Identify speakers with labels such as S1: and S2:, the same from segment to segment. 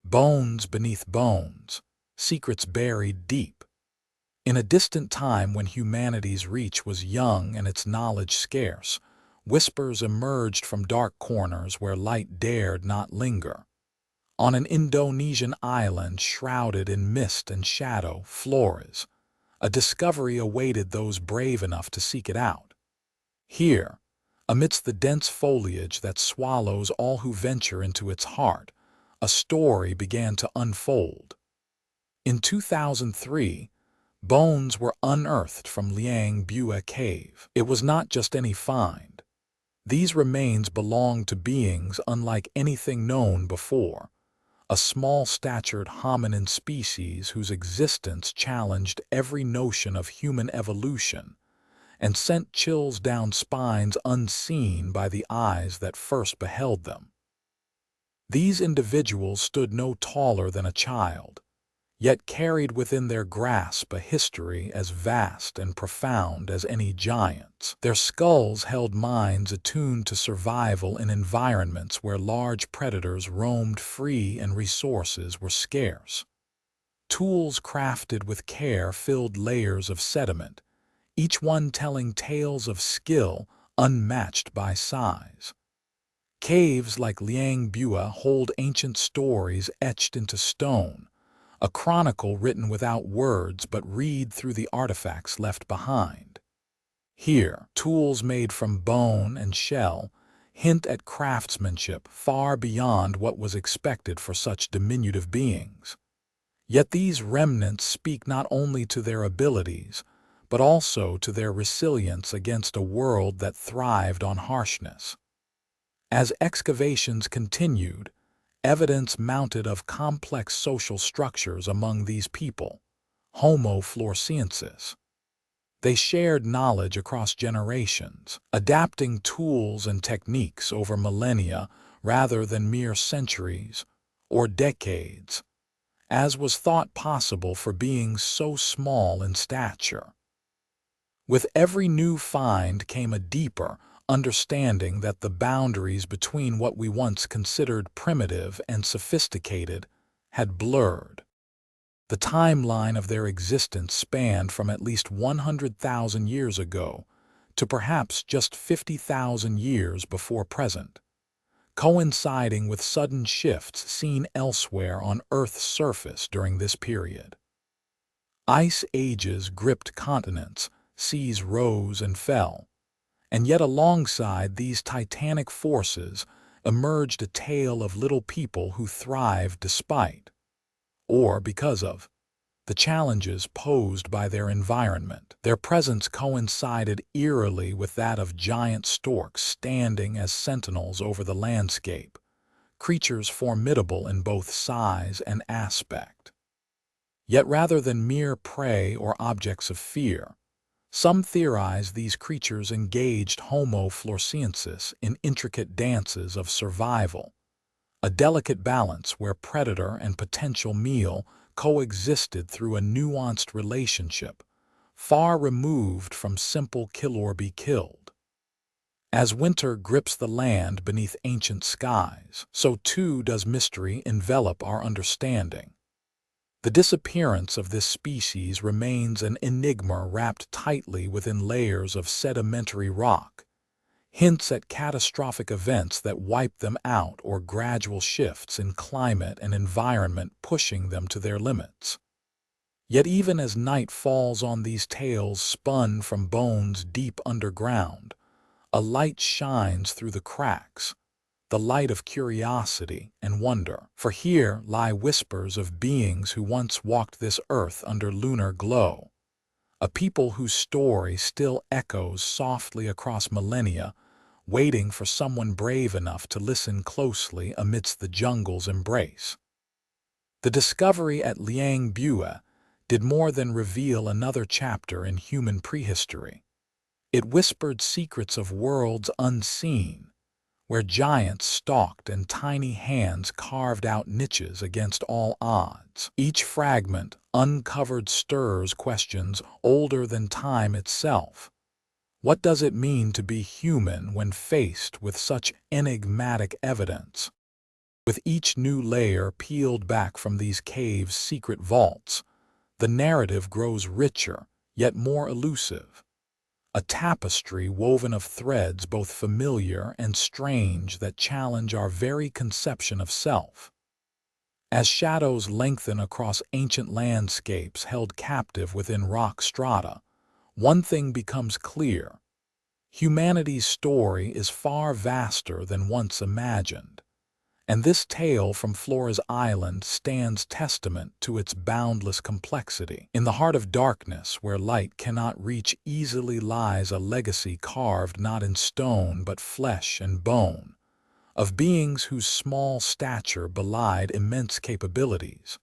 S1: Bones beneath bones, secrets buried deep. In a distant time when humanity's reach was young and its knowledge scarce, whispers emerged from dark corners where light dared not linger. On an Indonesian island shrouded in mist and shadow, Flores, a discovery awaited those brave enough to seek it out. Here, amidst the dense foliage that swallows all who venture into its heart, a story began to unfold. In 2003, bones were unearthed from Liang Bua cave. It was not just any find. These remains belonged to beings unlike anything known before, a small-statured hominin species whose existence challenged every notion of human evolution and sent chills down spines unseen by the eyes that first beheld them. These individuals stood no taller than a child, yet carried within their grasp a history as vast and profound as any giant's. Their skulls held minds attuned to survival in environments where large predators roamed free and resources were scarce. Tools crafted with care filled layers of sediment, each one telling tales of skill unmatched by size. Caves like Liang Bua hold ancient stories etched into stone, a chronicle written without words but read through the artifacts left behind. Here, tools made from bone and shell hint at craftsmanship far beyond what was expected for such diminutive beings. Yet these remnants speak not only to their abilities, but also to their resilience against a world that thrived on harshness. As excavations continued, evidence mounted of complex social structures among these people, Homo Floresiensis. They shared knowledge across generations, adapting tools and techniques over millennia rather than mere centuries or decades, as was thought possible for beings so small in stature. With every new find came a deeper understanding that the boundaries between what we once considered primitive and sophisticated had blurred. The timeline of their existence spanned from at least 100,000 years ago to perhaps just 50,000 years before present, coinciding with sudden shifts seen elsewhere on Earth's surface during this period. Ice ages gripped continents, seas rose and fell, and yet alongside these titanic forces emerged a tale of little people who thrived despite, or because of, the challenges posed by their environment. Their presence coincided eerily with that of giant storks standing as sentinels over the landscape, creatures formidable in both size and aspect. Yet rather than mere prey or objects of fear, some theorize these creatures engaged Homo Floresiensis in intricate dances of survival, a delicate balance where predator and potential meal coexisted through a nuanced relationship, far removed from simple kill or be killed. As winter grips the land beneath ancient skies, so too does mystery envelop our understanding. The disappearance of this species remains an enigma wrapped tightly within layers of sedimentary rock, hints at catastrophic events that wipe them out or gradual shifts in climate and environment pushing them to their limits. Yet even as night falls on these tales spun from bones deep underground, a light shines through the cracks, the light of curiosity and wonder. For here lie whispers of beings who once walked this earth under lunar glow, a people whose story still echoes softly across millennia, waiting for someone brave enough to listen closely amidst the jungle's embrace. The discovery at Liang Bua did more than reveal another chapter in human prehistory. It whispered secrets of worlds unseen, where giants stalked and tiny hands carved out niches against all odds. Each fragment uncovered stirs questions older than time itself. What does it mean to be human when faced with such enigmatic evidence? With each new layer peeled back from these caves' secret vaults, the narrative grows richer, yet more elusive. A tapestry woven of threads both familiar and strange that challenge our very conception of self. As shadows lengthen across ancient landscapes held captive within rock strata, one thing becomes clear. Humanity's story is far vaster than once imagined, and this tale from Flores Island stands testament to its boundless complexity. In the heart of darkness, where light cannot reach easily, lies a legacy carved not in stone but flesh and bone, of beings whose small stature belied immense capabilities.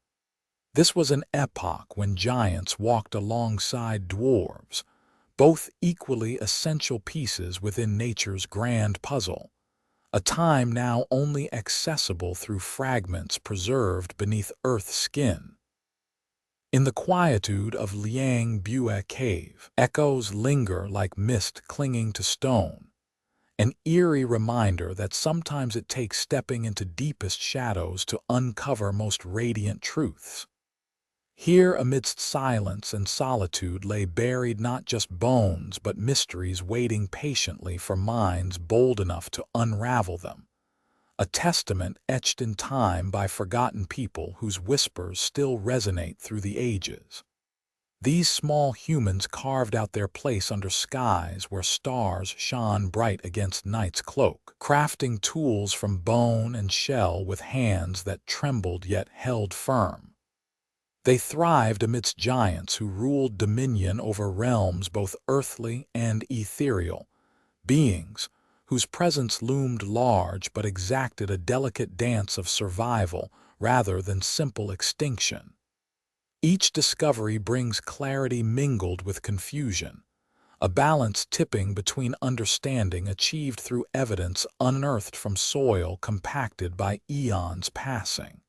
S1: This was an epoch when giants walked alongside dwarves, both equally essential pieces within nature's grand puzzle, a time now only accessible through fragments preserved beneath Earth's skin. In the quietude of Liang Bua cave, echoes linger like mist clinging to stone, an eerie reminder that sometimes it takes stepping into deepest shadows to uncover most radiant truths. Here, amidst silence and solitude, lay buried not just bones but mysteries waiting patiently for minds bold enough to unravel them, a testament etched in time by forgotten people whose whispers still resonate through the ages. These small humans carved out their place under skies where stars shone bright against night's cloak, crafting tools from bone and shell with hands that trembled yet held firm. They thrived amidst giants who ruled dominion over realms both earthly and ethereal, beings whose presence loomed large but exacted a delicate dance of survival rather than simple extinction. Each discovery brings clarity mingled with confusion, a balance tipping between understanding achieved through evidence unearthed from soil compacted by eons passing.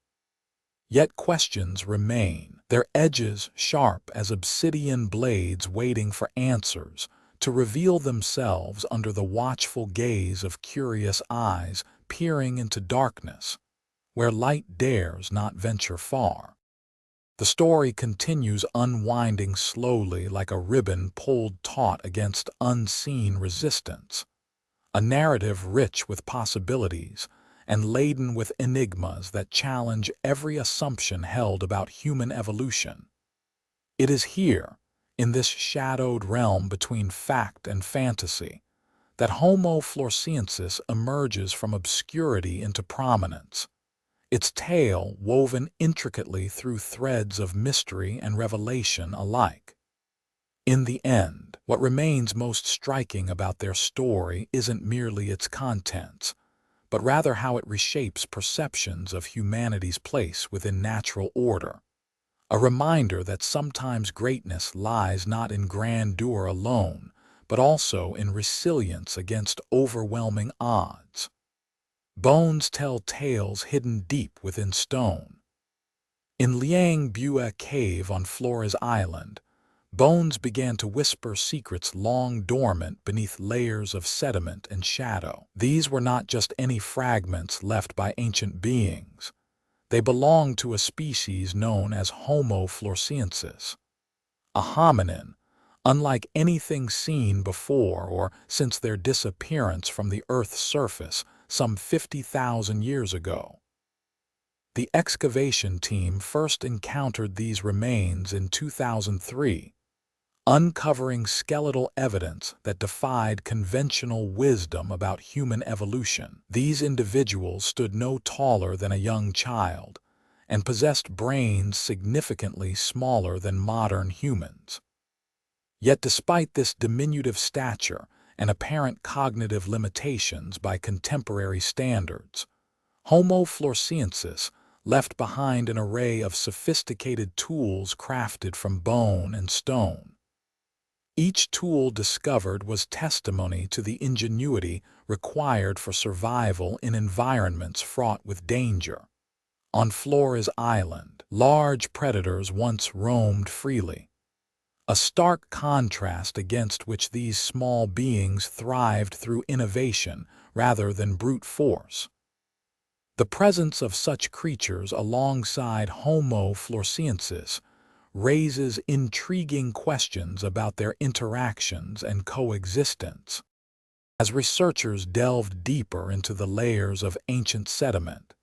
S1: Yet questions remain, their edges sharp as obsidian blades waiting for answers to reveal themselves under the watchful gaze of curious eyes peering into darkness, where light dares not venture far. The story continues, unwinding slowly like a ribbon pulled taut against unseen resistance, a narrative rich with possibilities and laden with enigmas that challenge every assumption held about human evolution. It is here, in this shadowed realm between fact and fantasy, that Homo floresiensis emerges from obscurity into prominence, its tale woven intricately through threads of mystery and revelation alike. In the end, what remains most striking about their story isn't merely its contents, but rather how it reshapes perceptions of humanity's place within natural order. A reminder that sometimes greatness lies not in grandeur alone, but also in resilience against overwhelming odds. Bones tell tales hidden deep within stone. In Liang Bua cave on Flores Island, bones began to whisper secrets long dormant beneath layers of sediment and shadow. These were not just any fragments left by ancient beings. They belonged to a species known as Homo floresiensis, a hominin, unlike anything seen before or since their disappearance from the Earth's surface some 50,000 years ago. The excavation team first encountered these remains in 2003, uncovering skeletal evidence that defied conventional wisdom about human evolution. These individuals stood no taller than a young child and possessed brains significantly smaller than modern humans. Yet despite this diminutive stature and apparent cognitive limitations by contemporary standards, Homo floresiensis left behind an array of sophisticated tools crafted from bone and stone. Each tool discovered was testimony to the ingenuity required for survival in environments fraught with danger. On Flores Island, large predators once roamed freely, a stark contrast against which these small beings thrived through innovation rather than brute force. The presence of such creatures alongside Homo floresiensis raises intriguing questions about their interactions and coexistence. As researchers delved deeper into the layers of ancient sediment,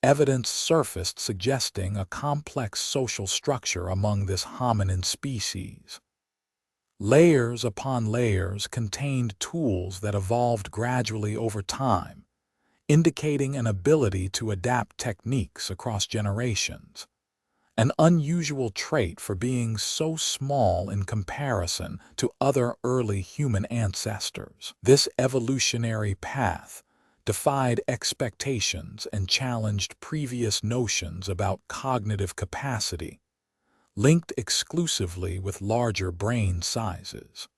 S1: evidence surfaced suggesting a complex social structure among this hominin species. Layers upon layers contained tools that evolved gradually over time, indicating an ability to adapt techniques across generations, an unusual trait for being so small in comparison to other early human ancestors. This evolutionary path defied expectations and challenged previous notions about cognitive capacity, linked exclusively with larger brain sizes.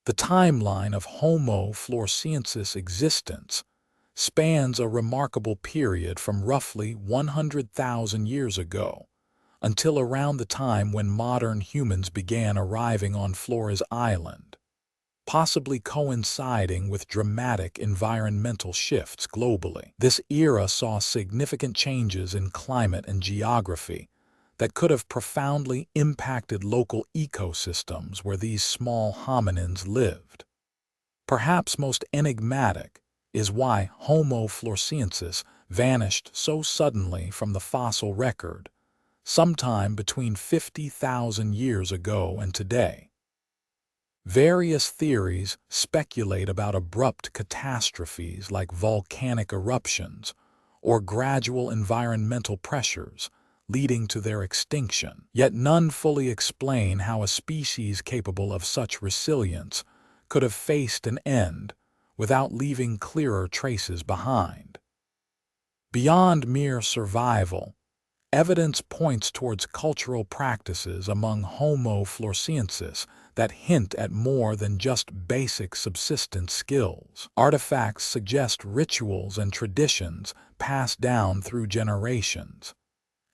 S1: The timeline of Homo floresiensis existence spans a remarkable period from roughly 100,000 years ago until around the time when modern humans began arriving on Flores Island, possibly coinciding with dramatic environmental shifts globally. This era saw significant changes in climate and geography that could have profoundly impacted local ecosystems where these small hominins lived. Perhaps most enigmatic is why Homo floresiensis vanished so suddenly from the fossil record, sometime between 50,000 years ago and today. Various theories speculate about abrupt catastrophes like volcanic eruptions or gradual environmental pressures leading to their extinction. Yet none fully explain how a species capable of such resilience could have faced an end without leaving clearer traces behind. Beyond mere survival, evidence points towards cultural practices among Homo floresiensis that hint at more than just basic subsistence skills. Artifacts suggest rituals and traditions passed down through generations,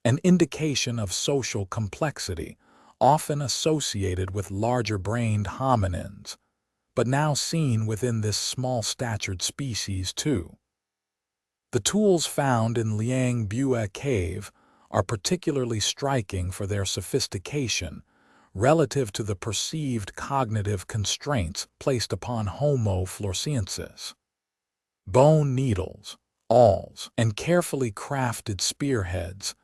S1: an indication of social complexity often associated with larger-brained hominins, but now seen within this small-statured species too. The tools found in Liang Bua cave are particularly striking for their sophistication relative to the perceived cognitive constraints placed upon Homo floresiensis. Bone needles, awls, and carefully crafted spearheads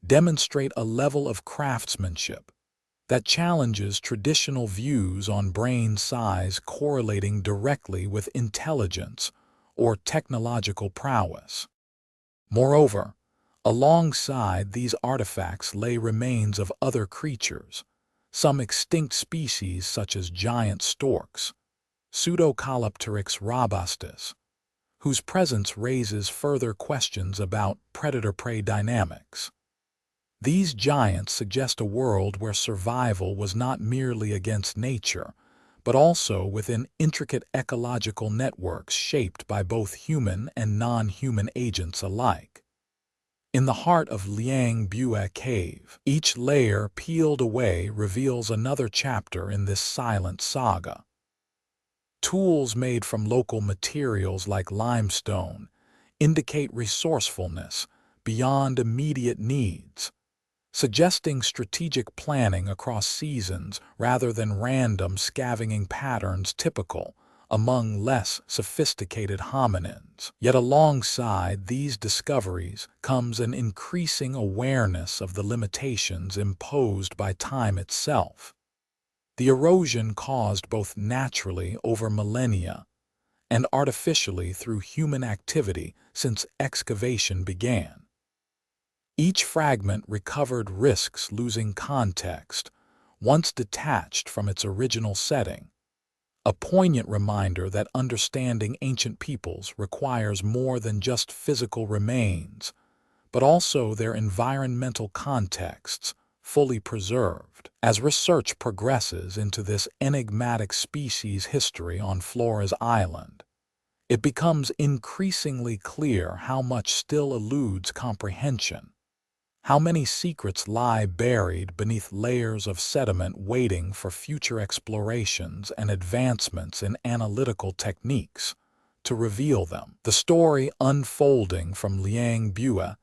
S1: demonstrate a level of craftsmanship that challenges traditional views on brain size correlating directly with intelligence or technological prowess. Moreover, alongside these artifacts lay remains of other creatures, some extinct species such as giant storks, Pseudocolopteryx robustus, whose presence raises further questions about predator-prey dynamics. These giants suggest a world where survival was not merely against nature, but also within intricate ecological networks shaped by both human and non-human agents alike. In the heart of Liang Bua cave, each layer peeled away reveals another chapter in this silent saga. Tools made from local materials like limestone indicate resourcefulness beyond immediate needs, suggesting strategic planning across seasons rather than random scavenging patterns typical among less sophisticated hominins. Yet alongside these discoveries comes an increasing awareness of the limitations imposed by time itself. The erosion caused both naturally over millennia and artificially through human activity since excavation began. Each fragment recovered risks losing context once detached from its original setting, a poignant reminder that understanding ancient peoples requires more than just physical remains, but also their environmental contexts fully preserved. As research progresses into this enigmatic species history on Flores Island, it becomes increasingly clear how much still eludes comprehension. How many secrets lie buried beneath layers of sediment waiting for future explorations and advancements in analytical techniques to reveal them. The story unfolding from Liang Bua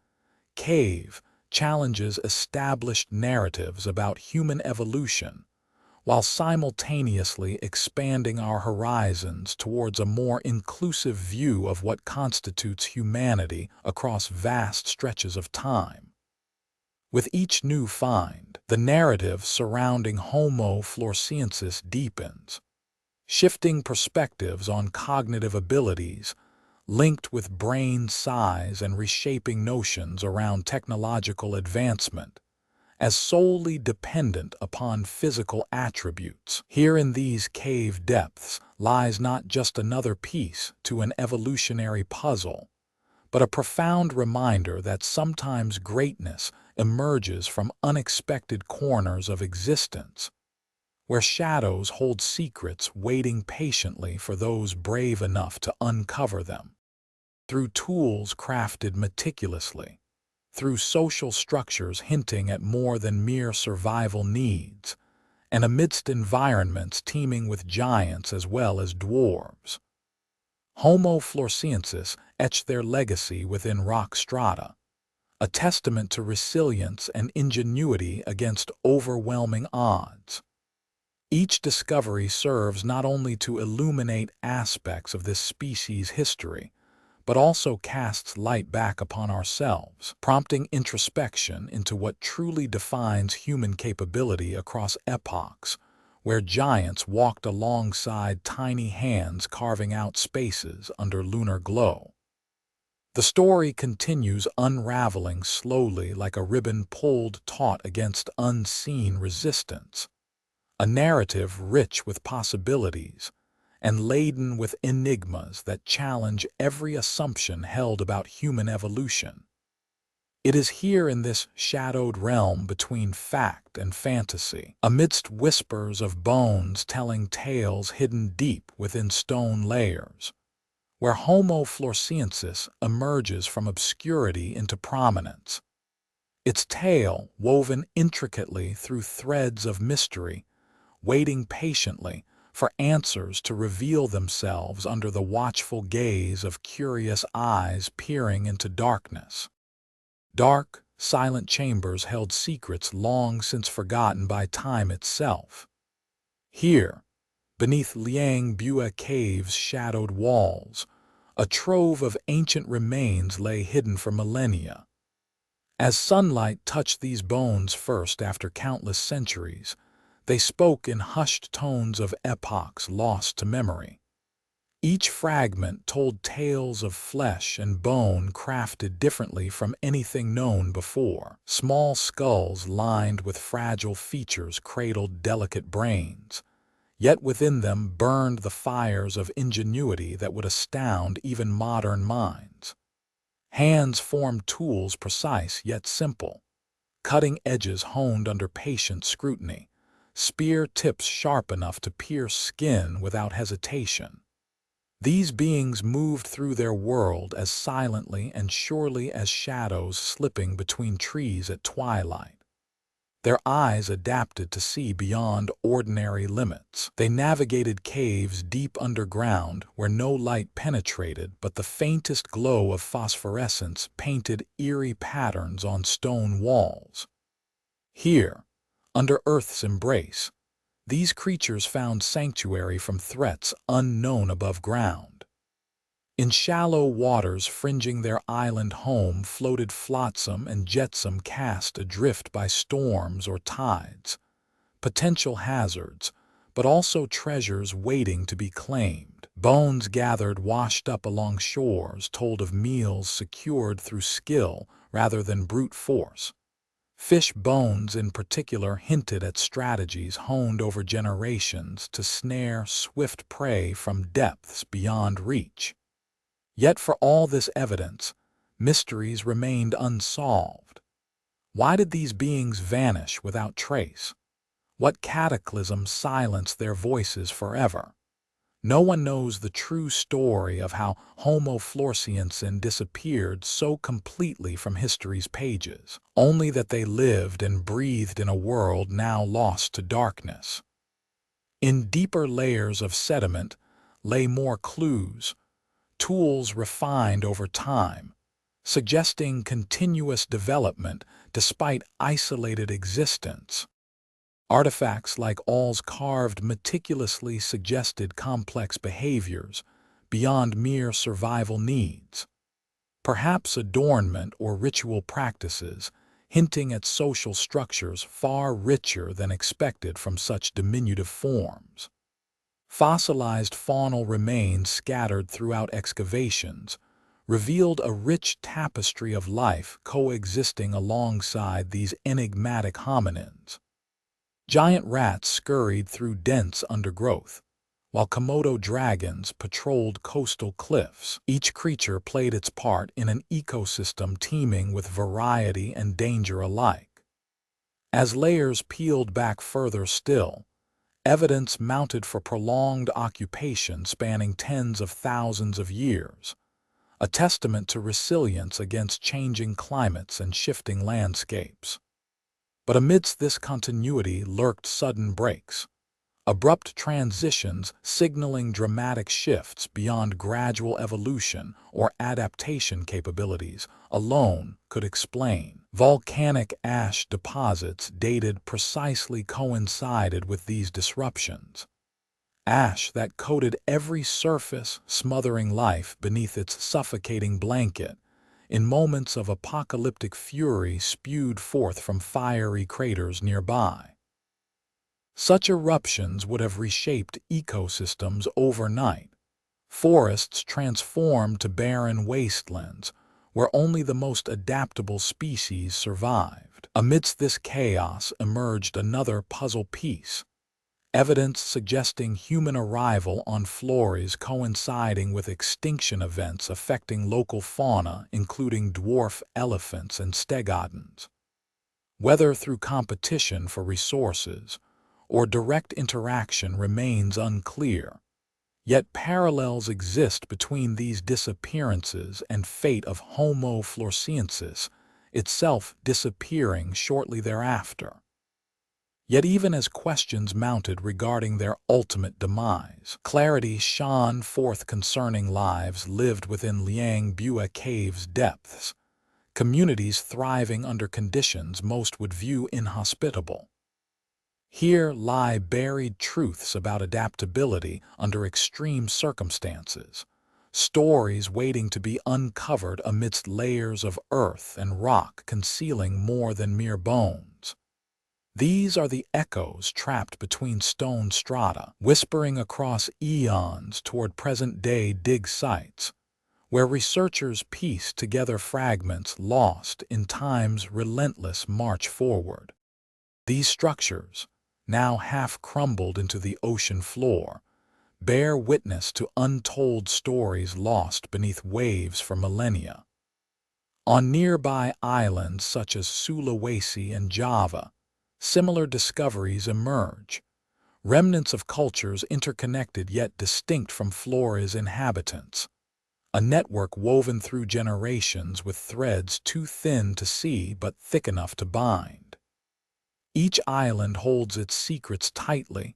S1: cave challenges established narratives about human evolution, while simultaneously expanding our horizons towards a more inclusive view of what constitutes humanity across vast stretches of time. With each new find, the narrative surrounding Homo floresiensis deepens, shifting perspectives on cognitive abilities linked with brain size and reshaping notions around technological advancement as solely dependent upon physical attributes. Here in these cave depths lies not just another piece to an evolutionary puzzle, but a profound reminder that sometimes greatness emerges from unexpected corners of existence, where shadows hold secrets waiting patiently for those brave enough to uncover them. Through tools crafted meticulously, through social structures hinting at more than mere survival needs, and amidst environments teeming with giants as well as dwarves, Homo floresiensis etched their legacy within rock strata, a testament to resilience and ingenuity against overwhelming odds. Each discovery serves not only to illuminate aspects of this species' history, but also casts light back upon ourselves, prompting introspection into what truly defines human capability across epochs, where giants walked alongside tiny hands carving out spaces under lunar glow. The story continues unraveling slowly like a ribbon pulled taut against unseen resistance, a narrative rich with possibilities and laden with enigmas that challenge every assumption held about human evolution. It is here in this shadowed realm between fact and fantasy, amidst whispers of bones telling tales hidden deep within stone layers, where Homo floresiensis emerges from obscurity into prominence, its tale woven intricately through threads of mystery, waiting patiently for answers to reveal themselves under the watchful gaze of curious eyes peering into darkness. Dark, silent chambers held secrets long since forgotten by time itself. Here, beneath Liang Bua Cave's shadowed walls, a trove of ancient remains lay hidden for millennia. As sunlight touched these bones first after countless centuries, they spoke in hushed tones of epochs lost to memory. Each fragment told tales of flesh and bone crafted differently from anything known before. Small skulls lined with fragile features cradled delicate brains, yet within them burned the fires of ingenuity that would astound even modern minds. Hands formed tools precise yet simple, cutting edges honed under patient scrutiny, spear tips sharp enough to pierce skin without hesitation. These beings moved through their world as silently and surely as shadows slipping between trees at twilight. Their eyes adapted to see beyond ordinary limits. They navigated caves deep underground where no light penetrated but the faintest glow of phosphorescence painted eerie patterns on stone walls. Here, under Earth's embrace, these creatures found sanctuary from threats unknown above ground. In shallow waters fringing their island home floated flotsam and jetsam cast adrift by storms or tides, potential hazards, but also treasures waiting to be claimed. Bones gathered washed up along shores told of meals secured through skill rather than brute force. Fish bones in particular hinted at strategies honed over generations to snare swift prey from depths beyond reach. Yet for all this evidence, mysteries remained unsolved. Why did these beings vanish without trace? What cataclysm silenced their voices forever? No one knows the true story of how Homo floresiensis disappeared so completely from history's pages, only that they lived and breathed in a world now lost to darkness. In deeper layers of sediment lay more clues, tools refined over time, suggesting continuous development despite isolated existence. Artifacts like awls carved meticulously suggested complex behaviors beyond mere survival needs, perhaps adornment or ritual practices, hinting at social structures far richer than expected from such diminutive forms. Fossilized faunal remains scattered throughout excavations revealed a rich tapestry of life coexisting alongside these enigmatic hominins. Giant rats scurried through dense undergrowth, while Komodo dragons patrolled coastal cliffs. Each creature played its part in an ecosystem teeming with variety and danger alike. As layers peeled back further still, evidence mounted for prolonged occupation spanning tens of thousands of years, a testament to resilience against changing climates and shifting landscapes. But amidst this continuity lurked sudden breaks, abrupt transitions signaling dramatic shifts beyond gradual evolution or adaptation capabilities alone could explain. Volcanic ash deposits dated precisely coincided with these disruptions. Ash that coated every surface, smothering life beneath its suffocating blanket, in moments of apocalyptic fury spewed forth from fiery craters nearby. Such eruptions would have reshaped ecosystems overnight. Forests transformed to barren wastelands, where only the most adaptable species survived. Amidst this chaos emerged another puzzle piece, evidence suggesting human arrival on Flores coinciding with extinction events affecting local fauna, including dwarf elephants and stegodons. Whether through competition for resources or direct interaction remains unclear, yet parallels exist between these disappearances and fate of Homo floresiensis, itself disappearing shortly thereafter. Yet even as questions mounted regarding their ultimate demise, clarity shone forth concerning lives lived within Liang Bua cave's depths, communities thriving under conditions most would view inhospitable. Here lie buried truths about adaptability under extreme circumstances, stories waiting to be uncovered amidst layers of earth and rock concealing more than mere bones. These are the echoes trapped between stone strata, whispering across eons toward present-day dig sites, where researchers piece together fragments lost in time's relentless march forward. These structures, now half crumbled into the ocean floor, bear witness to untold stories lost beneath waves for millennia. On nearby islands such as Sulawesi and Java, similar discoveries emerge, remnants of cultures interconnected yet distinct from Flores' inhabitants, a network woven through generations with threads too thin to see but thick enough to bind. Each island holds its secrets tightly,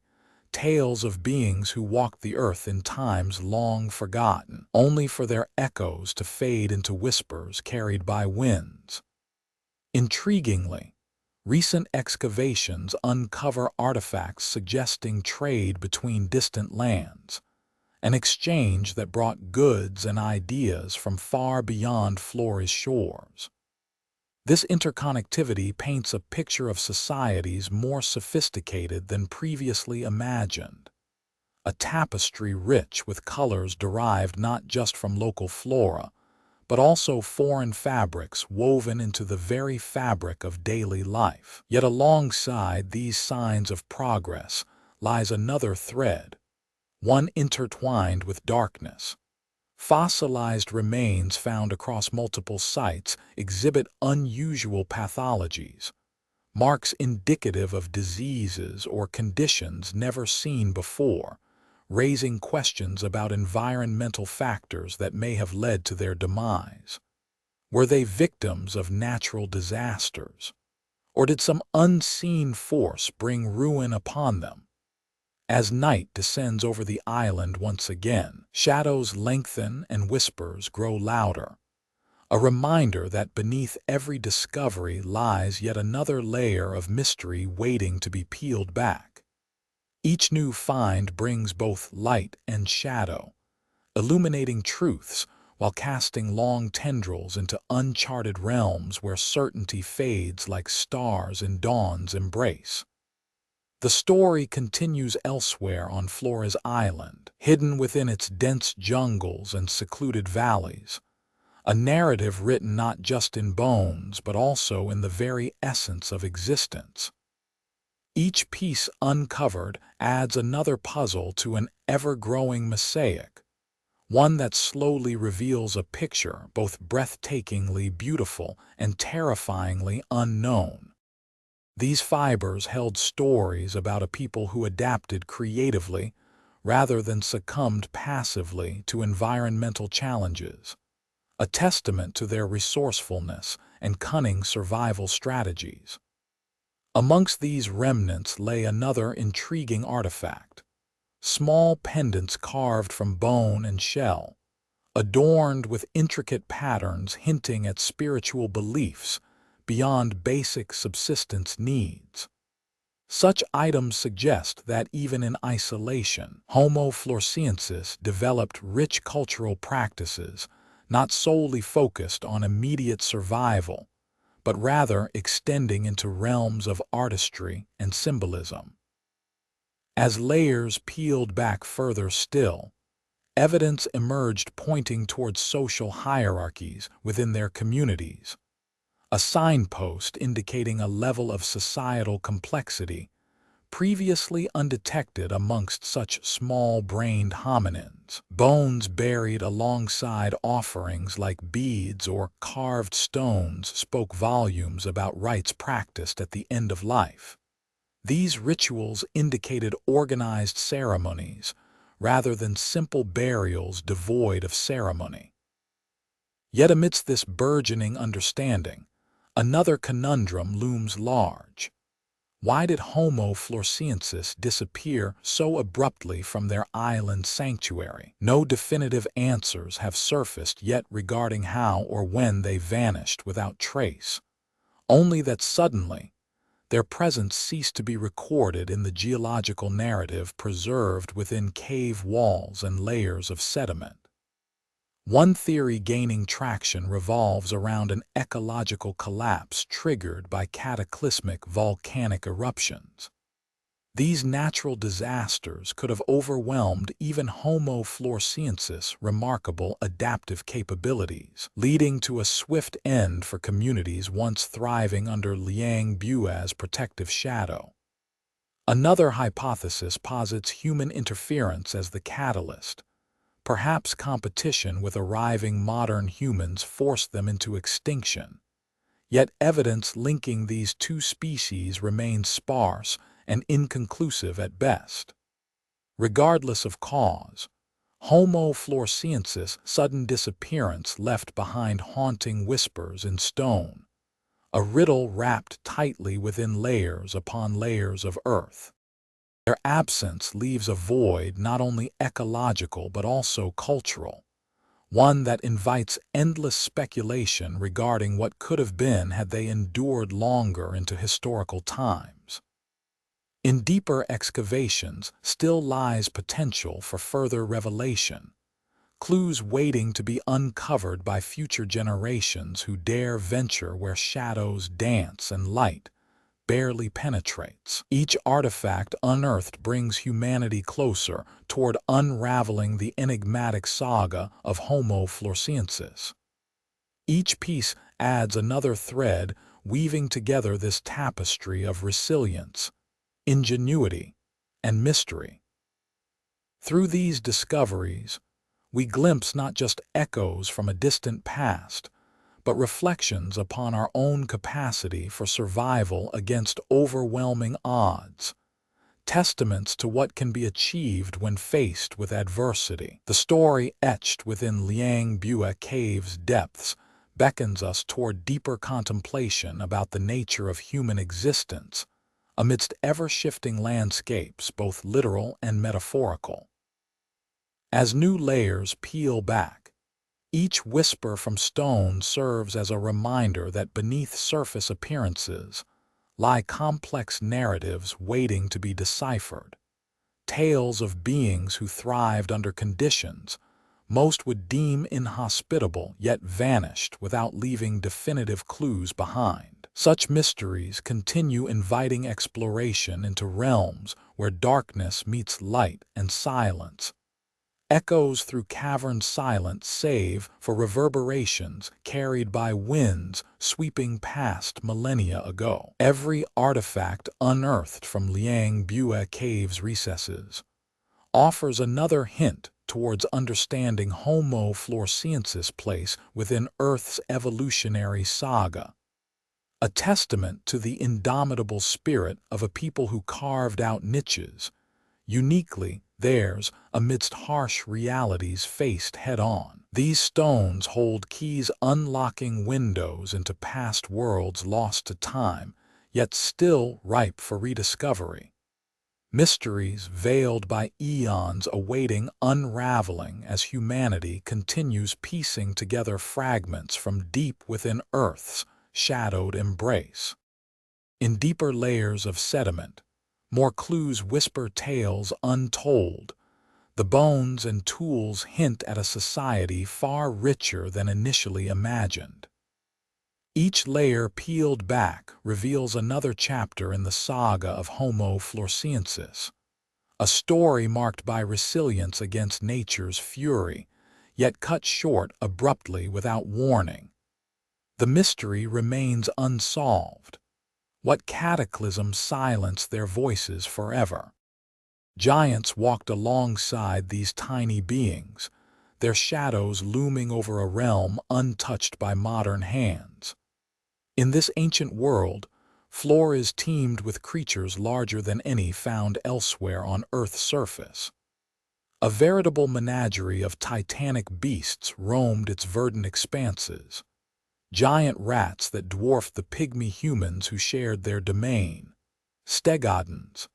S1: tales of beings who walked the earth in times long forgotten, only for their echoes to fade into whispers carried by winds. Intriguingly, recent excavations uncover artifacts suggesting trade between distant lands, an exchange that brought goods and ideas from far beyond Flores' shores. This interconnectivity paints a picture of societies more sophisticated than previously imagined, a tapestry rich with colors derived not just from local flora, but also foreign fabrics woven into the very fabric of daily life. Yet alongside these signs of progress lies another thread, one intertwined with darkness. Fossilized remains found across multiple sites exhibit unusual pathologies, marks indicative of diseases or conditions never seen before, raising questions about environmental factors that may have led to their demise. Were they victims of natural disasters, or did some unseen force bring ruin upon them? As night descends over the island once again, shadows lengthen and whispers grow louder, a reminder that beneath every discovery lies yet another layer of mystery waiting to be peeled back. Each new find brings both light and shadow, illuminating truths while casting long tendrils into uncharted realms where certainty fades like stars in dawn's embrace. The story continues elsewhere on Flores Island, hidden within its dense jungles and secluded valleys, a narrative written not just in bones but also in the very essence of existence. Each piece uncovered adds another puzzle to an ever-growing mosaic, one that slowly reveals a picture both breathtakingly beautiful and terrifyingly unknown. These fibers held stories about a people who adapted creatively rather than succumbed passively to environmental challenges, a testament to their resourcefulness and cunning survival strategies. Amongst these remnants lay another intriguing artifact: small pendants carved from bone and shell, adorned with intricate patterns hinting at spiritual beliefs beyond basic subsistence needs. Such items suggest that even in isolation, Homo floresiensis developed rich cultural practices not solely focused on immediate survival, but rather extending into realms of artistry and symbolism. As layers peeled back further still, evidence emerged pointing towards social hierarchies within their communities, a signpost indicating a level of societal complexity previously undetected amongst such small-brained hominins. Bones buried alongside offerings like beads or carved stones spoke volumes about rites practiced at the end of life. These rituals indicated organized ceremonies rather than simple burials devoid of ceremony. Yet amidst this burgeoning understanding, another conundrum looms large. Why did Homo floresiensis disappear so abruptly from their island sanctuary? No definitive answers have surfaced yet regarding how or when they vanished without trace, only that suddenly their presence ceased to be recorded in the geological narrative preserved within cave walls and layers of sediment. One theory gaining traction revolves around an ecological collapse triggered by cataclysmic volcanic eruptions. These natural disasters could have overwhelmed even Homo floresiensis' remarkable adaptive capabilities, leading to a swift end for communities once thriving under Liang Bua's protective shadow. Another hypothesis posits human interference as the catalyst. Perhaps competition with arriving modern humans forced them into extinction. Yet evidence linking these two species remains sparse and inconclusive at best. Regardless of cause, Homo floresiensis' sudden disappearance left behind haunting whispers in stone, a riddle wrapped tightly within layers upon layers of earth. Their absence leaves a void not only ecological but also cultural, one that invites endless speculation regarding what could have been had they endured longer into historical times. In deeper excavations still lies potential for further revelation, clues waiting to be uncovered by future generations who dare venture where shadows dance and light barely penetrates. Each artifact unearthed brings humanity closer toward unraveling the enigmatic saga of Homo floresiensis. Each piece adds another thread weaving together this tapestry of resilience, ingenuity, and mystery. Through these discoveries, we glimpse not just echoes from a distant past, but reflections upon our own capacity for survival against overwhelming odds, testaments to what can be achieved when faced with adversity. The story etched within Liang Bua Cave's depths beckons us toward deeper contemplation about the nature of human existence, amidst ever-shifting landscapes, both literal and metaphorical. As new layers peel back, each whisper from stone serves as a reminder that beneath surface appearances lie complex narratives waiting to be deciphered, tales of beings who thrived under conditions most would deem inhospitable, yet vanished without leaving definitive clues behind. Such mysteries continue inviting exploration into realms where darkness meets light and silence. Echoes through cavern silence save for reverberations carried by winds sweeping past millennia ago. Every artifact unearthed from Liang Bua cave's recesses offers another hint towards understanding Homo Floresiensis' place within Earth's evolutionary saga, a testament to the indomitable spirit of a people who carved out niches, uniquely theirs amidst harsh realities faced head-on. These stones hold keys unlocking windows into past worlds lost to time, yet still ripe for rediscovery. Mysteries veiled by eons awaiting unraveling as humanity continues piecing together fragments from deep within Earth's shadowed embrace. In deeper layers of sediment, more clues whisper tales untold. The bones and tools hint at a society far richer than initially imagined. Each layer peeled back reveals another chapter in the saga of Homo Floresiensis, a story marked by resilience against nature's fury, yet cut short abruptly without warning. The mystery remains unsolved. What cataclysm silenced their voices forever? Giants walked alongside these tiny beings, their shadows looming over a realm untouched by modern hands. In this ancient world, Flores teemed with creatures larger than any found elsewhere on Earth's surface. A veritable menagerie of titanic beasts roamed its verdant expanses, giant rats that dwarfed the pygmy humans who shared their domain, stegodons,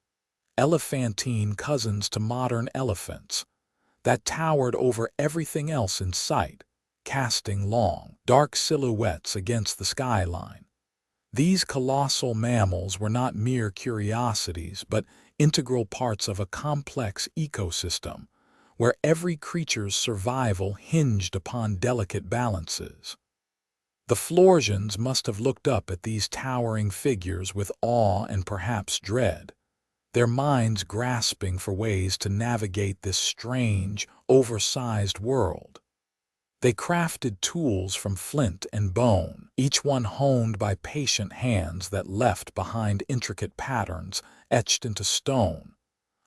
S1: elephantine cousins to modern elephants, that towered over everything else in sight, casting long, dark silhouettes against the skyline. These colossal mammals were not mere curiosities, but integral parts of a complex ecosystem, where every creature's survival hinged upon delicate balances. The Floresians must have looked up at these towering figures with awe and perhaps dread, their minds grasping for ways to navigate this strange, oversized world. They crafted tools from flint and bone, each one honed by patient hands that left behind intricate patterns etched into stone,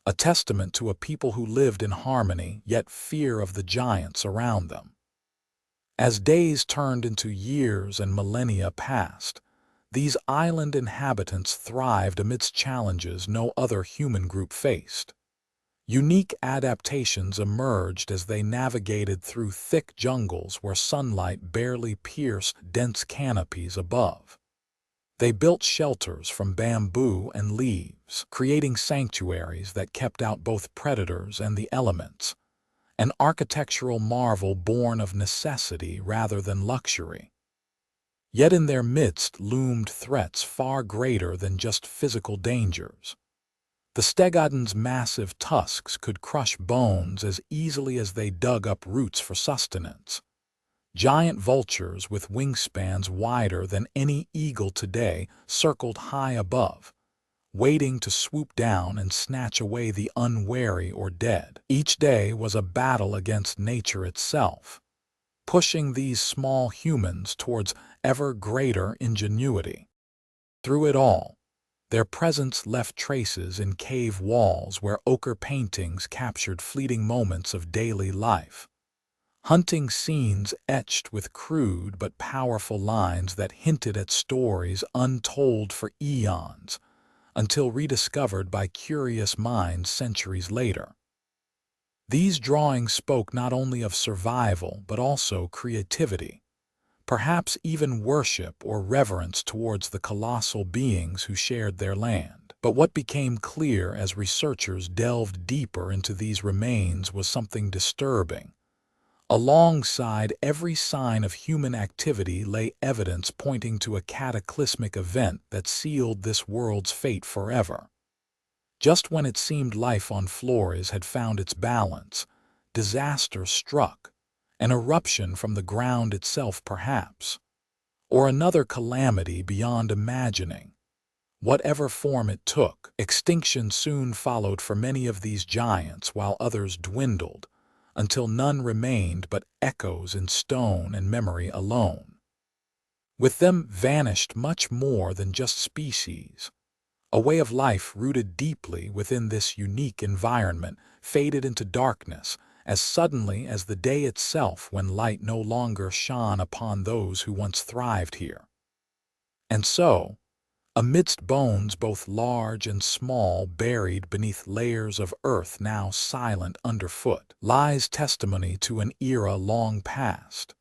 S1: a testament to a people who lived in harmony yet fear of the giants around them. As days turned into years and millennia passed, these island inhabitants thrived amidst challenges no other human group faced. Unique adaptations emerged as they navigated through thick jungles where sunlight barely pierced dense canopies above. They built shelters from bamboo and leaves, creating sanctuaries that kept out both predators and the elements, an architectural marvel born of necessity rather than luxury. Yet in their midst loomed threats far greater than just physical dangers. The stegodon's massive tusks could crush bones as easily as they dug up roots for sustenance. Giant vultures with wingspans wider than any eagle today circled high above, waiting to swoop down and snatch away the unwary or dead. Each day was a battle against nature itself, pushing these small humans towards ever greater ingenuity. Through it all, their presence left traces in cave walls where ochre paintings captured fleeting moments of daily life, hunting scenes etched with crude but powerful lines that hinted at stories untold for eons, until rediscovered by curious minds centuries later. These drawings spoke not only of survival but also creativity, perhaps even worship or reverence towards the colossal beings who shared their land. But what became clear as researchers delved deeper into these remains was something disturbing. Alongside every sign of human activity lay evidence pointing to a cataclysmic event that sealed this world's fate forever. Just when it seemed life on Flores had found its balance, disaster struck, an eruption from the ground itself perhaps, or another calamity beyond imagining. Whatever form it took, extinction soon followed for many of these giants while others dwindled, until none remained but echoes in stone and memory alone. With them vanished much more than just species. A way of life rooted deeply within this unique environment faded into darkness as suddenly as the day itself when light no longer shone upon those who once thrived here. And so, amidst bones both large and small buried beneath layers of earth now silent underfoot, lies testimony to an era long past.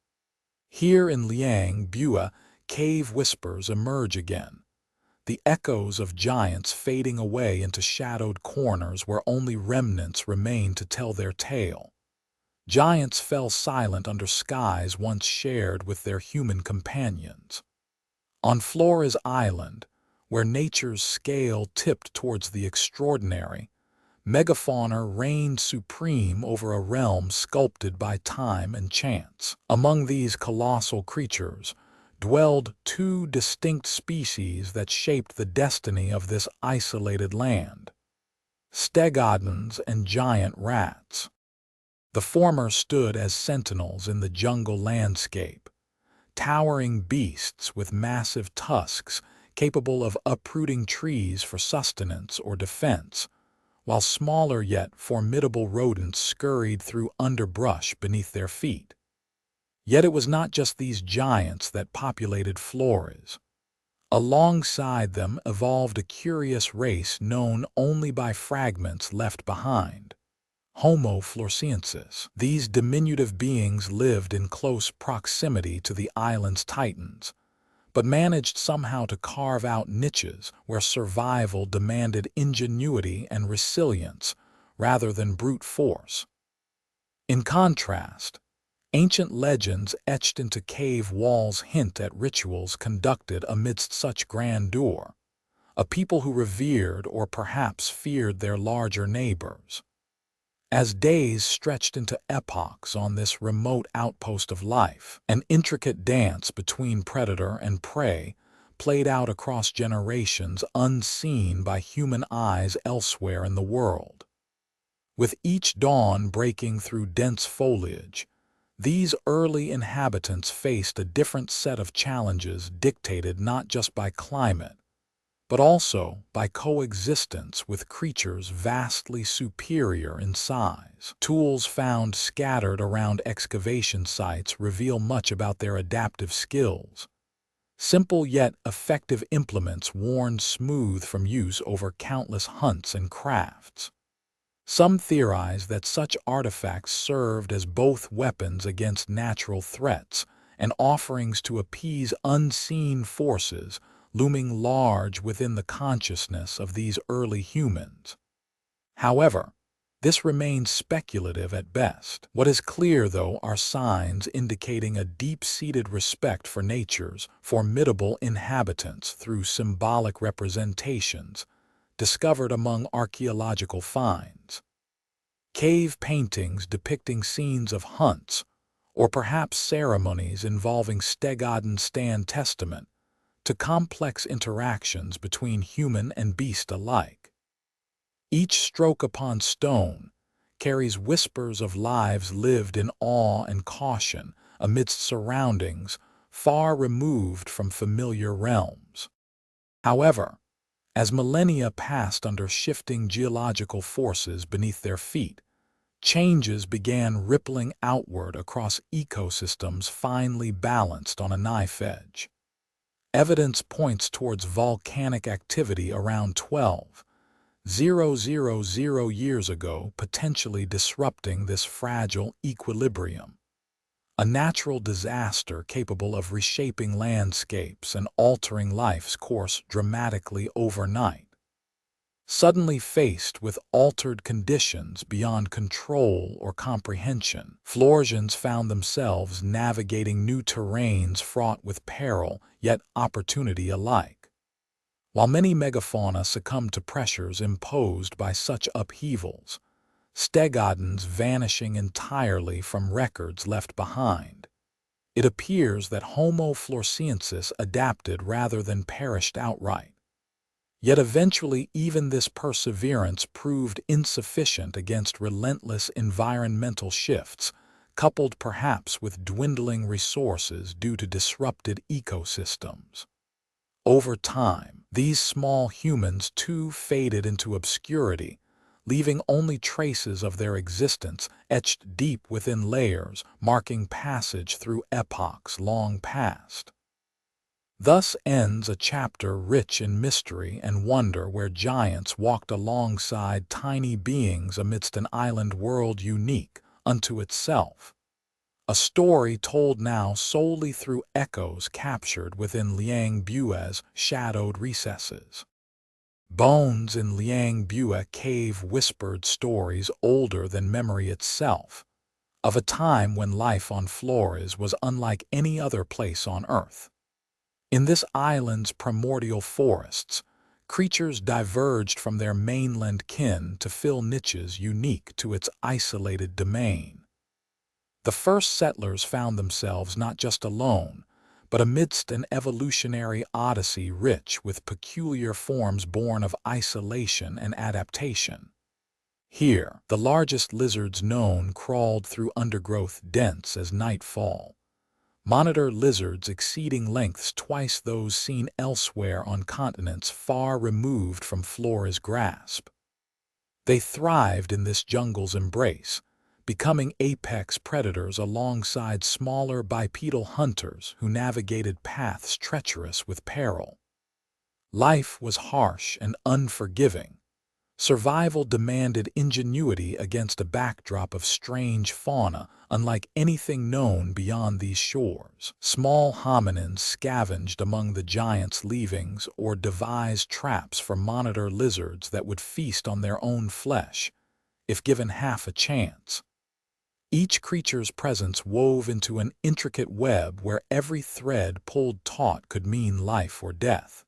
S1: Here in Liang Bua, cave whispers emerge again, the echoes of giants fading away into shadowed corners where only remnants remain to tell their tale. Giants fell silent under skies once shared with their human companions. On Flores Island, where nature's scale tipped towards the extraordinary, Megafauna reigned supreme over a realm sculpted by time and chance. Among these colossal creatures dwelled two distinct species that shaped the destiny of this isolated land: stegodons and giant rats. The former stood as sentinels in the jungle landscape, towering beasts with massive tusks capable of uprooting trees for sustenance or defense, while smaller yet formidable rodents scurried through underbrush beneath their feet. Yet it was not just these giants that populated Flores. Alongside them evolved a curious race known only by fragments left behind: Homo Floresiensis. These diminutive beings lived in close proximity to the island's titans, but managed somehow to carve out niches where survival demanded ingenuity and resilience rather than brute force. In contrast, ancient legends etched into cave walls hint at rituals conducted amidst such grandeur, a people who revered or perhaps feared their larger neighbors. As days stretched into epochs on this remote outpost of life, an intricate dance between predator and prey played out across generations unseen by human eyes elsewhere in the world. With each dawn breaking through dense foliage, these early inhabitants faced a different set of challenges dictated not just by climate, but also by coexistence with creatures vastly superior in size. Tools found scattered around excavation sites reveal much about their adaptive skills. Simple yet effective implements worn smooth from use over countless hunts and crafts. Some theorize that such artifacts served as both weapons against natural threats and offerings to appease unseen forces looming large within the consciousness of these early humans. However, this remains speculative at best. What is clear, though, are signs indicating a deep-seated respect for nature's formidable inhabitants through symbolic representations discovered among archaeological finds. Cave paintings depicting scenes of hunts, or perhaps ceremonies involving stegodons stand testament to complex interactions between human and beast alike. Each stroke upon stone carries whispers of lives lived in awe and caution amidst surroundings far removed from familiar realms. However, as millennia passed under shifting geological forces beneath their feet, changes began rippling outward across ecosystems finely balanced on a knife edge. Evidence points towards volcanic activity around 12,000 years ago, potentially disrupting this fragile equilibrium. A natural disaster capable of reshaping landscapes and altering life's course dramatically overnight. Suddenly faced with altered conditions beyond control or comprehension, Floresians found themselves navigating new terrains fraught with peril, yet opportunity alike. While many megafauna succumbed to pressures imposed by such upheavals, stegodons vanishing entirely from records left behind, it appears that Homo floresiensis adapted rather than perished outright. Yet eventually even this perseverance proved insufficient against relentless environmental shifts, coupled perhaps with dwindling resources due to disrupted ecosystems. Over time, these small humans too faded into obscurity, leaving only traces of their existence etched deep within layers, marking passage through epochs long past. Thus ends a chapter rich in mystery and wonder where giants walked alongside tiny beings amidst an island world unique unto itself. A story told now solely through echoes captured within Liang Bua's shadowed recesses. Bones in Liang Bua cave whispered stories older than memory itself, of a time when life on Flores was unlike any other place on Earth. In this island's primordial forests, creatures diverged from their mainland kin to fill niches unique to its isolated domain. The first settlers found themselves not just alone, but amidst an evolutionary odyssey rich with peculiar forms born of isolation and adaptation. Here, the largest lizards known crawled through undergrowth dense as nightfall. Monitor lizards exceeding lengths twice those seen elsewhere on continents far removed from Flora's grasp. They thrived in this jungle's embrace, becoming apex predators alongside smaller bipedal hunters who navigated paths treacherous with peril. Life was harsh and unforgiving. Survival demanded ingenuity against a backdrop of strange fauna unlike anything known beyond these shores. Small hominins scavenged among the giants' leavings or devised traps for monitor lizards that would feast on their own flesh, if given half a chance. Each creature's presence wove into an intricate web where every thread pulled taut could mean life or death.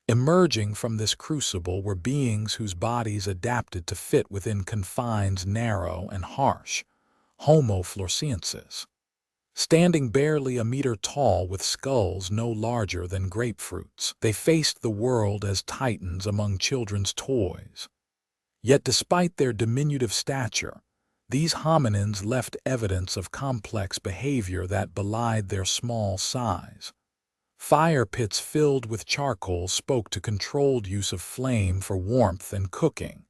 S1: Emerging from this crucible were beings whose bodies adapted to fit within confines narrow and harsh, Homo floresiensis. Standing barely a meter tall with skulls no larger than grapefruits, they faced the world as titans among children's toys. Yet despite their diminutive stature, these hominins left evidence of complex behavior that belied their small size. Fire pits filled with charcoal spoke to controlled use of flame for warmth and cooking.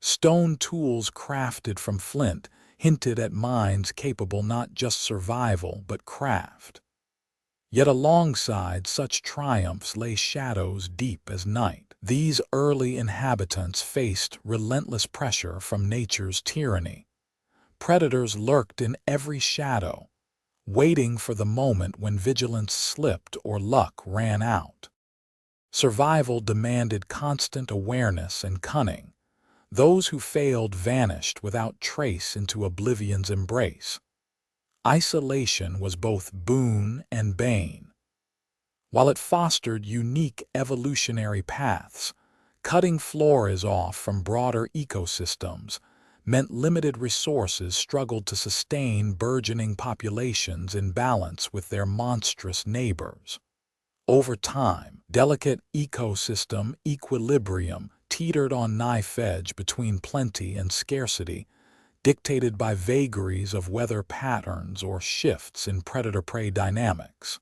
S1: Stone tools crafted from flint hinted at minds capable not just survival but craft. Yet alongside such triumphs lay shadows deep as night. These early inhabitants faced relentless pressure from nature's tyranny. Predators lurked in every shadow, waiting for the moment when vigilance slipped or luck ran out. Survival demanded constant awareness and cunning. Those who failed vanished without trace into oblivion's embrace. Isolation was both boon and bane. While it fostered unique evolutionary paths, cutting Flores off from broader ecosystems meant limited resources struggled to sustain burgeoning populations in balance with their monstrous neighbors. Over time, delicate ecosystem equilibrium teetered on knife edge between plenty and scarcity, dictated by vagaries of weather patterns or shifts in predator-prey dynamics.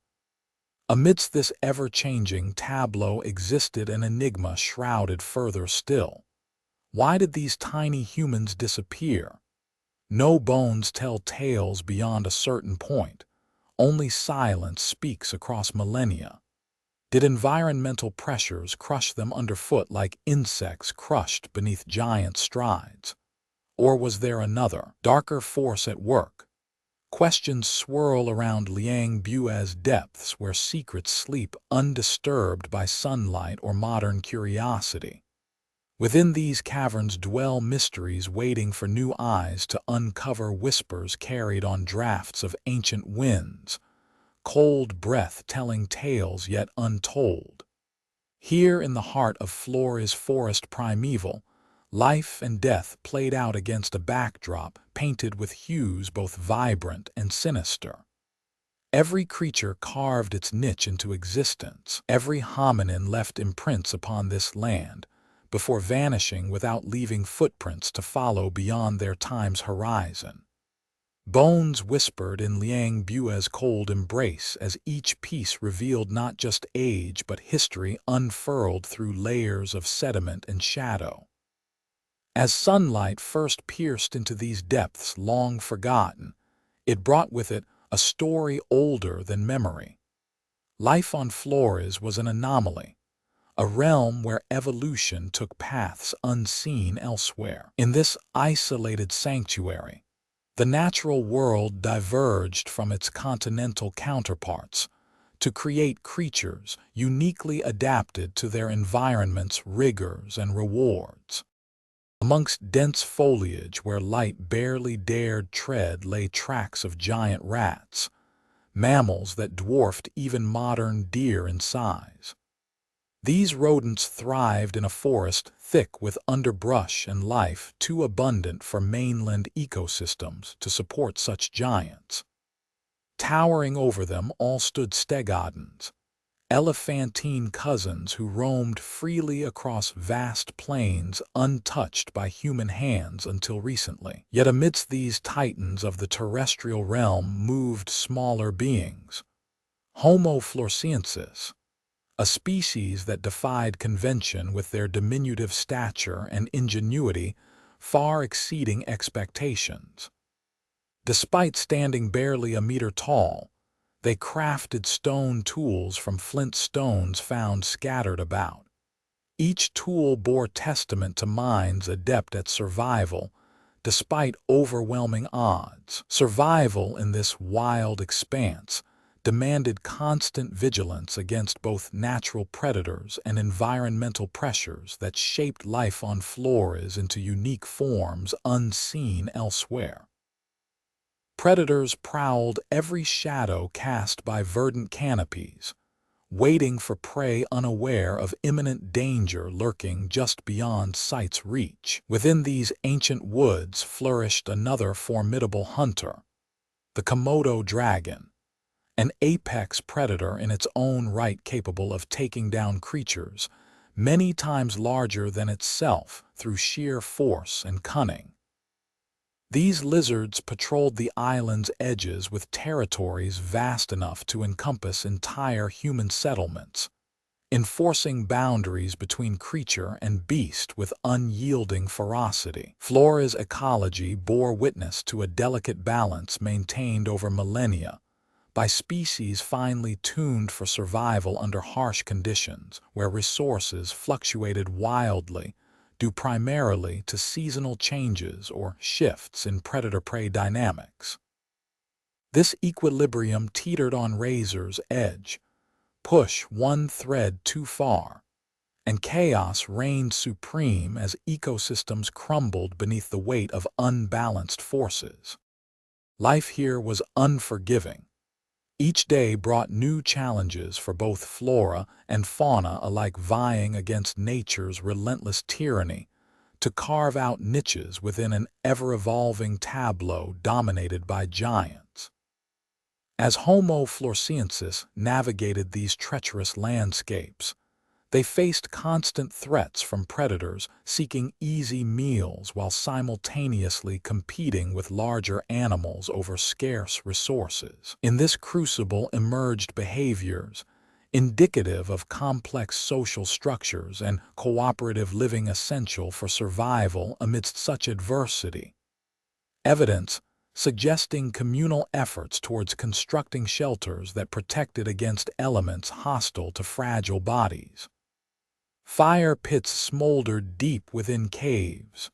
S1: Amidst this ever-changing tableau existed an enigma shrouded further still. Why did these tiny humans disappear? No bones tell tales beyond a certain point. Only silence speaks across millennia. Did environmental pressures crush them underfoot like insects crushed beneath giant strides? Or was there another, darker force at work? Questions swirl around Liang Bua's depths where secrets sleep undisturbed by sunlight or modern curiosity. Within these caverns dwell mysteries waiting for new eyes to uncover, whispers carried on drafts of ancient winds, cold breath telling tales yet untold. Here in the heart of Flores forest primeval, life and death played out against a backdrop painted with hues both vibrant and sinister. Every creature carved its niche into existence. Every hominin left imprints upon this land, before vanishing without leaving footprints to follow beyond their time's horizon. Bones whispered in Liang Bua's cold embrace as each piece revealed not just age but history unfurled through layers of sediment and shadow. As sunlight first pierced into these depths long forgotten, it brought with it a story older than memory. Life on Flores was an anomaly, a realm where evolution took paths unseen elsewhere. In this isolated sanctuary, the natural world diverged from its continental counterparts to create creatures uniquely adapted to their environment's rigors and rewards. Amongst dense foliage where light barely dared tread lay tracks of giant rats, mammals that dwarfed even modern deer in size. These rodents thrived in a forest thick with underbrush and life too abundant for mainland ecosystems to support such giants. Towering over them all stood stegodons, elephantine cousins who roamed freely across vast plains untouched by human hands until recently. Yet amidst these titans of the terrestrial realm moved smaller beings, Homo floresiensis, a species that defied convention with their diminutive stature and ingenuity far exceeding expectations. Despite standing barely a meter tall, they crafted stone tools from flint stones found scattered about. Each tool bore testament to minds adept at survival, despite overwhelming odds. Survival in this wild expanse demanded constant vigilance against both natural predators and environmental pressures that shaped life on Flores into unique forms unseen elsewhere. Predators prowled every shadow cast by verdant canopies, waiting for prey unaware of imminent danger lurking just beyond sight's reach. Within these ancient woods flourished another formidable hunter, the Komodo dragon, an apex predator in its own right capable of taking down creatures many times larger than itself through sheer force and cunning. These lizards patrolled the island's edges with territories vast enough to encompass entire human settlements, enforcing boundaries between creature and beast with unyielding ferocity. Flora's ecology bore witness to a delicate balance maintained over millennia by species finely tuned for survival under harsh conditions where resources fluctuated wildly due primarily to seasonal changes or shifts in predator-prey dynamics. This equilibrium teetered on razor's edge. Push one thread too far, and chaos reigned supreme as ecosystems crumbled beneath the weight of unbalanced forces. Life here was unforgiving. Each day brought new challenges for both flora and fauna alike, vying against nature's relentless tyranny to carve out niches within an ever-evolving tableau dominated by giants. As Homo floresiensis navigated these treacherous landscapes, they faced constant threats from predators seeking easy meals while simultaneously competing with larger animals over scarce resources. In this crucible emerged behaviors indicative of complex social structures and cooperative living essential for survival amidst such adversity. Evidence suggesting communal efforts towards constructing shelters that protected against elements hostile to fragile bodies. Fire pits smoldered deep within caves,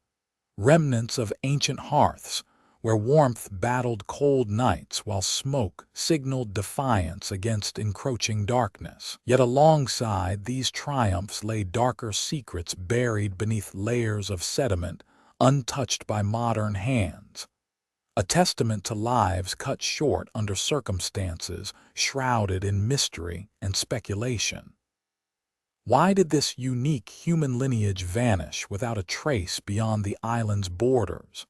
S1: remnants of ancient hearths where warmth battled cold nights while smoke signaled defiance against encroaching darkness. Yet alongside these triumphs lay darker secrets buried beneath layers of sediment untouched by modern hands, a testament to lives cut short under circumstances shrouded in mystery and speculation. Why did this unique human lineage vanish without a trace beyond the island's borders?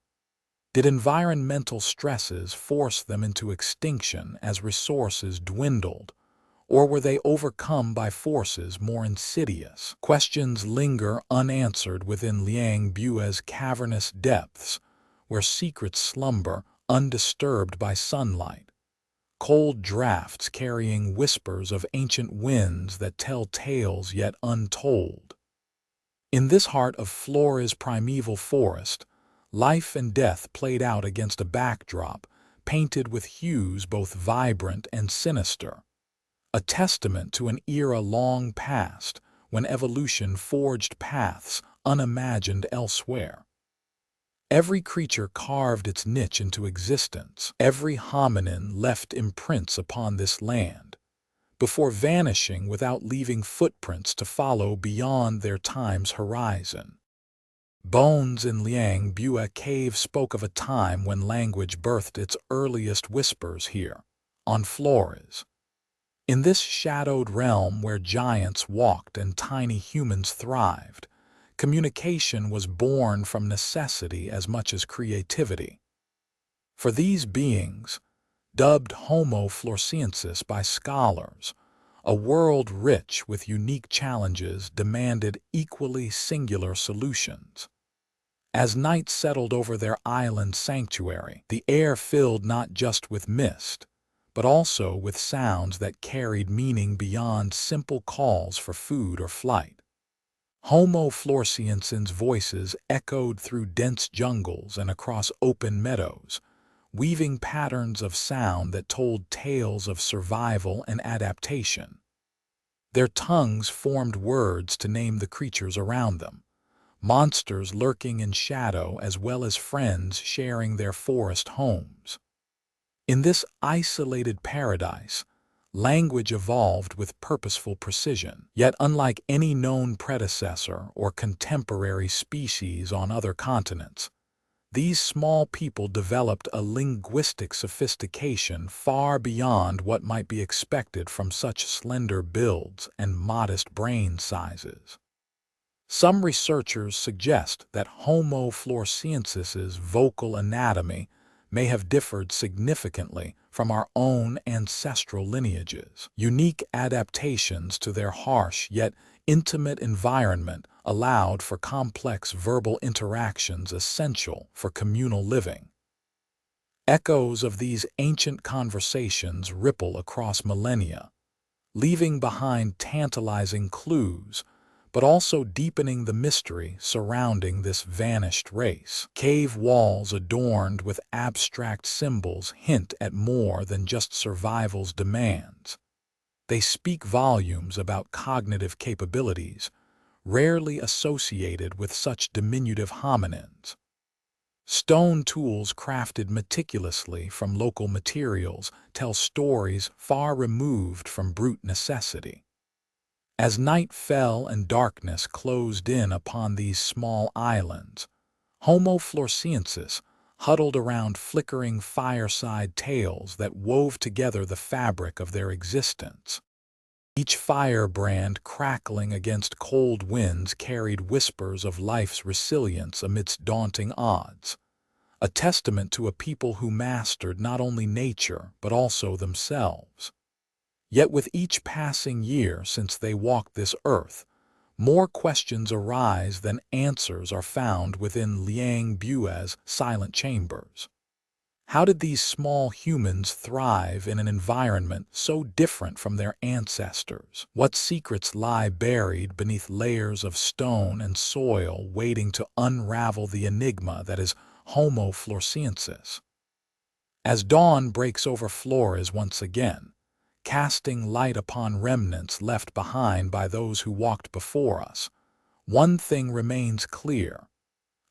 S1: Did environmental stresses force them into extinction as resources dwindled, or were they overcome by forces more insidious? Questions linger unanswered within Liang Bua's cavernous depths, where secrets slumber undisturbed by sunlight, cold drafts carrying whispers of ancient winds that tell tales yet untold. In this heart of Flores' primeval forest, life and death played out against a backdrop painted with hues both vibrant and sinister, a testament to an era long past when evolution forged paths unimagined elsewhere. Every creature carved its niche into existence. Every hominin left imprints upon this land, before vanishing without leaving footprints to follow beyond their time's horizon. Bones in Liang Bua Cave spoke of a time when language birthed its earliest whispers here, on Flores. In this shadowed realm where giants walked and tiny humans thrived, communication was born from necessity as much as creativity. For these beings, dubbed Homo Floresiensis by scholars, a world rich with unique challenges demanded equally singular solutions. As night settled over their island sanctuary, the air filled not just with mist, but also with sounds that carried meaning beyond simple calls for food or flight. Homo Floresiensis' voices echoed through dense jungles and across open meadows, weaving patterns of sound that told tales of survival and adaptation. Their tongues formed words to name the creatures around them, monsters lurking in shadow as well as friends sharing their forest homes. In this isolated paradise, language evolved with purposeful precision. Yet unlike any known predecessor or contemporary species on other continents, these small people developed a linguistic sophistication far beyond what might be expected from such slender builds and modest brain sizes. Some researchers suggest that Homo floresiensis's vocal anatomy may have differed significantly from our own ancestral lineages. Unique adaptations to their harsh yet intimate environment allowed for complex verbal interactions essential for communal living. Echoes of these ancient conversations ripple across millennia, leaving behind tantalizing clues, but also deepening the mystery surrounding this vanished race. Cave walls adorned with abstract symbols hint at more than just survival's demands. They speak volumes about cognitive capabilities, rarely associated with such diminutive hominins. Stone tools crafted meticulously from local materials tell stories far removed from brute necessity. As night fell and darkness closed in upon these small islands, Homo floresiensis huddled around flickering fireside tales that wove together the fabric of their existence. Each firebrand crackling against cold winds carried whispers of life's resilience amidst daunting odds, a testament to a people who mastered not only nature but also themselves. Yet with each passing year since they walked this earth, more questions arise than answers are found within Liang Bua's silent chambers. How did these small humans thrive in an environment so different from their ancestors? What secrets lie buried beneath layers of stone and soil waiting to unravel the enigma that is Homo floresiensis? As dawn breaks over Flores once again, casting light upon remnants left behind by those who walked before us, one thing remains clear.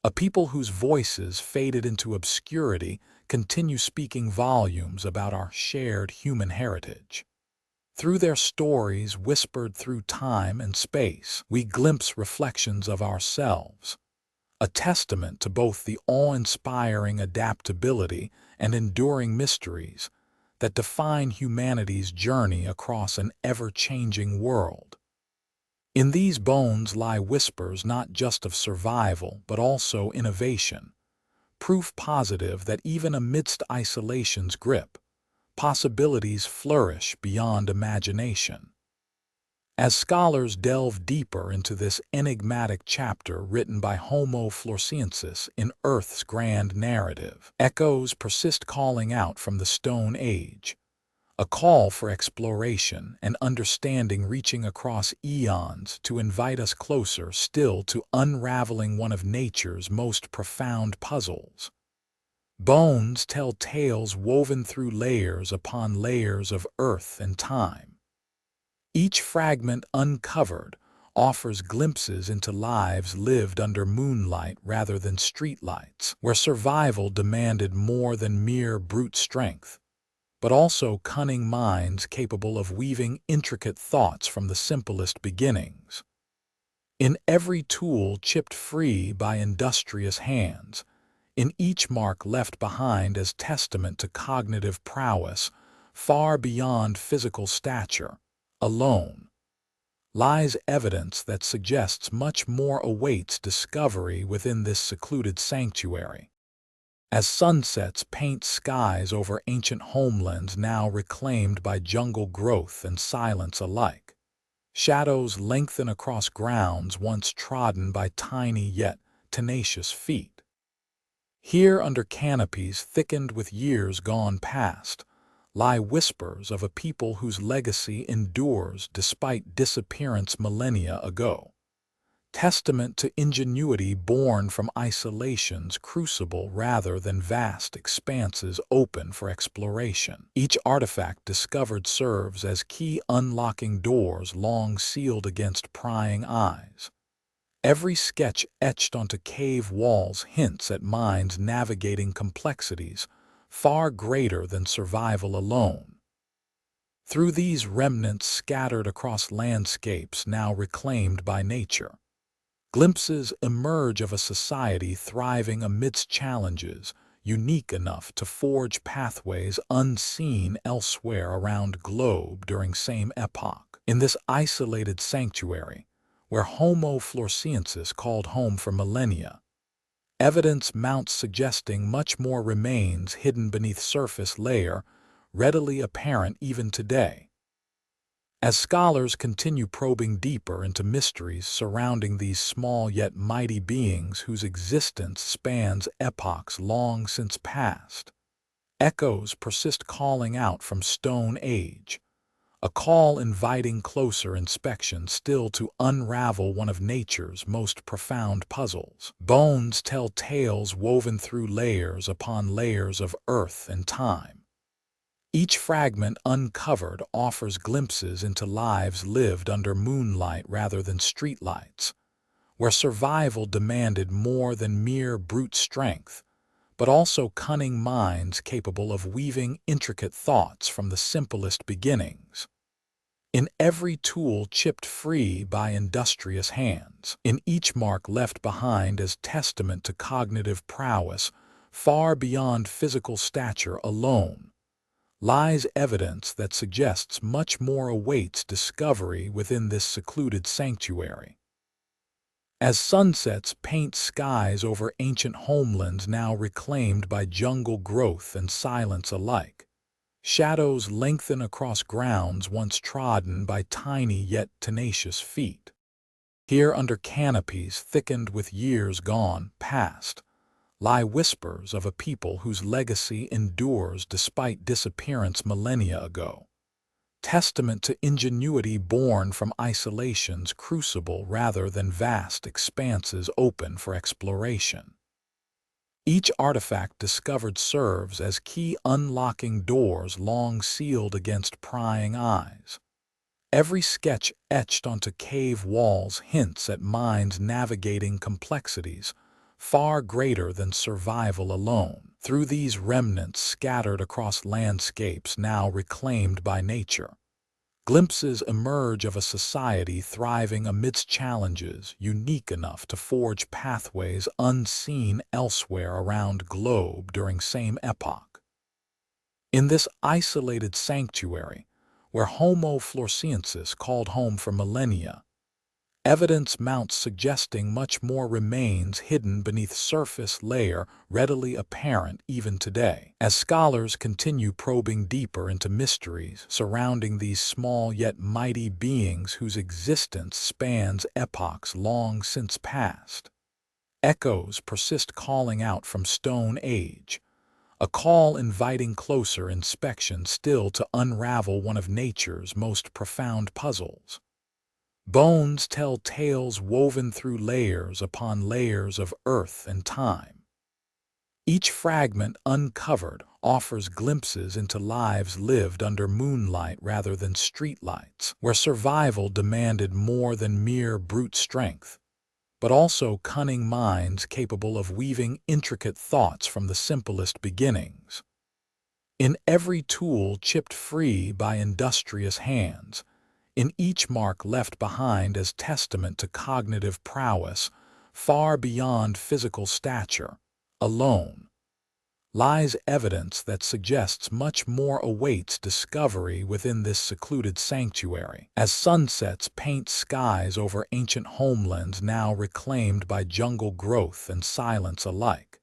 S1: A people whose voices faded into obscurity continue speaking volumes about our shared human heritage. Through their stories whispered through time and space, we glimpse reflections of ourselves, a testament to both the awe-inspiring adaptability and enduring mysteries that define humanity's journey across an ever-changing world. In these bones lie whispers not just of survival, but also innovation, proof positive that even amidst isolation's grip, possibilities flourish beyond imagination. As scholars delve deeper into this enigmatic chapter written by Homo Floresiensis in Earth's grand narrative, echoes persist calling out from the Stone Age, a call for exploration and understanding reaching across eons to invite us closer still to unraveling one of nature's most profound puzzles. Bones tell tales woven through layers upon layers of earth and time. Each fragment uncovered offers glimpses into lives lived under moonlight rather than streetlights, where survival demanded more than mere brute strength, but also cunning minds capable of weaving intricate thoughts from the simplest beginnings. In every tool chipped free by industrious hands, in each mark left behind as testament to cognitive prowess far beyond physical stature alone, lies evidence that suggests much more awaits discovery within this secluded sanctuary. As sunsets paint skies over ancient homelands now reclaimed by jungle growth and silence alike, shadows lengthen across grounds once trodden by tiny yet tenacious feet. Here, under canopies thickened with years gone past, lie whispers of a people whose legacy endures despite disappearance millennia ago. Testament to ingenuity born from isolation's crucible rather than vast expanses open for exploration. Each artifact discovered serves as key unlocking doors long sealed against prying eyes. Every sketch etched onto cave walls hints at minds navigating complexities far greater than survival alone. Through these remnants scattered across landscapes now reclaimed by nature, glimpses emerge of a society thriving amidst challenges unique enough to forge pathways unseen elsewhere around globe during same epoch. In this isolated sanctuary, where Homo Floresiensis called home for millennia, evidence mounts suggesting much more remains hidden beneath surface layer, readily apparent even today. As scholars continue probing deeper into mysteries surrounding these small yet mighty beings whose existence spans epochs long since past, echoes persist calling out from Stone Age, a call inviting closer inspection still to unravel one of nature's most profound puzzles. Bones tell tales woven through layers upon layers of earth and time. Each fragment uncovered offers glimpses into lives lived under moonlight rather than streetlights, where survival demanded more than mere brute strength, but also cunning minds capable of weaving intricate thoughts from the simplest beginnings. In every tool chipped free by industrious hands, in each mark left behind as testament to cognitive prowess far beyond physical stature alone, lies evidence that suggests much more awaits discovery within this secluded sanctuary. As sunsets paint skies over ancient homelands now reclaimed by jungle growth and silence alike, shadows lengthen across grounds once trodden by tiny yet tenacious feet. Here, under canopies thickened with years gone past, lie whispers of a people whose legacy endures despite disappearance millennia ago, testament to ingenuity born from isolation's crucible rather than vast expanses open for exploration. Each artifact discovered serves as key unlocking doors long sealed against prying eyes. Every sketch etched onto cave walls hints at minds navigating complexities far greater than survival alone. Through these remnants scattered across landscapes now reclaimed by nature, glimpses emerge of a society thriving amidst challenges unique enough to forge pathways unseen elsewhere around globe during same epoch. In this isolated sanctuary, where Homo floresiensis called home for millennia, evidence mounts suggesting much more remains hidden beneath surface layer readily apparent even today. As scholars continue probing deeper into mysteries surrounding these small yet mighty beings whose existence spans epochs long since past, echoes persist calling out from Stone Age, a call inviting closer inspection still to unravel one of nature's most profound puzzles. Bones tell tales woven through layers upon layers of earth and time. Each fragment uncovered offers glimpses into lives lived under moonlight rather than streetlights, where survival demanded more than mere brute strength, but also cunning minds capable of weaving intricate thoughts from the simplest beginnings. In every tool chipped free by industrious hands, in each mark left behind as testament to cognitive prowess far beyond physical stature alone, lies evidence that suggests much more awaits discovery within this secluded sanctuary. As sunsets paint skies over ancient homelands now reclaimed by jungle growth and silence alike,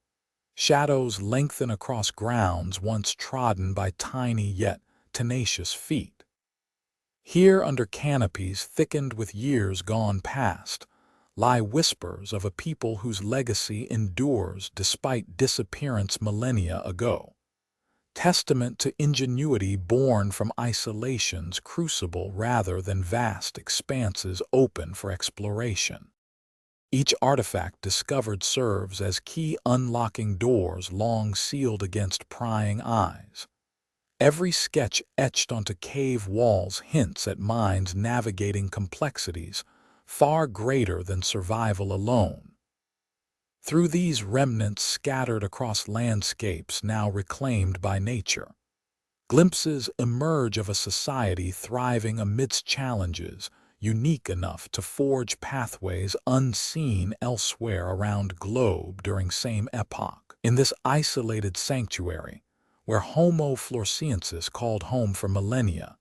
S1: shadows lengthen across grounds once trodden by tiny yet tenacious feet. Here, under canopies thickened with years gone past, lie whispers of a people whose legacy endures despite disappearance millennia ago, testament to ingenuity born from isolation's crucible rather than vast expanses open for exploration. Each artifact discovered serves as key unlocking doors long sealed against prying eyes. Every sketch etched onto cave walls hints at minds navigating complexities far greater than survival alone. Through these remnants scattered across landscapes now reclaimed by nature, glimpses emerge of a society thriving amidst challenges unique enough to forge pathways unseen elsewhere around globe during same epoch. In this isolated sanctuary, where Homo floresiensis called home for millennia,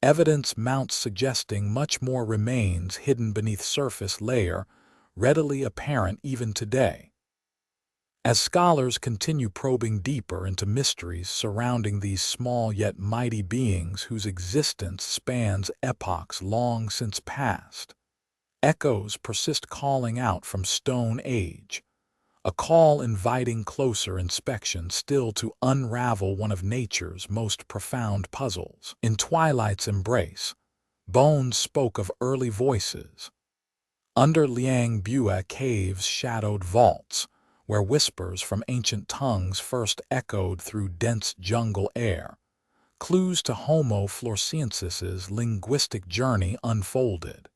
S1: evidence mounts suggesting much more remains hidden beneath surface layer readily apparent even today. As scholars continue probing deeper into mysteries surrounding these small yet mighty beings whose existence spans epochs long since past, echoes persist calling out from Stone Age, a call inviting closer inspection still to unravel one of nature's most profound puzzles. In Twilight's embrace, bones spoke of early voices. Under Liang Bua caves shadowed vaults, where whispers from ancient tongues first echoed through dense jungle air, clues to Homo floresiensis's linguistic journey unfolded.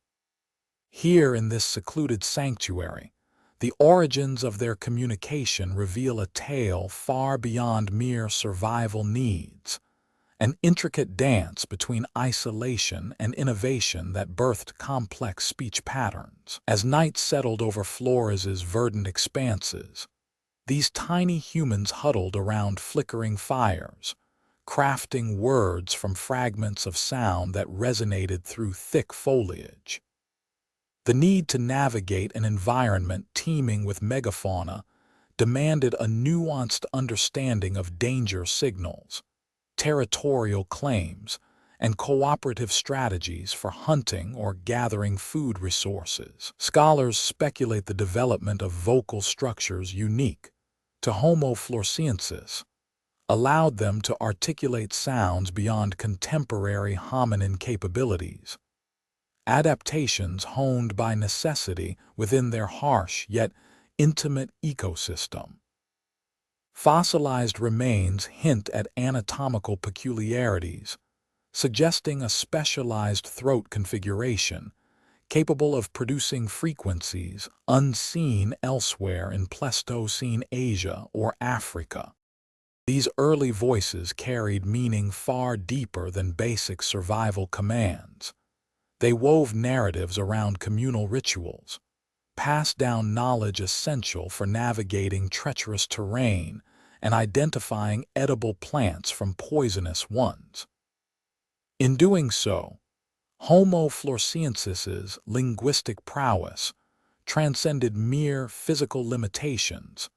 S1: Here in this secluded sanctuary, the origins of their communication reveal a tale far beyond mere survival needs, an intricate dance between isolation and innovation that birthed complex speech patterns. As night settled over Flores's verdant expanses, these tiny humans huddled around flickering fires, crafting words from fragments of sound that resonated through thick foliage. The need to navigate an environment teeming with megafauna demanded a nuanced understanding of danger signals, territorial claims, and cooperative strategies for hunting or gathering food resources. Scholars speculate the development of vocal structures unique to Homo floresiensis allowed them to articulate sounds beyond contemporary hominin capabilities, adaptations honed by necessity within their harsh yet intimate ecosystem. Fossilized remains hint at anatomical peculiarities, suggesting a specialized throat configuration capable of producing frequencies unseen elsewhere in Pleistocene Asia or Africa. These early voices carried meaning far deeper than basic survival commands. They wove narratives around communal rituals, passed down knowledge essential for navigating treacherous terrain and identifying edible plants from poisonous ones. In doing so, Homo floresiensis's linguistic prowess transcended mere physical limitations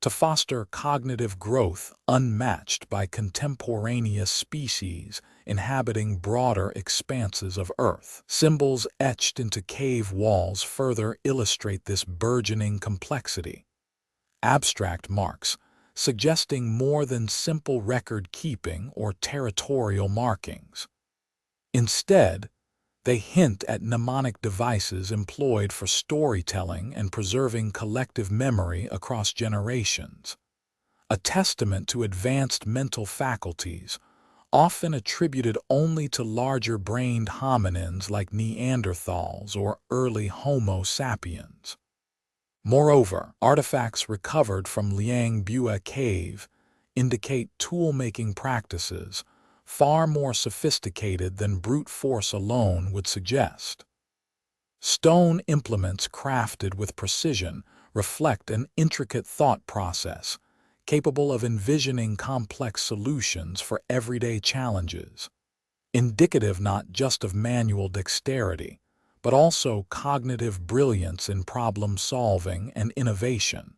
S1: to foster cognitive growth unmatched by contemporaneous species inhabiting broader expanses of Earth. Symbols etched into cave walls further illustrate this burgeoning complexity. Abstract marks, suggesting more than simple record-keeping or territorial markings. Instead, they hint at mnemonic devices employed for storytelling and preserving collective memory across generations, a testament to advanced mental faculties often attributed only to larger-brained hominins like Neanderthals or early Homo sapiens. Moreover, artifacts recovered from Liang Bua cave indicate tool-making practices far more sophisticated than brute force alone would suggest. Stone implements crafted with precision reflect an intricate thought process, capable of envisioning complex solutions for everyday challenges, indicative not just of manual dexterity, but also cognitive brilliance in problem-solving and innovation.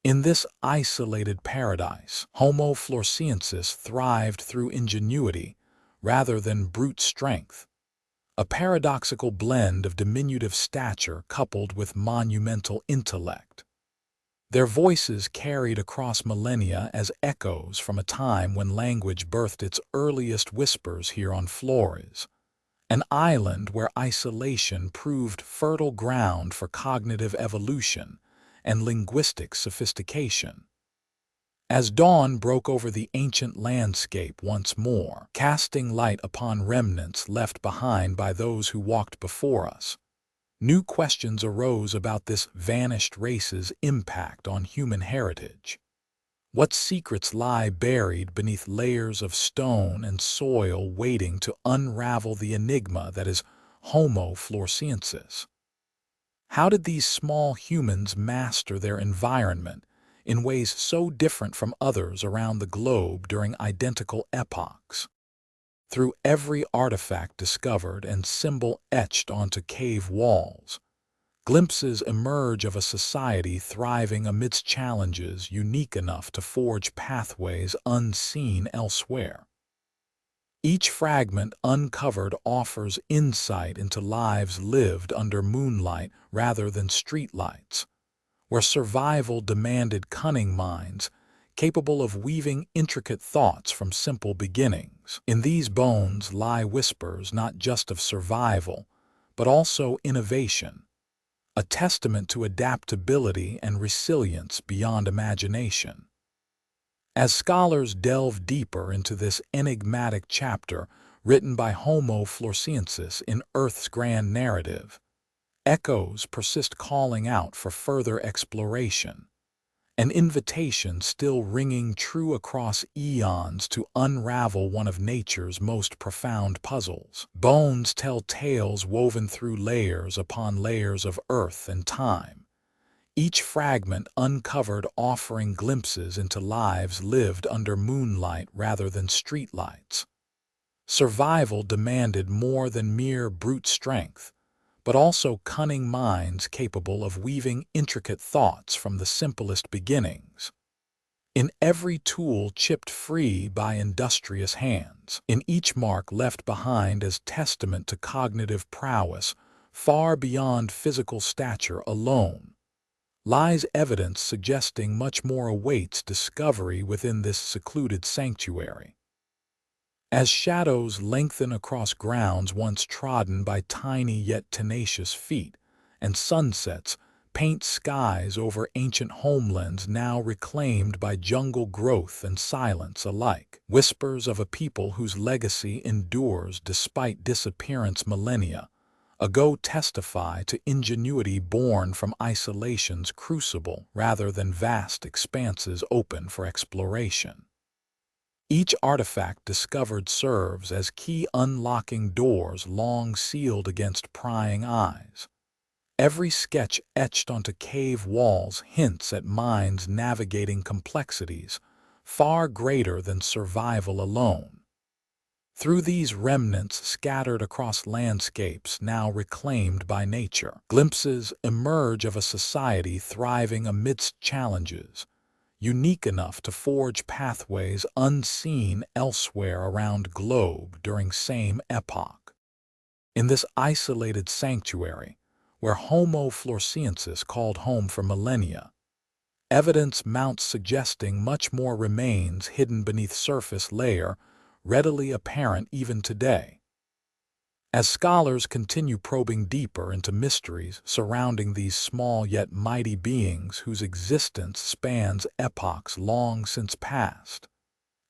S1: In this isolated paradise, Homo floresiensis thrived through ingenuity rather than brute strength, a paradoxical blend of diminutive stature coupled with monumental intellect. Their voices carried across millennia as echoes from a time when language birthed its earliest whispers here on Flores, an island where isolation proved fertile ground for cognitive evolution and linguistic sophistication. As dawn broke over the ancient landscape once more, casting light upon remnants left behind by those who walked before us, new questions arose about this vanished race's impact on human heritage. What secrets lie buried beneath layers of stone and soil waiting to unravel the enigma that is Homo floresiensis? How did these small humans master their environment in ways so different from others around the globe during identical epochs? Through every artifact discovered and symbol etched onto cave walls, glimpses emerge of a society thriving amidst challenges unique enough to forge pathways unseen elsewhere. Each fragment uncovered offers insight into lives lived under moonlight rather than streetlights, where survival demanded cunning minds capable of weaving intricate thoughts from simple beginnings. In these bones lie whispers not just of survival, but also innovation, a testament to adaptability and resilience beyond imagination. As scholars delve deeper into this enigmatic chapter written by Homo floresiensis in Earth's grand narrative, echoes persist calling out for further exploration, an invitation still ringing true across eons to unravel one of nature's most profound puzzles. Bones tell tales woven through layers upon layers of earth and time, each fragment uncovered offering glimpses into lives lived under moonlight rather than streetlights. Survival demanded more than mere brute strength, but also cunning minds capable of weaving intricate thoughts from the simplest beginnings. In every tool chipped free by industrious hands, in each mark left behind as testament to cognitive prowess far beyond physical stature alone, lies evidence suggesting much more awaits discovery within this secluded sanctuary. As shadows lengthen across grounds once trodden by tiny yet tenacious feet, and sunsets paint skies over ancient homelands now reclaimed by jungle growth and silence alike, whispers of a people whose legacy endures despite disappearance millennia, ago testify to ingenuity born from isolation's crucible rather than vast expanses open for exploration. Each artifact discovered serves as key unlocking doors long sealed against prying eyes. Every sketch etched onto cave walls hints at minds navigating complexities far greater than survival alone. Through these remnants scattered across landscapes now reclaimed by nature, glimpses emerge of a society thriving amidst challenges, unique enough to forge pathways unseen elsewhere around globe during same epoch. In this isolated sanctuary, where Homo floresiensis called home for millennia, evidence mounts suggesting much more remains hidden beneath surface layer, readily apparent even today. As scholars continue probing deeper into mysteries surrounding these small yet mighty beings whose existence spans epochs long since past,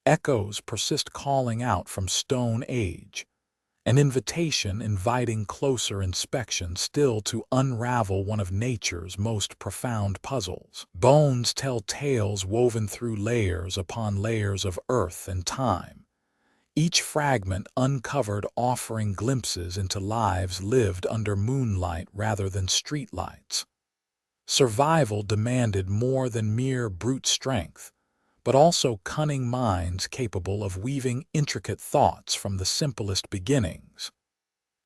S1: echoes persist calling out from Stone Age, an invitation inviting closer inspection still to unravel one of nature's most profound puzzles. Bones tell tales woven through layers upon layers of earth and time, each fragment uncovered offering glimpses into lives lived under moonlight rather than streetlights. Survival demanded more than mere brute strength, but also cunning minds capable of weaving intricate thoughts from the simplest beginnings.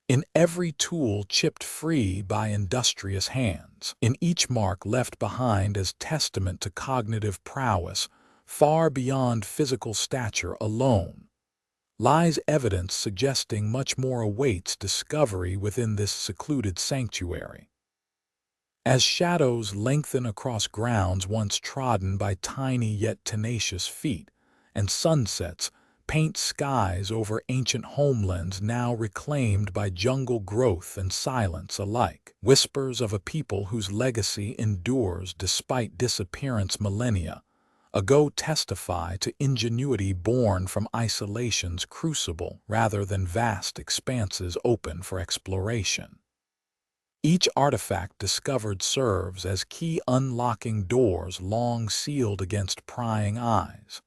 S1: In every tool chipped free by industrious hands, in each mark left behind as testament to cognitive prowess far beyond physical stature alone, lies evidence suggesting much more awaits discovery within this secluded sanctuary. As shadows lengthen across grounds once trodden by tiny yet tenacious feet, and sunsets paint skies over ancient homelands now reclaimed by jungle growth and silence alike, whispers of a people whose legacy endures despite disappearance millennia ago testify to ingenuity born from isolation's crucible rather than vast expanses open for exploration. Each artifact discovered serves as key unlocking doors long sealed against prying eyes.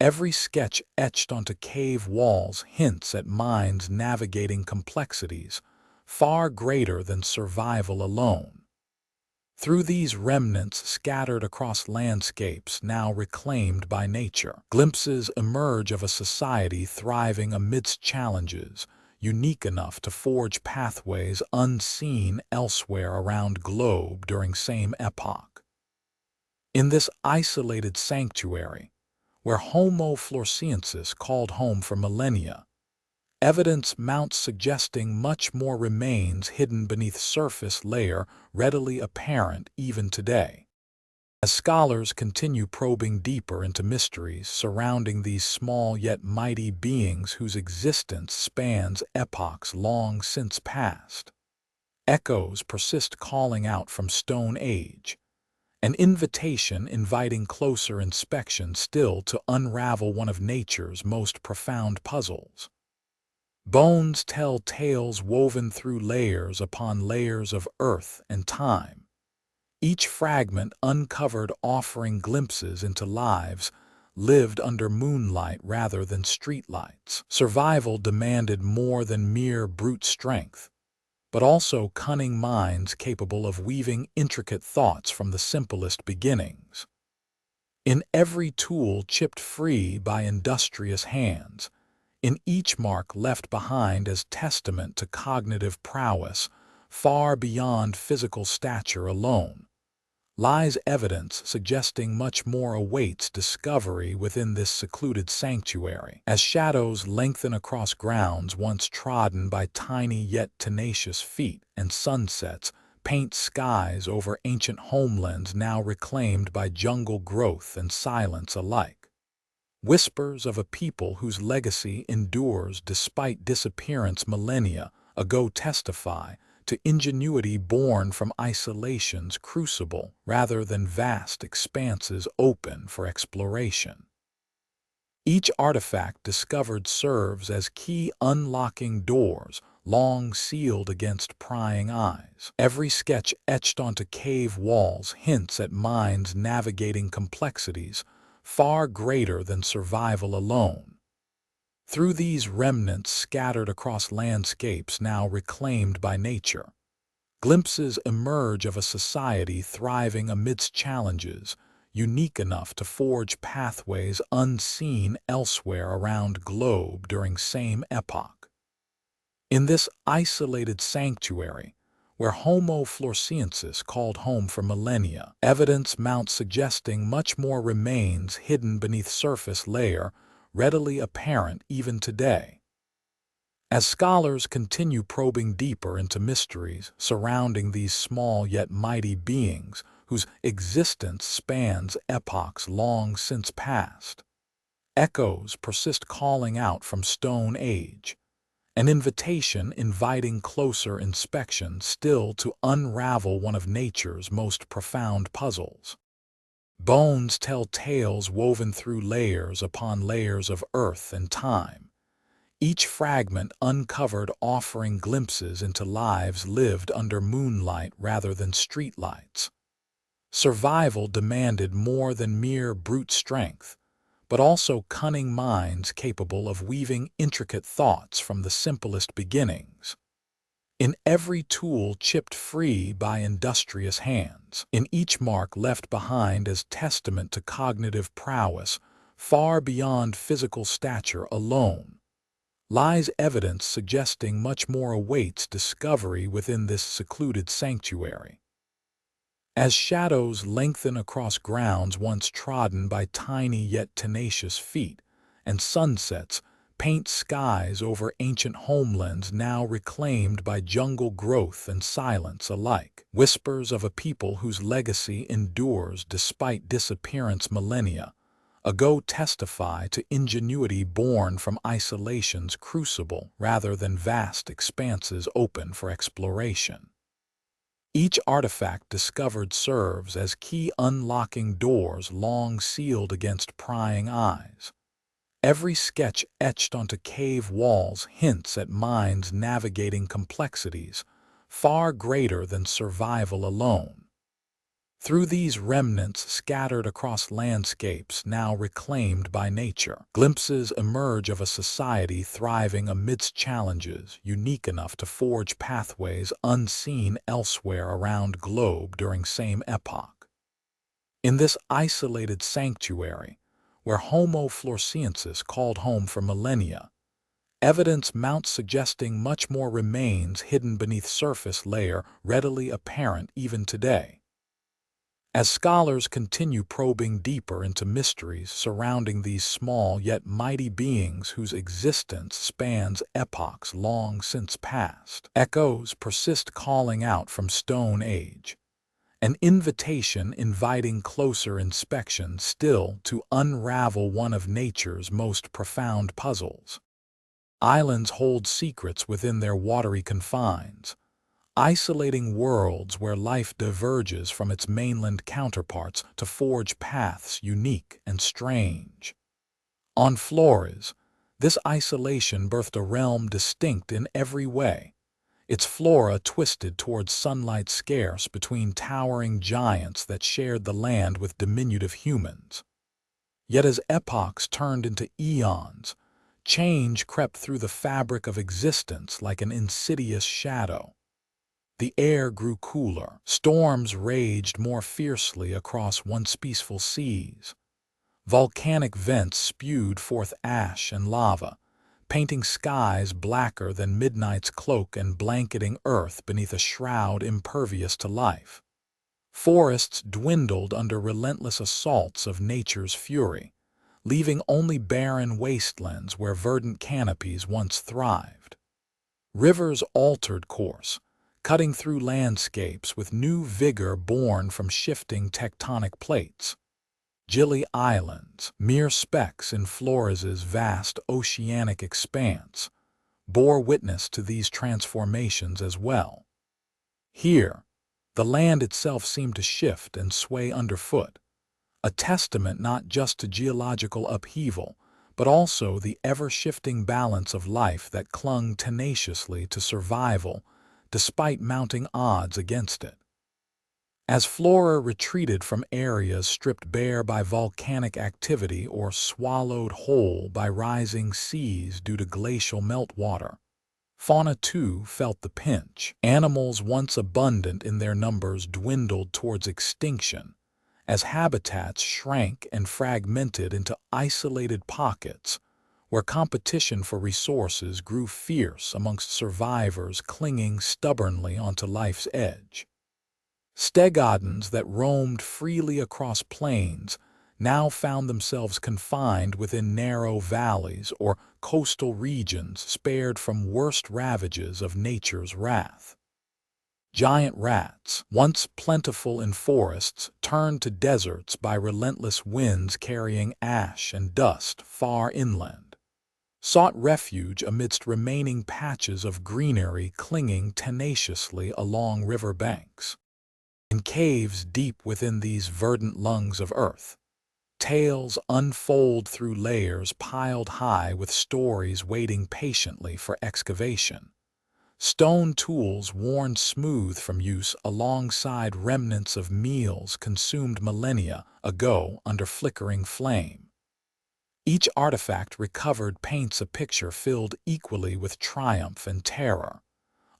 S1: Every sketch etched onto cave walls hints at minds navigating complexities far greater than survival alone. Through these remnants scattered across landscapes now reclaimed by nature, glimpses emerge of a society thriving amidst challenges, unique enough to forge pathways unseen elsewhere around globe during same epoch. In this isolated sanctuary, where Homo floresiensis called home for millennia, evidence mounts suggesting much more remains hidden beneath surface layer readily apparent even today. As scholars continue probing deeper into mysteries surrounding these small yet mighty beings whose existence spans epochs long since past, echoes persist calling out from Stone Age, an invitation inviting closer inspection still to unravel one of nature's most profound puzzles. Bones tell tales woven through layers upon layers of earth and time, each fragment uncovered offering glimpses into lives lived under moonlight rather than streetlights. Survival demanded more than mere brute strength, but also cunning minds capable of weaving intricate thoughts from the simplest beginnings. In every tool chipped free by industrious hands, in each mark left behind as testament to cognitive prowess far beyond physical stature alone, lies evidence suggesting much more awaits discovery within this secluded sanctuary. As shadows lengthen across grounds once trodden by tiny yet tenacious feet, and sunsets paint skies over ancient homelands now reclaimed by jungle growth and silence alike, whispers of a people whose legacy endures despite disappearance millennia ago testify to ingenuity born from isolation's crucible rather than vast expanses open for exploration. Each artifact discovered serves as key unlocking doors long sealed against prying eyes. Every sketch etched onto cave walls hints at minds navigating complexities far greater than survival alone. Through these remnants scattered across landscapes now reclaimed by nature, glimpses emerge of a society thriving amidst challenges, unique enough to forge pathways unseen elsewhere around globe during same epoch. In this isolated sanctuary, where Homo floresiensis called home for millennia, evidence mounts suggesting much more remains hidden beneath surface layer, readily apparent even today. As scholars continue probing deeper into mysteries surrounding these small yet mighty beings whose existence spans epochs long since past, echoes persist calling out from Stone Age, an invitation inviting closer inspection still to unravel one of nature's most profound puzzles. Bones tell tales woven through layers upon layers of earth and time, each fragment uncovered offering glimpses into lives lived under moonlight rather than streetlights. Survival demanded more than mere brute strength, but also cunning minds capable of weaving intricate thoughts from the simplest beginnings. In every tool chipped free by industrious hands, in each mark left behind as testament to cognitive prowess far beyond physical stature alone, lies evidence suggesting much more awaits discovery within this secluded sanctuary. As shadows lengthen across grounds once trodden by tiny yet tenacious feet, and sunsets paint skies over ancient homelands now reclaimed by jungle growth and silence alike, whispers of a people whose legacy endures despite disappearance millennia ago testify to ingenuity born from isolation's crucible rather than vast expanses open for exploration. Each artifact discovered serves as key unlocking doors long sealed against prying eyes. Every sketch etched onto cave walls hints at minds navigating complexities far greater than survival alone. Through these remnants scattered across landscapes now reclaimed by nature, glimpses emerge of a society thriving amidst challenges unique enough to forge pathways unseen elsewhere around globe during same epoch. In this isolated sanctuary, where Homo floresiensis called home for millennia, evidence mounts suggesting much more remains hidden beneath surface layer readily apparent even today. As scholars continue probing deeper into mysteries surrounding these small yet mighty beings whose existence spans epochs long since past, echoes persist calling out from Stone Age, an invitation inviting closer inspection still to unravel one of nature's most profound puzzles. Islands hold secrets within their watery confines, isolating worlds where life diverges from its mainland counterparts to forge paths unique and strange. On Flores, this isolation birthed a realm distinct in every way, its flora twisted towards sunlight scarce between towering giants that shared the land with diminutive humans. Yet as epochs turned into eons, change crept through the fabric of existence like an insidious shadow. The air grew cooler, storms raged more fiercely across once peaceful seas. Volcanic vents spewed forth ash and lava, painting skies blacker than midnight's cloak and blanketing earth beneath a shroud impervious to life. Forests dwindled under relentless assaults of nature's fury, leaving only barren wastelands where verdant canopies once thrived. Rivers altered course, cutting through landscapes with new vigor born from shifting tectonic plates. Gili Islands, mere specks in Flores's vast oceanic expanse, bore witness to these transformations as well. Here, the land itself seemed to shift and sway underfoot, a testament not just to geological upheaval, but also the ever-shifting balance of life that clung tenaciously to survival despite mounting odds against it. As flora retreated from areas stripped bare by volcanic activity or swallowed whole by rising seas due to glacial meltwater, fauna too felt the pinch. Animals once abundant in their numbers dwindled towards extinction as habitats shrank and fragmented into isolated pockets where competition for resources grew fierce amongst survivors clinging stubbornly onto life's edge. Stegodons that roamed freely across plains now found themselves confined within narrow valleys or coastal regions spared from worst ravages of nature's wrath. Giant rats, once plentiful in forests, turned to deserts by relentless winds carrying ash and dust far inland, sought refuge amidst remaining patches of greenery clinging tenaciously along river banks. In caves deep within these verdant lungs of earth, tales unfold through layers piled high with stories waiting patiently for excavation. Stone tools worn smooth from use alongside remnants of meals consumed millennia ago under flickering flame. Each artifact recovered paints a picture filled equally with triumph and terror,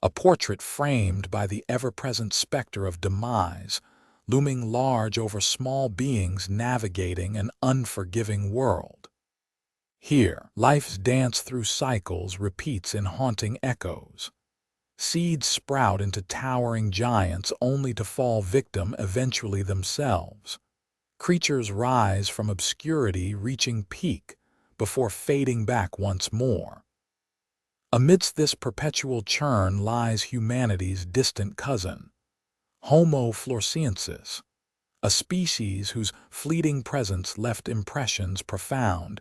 S1: a portrait framed by the ever-present specter of demise, looming large over small beings navigating an unforgiving world. Here, life's dance through cycles repeats in haunting echoes. Seeds sprout into towering giants only to fall victim eventually themselves. Creatures rise from obscurity reaching peak before fading back once more. Amidst this perpetual churn lies humanity's distant cousin, Homo floresiensis, a species whose fleeting presence left impressions profound,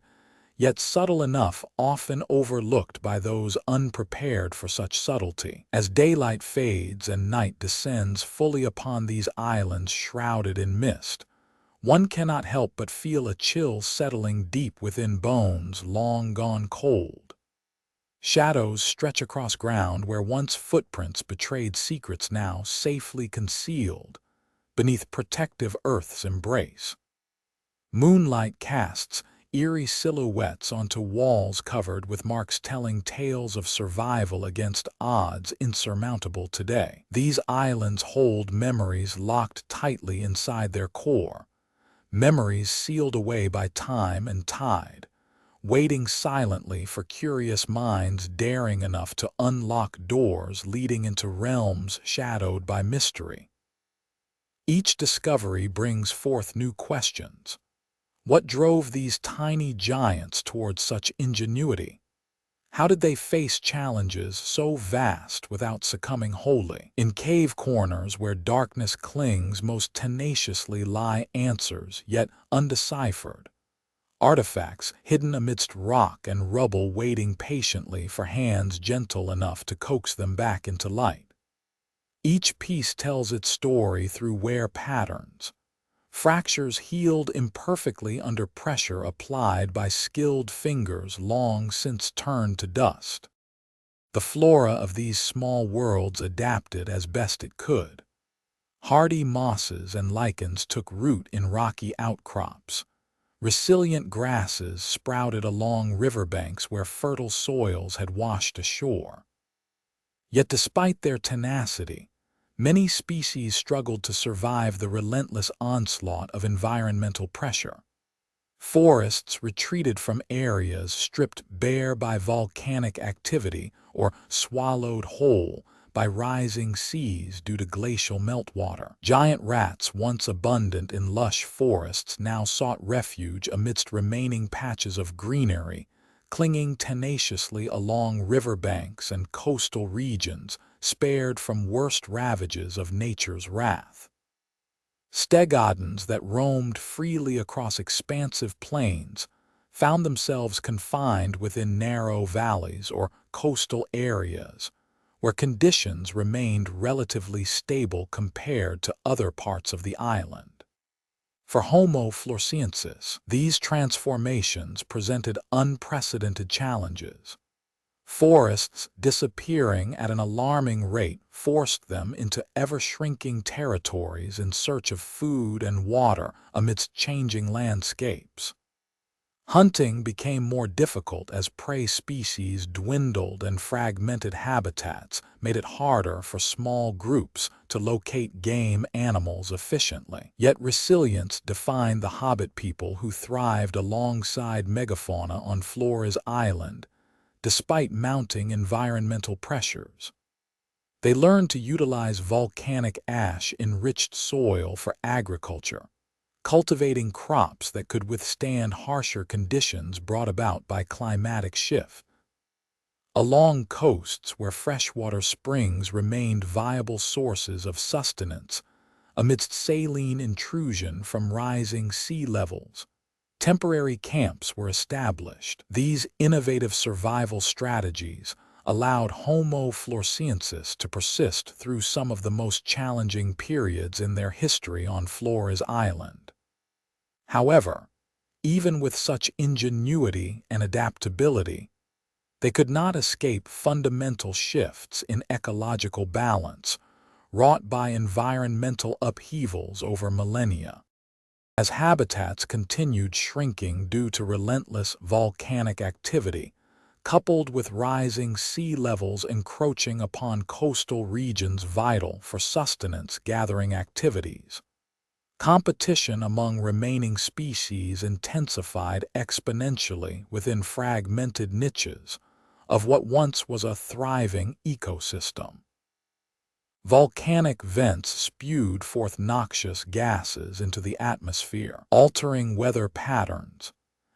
S1: yet subtle enough often overlooked by those unprepared for such subtlety. As daylight fades and night descends fully upon these islands shrouded in mist, one cannot help but feel a chill settling deep within bones long gone cold. Shadows stretch across ground where once footprints betrayed secrets now safely concealed beneath protective Earth's embrace. Moonlight casts eerie silhouettes onto walls covered with marks telling tales of survival against odds insurmountable today. These islands hold memories locked tightly inside their core, memories sealed away by time and tide, waiting silently for curious minds daring enough to unlock doors leading into realms shadowed by mystery. Each discovery brings forth new questions. What drove these tiny giants towards such ingenuity? How did they face challenges so vast without succumbing wholly? In cave corners where darkness clings most tenaciously lie answers yet undeciphered, artifacts hidden amidst rock and rubble waiting patiently for hands gentle enough to coax them back into light. Each piece tells its story through wear patterns, fractures healed imperfectly under pressure applied by skilled fingers long since turned to dust. The flora of these small worlds adapted as best it could. Hardy mosses and lichens took root in rocky outcrops. Resilient grasses sprouted along riverbanks where fertile soils had washed ashore. Yet despite their tenacity, many species struggled to survive the relentless onslaught of environmental pressure. Forests retreated from areas stripped bare by volcanic activity or swallowed whole by rising seas due to glacial meltwater. Giant rats once abundant in lush forests now sought refuge amidst remaining patches of greenery, clinging tenaciously along riverbanks and coastal regions spared from worst ravages of nature's wrath. Stegodons that roamed freely across expansive plains found themselves confined within narrow valleys or coastal areas where conditions remained relatively stable compared to other parts of the island. For Homo floresiensis, these transformations presented unprecedented challenges. Forests disappearing at an alarming rate forced them into ever-shrinking territories in search of food and water amidst changing landscapes. Hunting became more difficult as prey species dwindled and fragmented habitats made it harder for small groups to locate game animals efficiently. Yet resilience defined the Hobbit people who thrived alongside megafauna on Flores Island, despite mounting environmental pressures. They learned to utilize volcanic ash-enriched soil for agriculture, cultivating crops that could withstand harsher conditions brought about by climatic shift. Along coasts where freshwater springs remained viable sources of sustenance, amidst saline intrusion from rising sea levels, temporary camps were established. These innovative survival strategies allowed Homo floresiensis to persist through some of the most challenging periods in their history on Flores Island. However, even with such ingenuity and adaptability, they could not escape fundamental shifts in ecological balance wrought by environmental upheavals over millennia. As habitats continued shrinking due to relentless volcanic activity, coupled with rising sea levels encroaching upon coastal regions vital for sustenance-gathering activities, competition among remaining species intensified exponentially within fragmented niches of what once was a thriving ecosystem. Volcanic vents spewed forth noxious gases into the atmosphere, altering weather patterns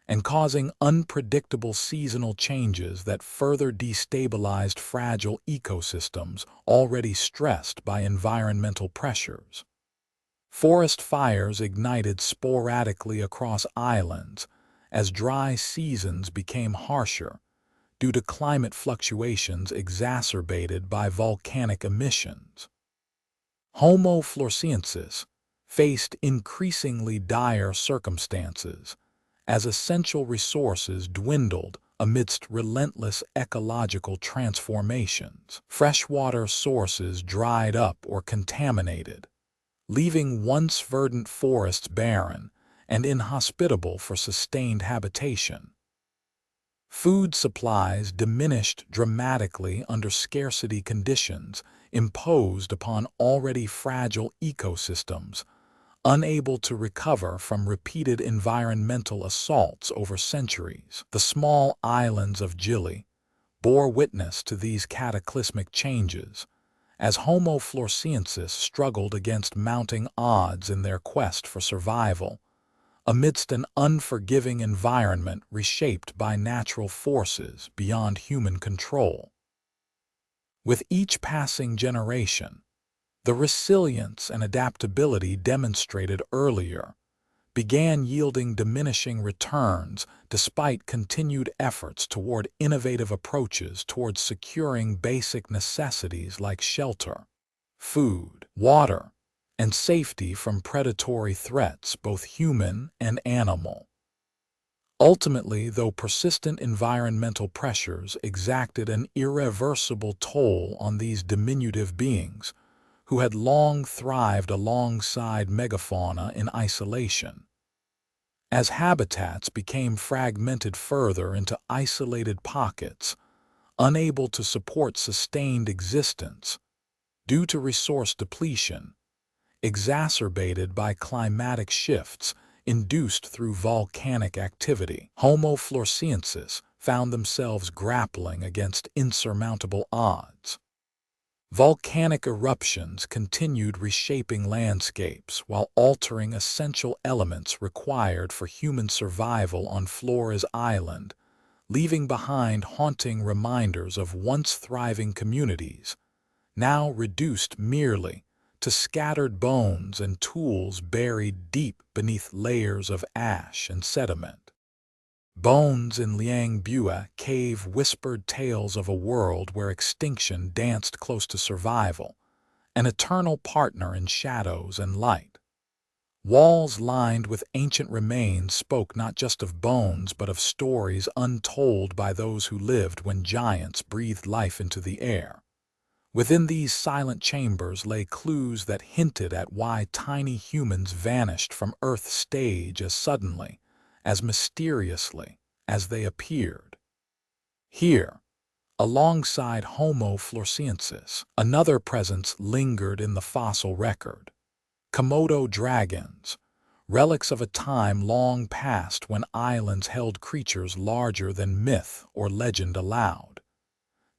S1: and causing unpredictable seasonal changes that further destabilized fragile ecosystems already stressed by environmental pressures. Forest fires ignited sporadically across islands as dry seasons became harsher due to climate fluctuations exacerbated by volcanic emissions. Homo floresiensis faced increasingly dire circumstances as essential resources dwindled amidst relentless ecological transformations. Freshwater sources dried up or contaminated, leaving once verdant forests barren and inhospitable for sustained habitation. Food supplies diminished dramatically under scarcity conditions imposed upon already fragile ecosystems, unable to recover from repeated environmental assaults over centuries. The small islands of Gili bore witness to these cataclysmic changes, as Homo floresiensis struggled against mounting odds in their quest for survival, amidst an unforgiving environment reshaped by natural forces beyond human control. With each passing generation, the resilience and adaptability demonstrated earlier began yielding diminishing returns despite continued efforts toward innovative approaches towards securing basic necessities like shelter, food, water, and safety from predatory threats, both human and animal. Ultimately, though persistent environmental pressures exacted an irreversible toll on these diminutive beings, who had long thrived alongside megafauna in isolation. As habitats became fragmented further into isolated pockets, unable to support sustained existence due to resource depletion, exacerbated by climatic shifts induced through volcanic activity, Homo floresiensis found themselves grappling against insurmountable odds. Volcanic eruptions continued reshaping landscapes while altering essential elements required for human survival on Flores Island, leaving behind haunting reminders of once thriving communities, now reduced merely to scattered bones and tools buried deep beneath layers of ash and sediment. Bones in Liang Bua cave whispered tales of a world where extinction danced close to survival, an eternal partner in shadows and light. Walls lined with ancient remains spoke not just of bones but of stories untold by those who lived when giants breathed life into the air. Within these silent chambers lay clues that hinted at why tiny humans vanished from Earth's stage as suddenly, as mysteriously, as they appeared. Here, alongside Homo floresiensis, another presence lingered in the fossil record. Komodo dragons, relics of a time long past when islands held creatures larger than myth or legend allowed.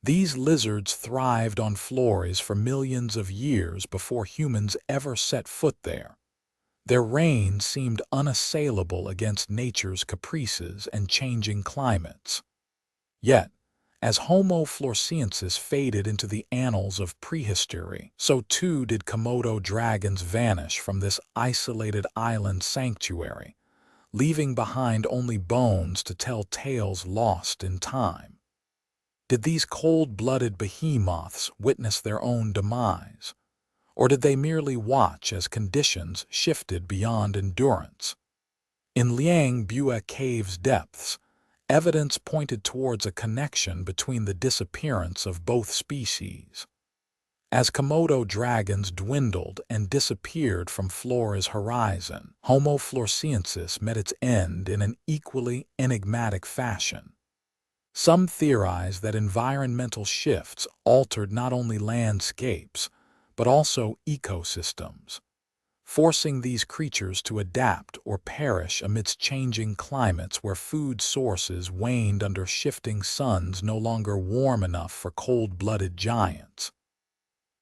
S1: These lizards thrived on Flores for millions of years before humans ever set foot there. Their reign seemed unassailable against nature's caprices and changing climates. Yet, as Homo floresiensis faded into the annals of prehistory, so too did Komodo dragons vanish from this isolated island sanctuary, leaving behind only bones to tell tales lost in time. Did these cold-blooded behemoths witness their own demise, or did they merely watch as conditions shifted beyond endurance? In Liang Bua Cave's depths, evidence pointed towards a connection between the disappearance of both species. As Komodo dragons dwindled and disappeared from Flores' horizon, Homo floresiensis met its end in an equally enigmatic fashion. Some theorize that environmental shifts altered not only landscapes, but also ecosystems, forcing these creatures to adapt or perish amidst changing climates where food sources waned under shifting suns no longer warm enough for cold-blooded giants.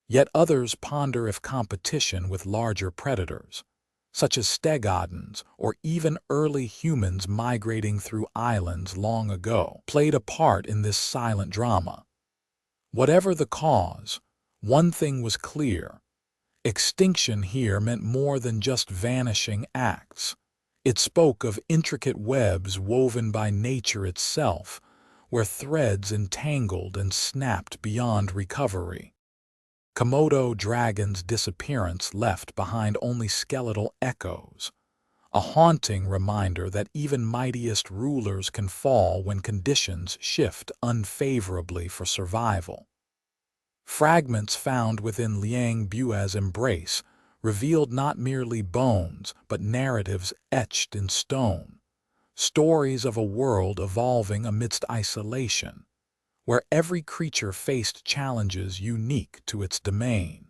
S1: Yet others ponder if competition with larger predators, such as stegodons or even early humans migrating through islands long ago, played a part in this silent drama. Whatever the cause, one thing was clear. Extinction here meant more than just vanishing acts. It spoke of intricate webs woven by nature itself, where threads entangled and snapped beyond recovery. Komodo dragons' disappearance left behind only skeletal echoes, a haunting reminder that even mightiest rulers can fall when conditions shift unfavorably for survival. Fragments found within Liang Bua's embrace revealed not merely bones, but narratives etched in stone, stories of a world evolving amidst isolation, where every creature faced challenges unique to its domain.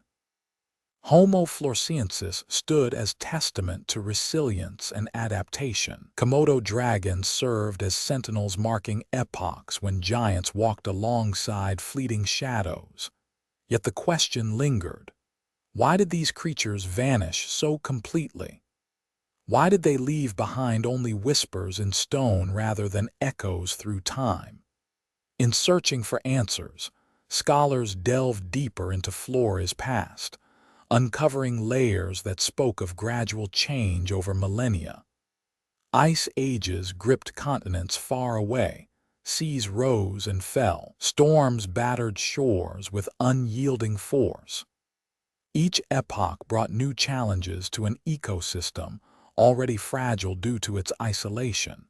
S1: Homo floresiensis stood as testament to resilience and adaptation. Komodo dragons served as sentinels marking epochs when giants walked alongside fleeting shadows. Yet the question lingered. Why did these creatures vanish so completely? Why did they leave behind only whispers in stone rather than echoes through time? In searching for answers, scholars delved deeper into Flores' past, uncovering layers that spoke of gradual change over millennia. Ice ages gripped continents far away, seas rose and fell, storms battered shores with unyielding force. Each epoch brought new challenges to an ecosystem already fragile due to its isolation.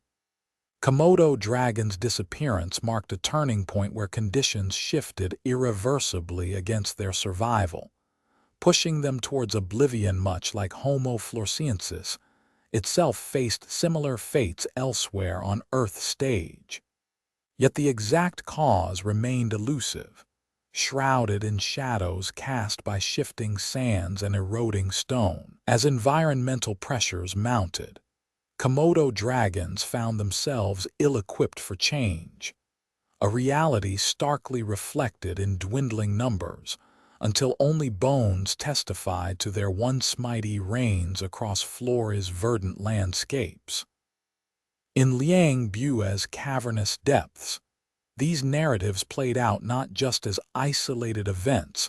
S1: Komodo dragons' disappearance marked a turning point where conditions shifted irreversibly against their survival, pushing them towards oblivion much like Homo floresiensis itself faced similar fates elsewhere on Earth's stage. Yet the exact cause remained elusive, shrouded in shadows cast by shifting sands and eroding stone. As environmental pressures mounted, Komodo dragons found themselves ill-equipped for change, a reality starkly reflected in dwindling numbers, until only bones testified to their once mighty reigns across Flores' verdant landscapes. In Liang Bua's cavernous depths, these narratives played out not just as isolated events,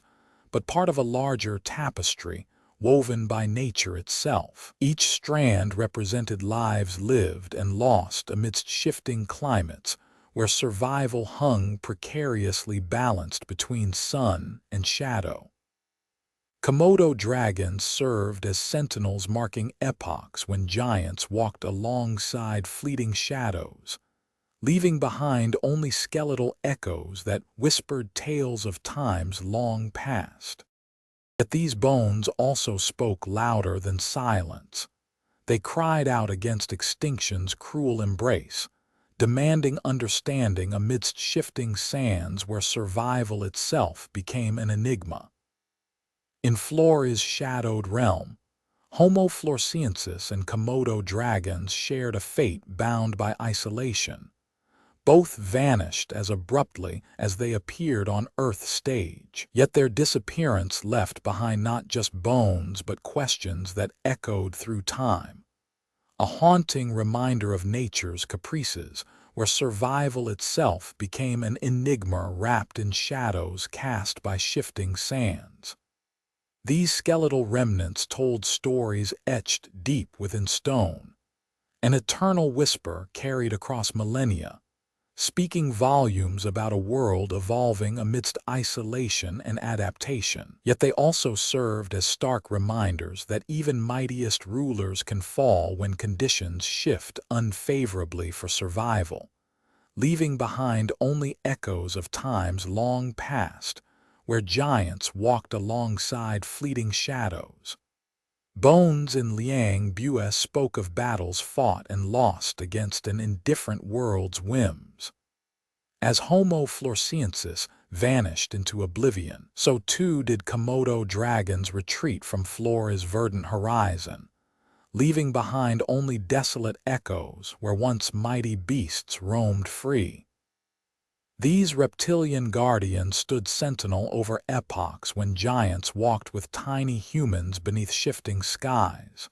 S1: but part of a larger tapestry woven by nature itself. Each strand represented lives lived and lost amidst shifting climates, where survival hung precariously balanced between sun and shadow. Komodo dragons served as sentinels marking epochs when giants walked alongside fleeting shadows, leaving behind only skeletal echoes that whispered tales of times long past. Yet these bones also spoke louder than silence. They cried out against extinction's cruel embrace, demanding understanding amidst shifting sands where survival itself became an enigma. In Flores' shadowed realm, Homo floresiensis and Komodo dragons shared a fate bound by isolation. Both vanished as abruptly as they appeared on Earth's stage. Yet their disappearance left behind not just bones but questions that echoed through time. A haunting reminder of nature's caprices, where survival itself became an enigma wrapped in shadows cast by shifting sands. These skeletal remnants told stories etched deep within stone, an eternal whisper carried across millennia, speaking volumes about a world evolving amidst isolation and adaptation. Yet they also served as stark reminders that even mightiest rulers can fall when conditions shift unfavorably for survival, leaving behind only echoes of times long past, where giants walked alongside fleeting shadows. Bones in Liang Bua spoke of battles fought and lost against an indifferent world's whims. As Homo floresiensis vanished into oblivion, so too did Komodo dragons retreat from Flores' verdant horizon, leaving behind only desolate echoes where once mighty beasts roamed free. These reptilian guardians stood sentinel over epochs when giants walked with tiny humans beneath shifting skies.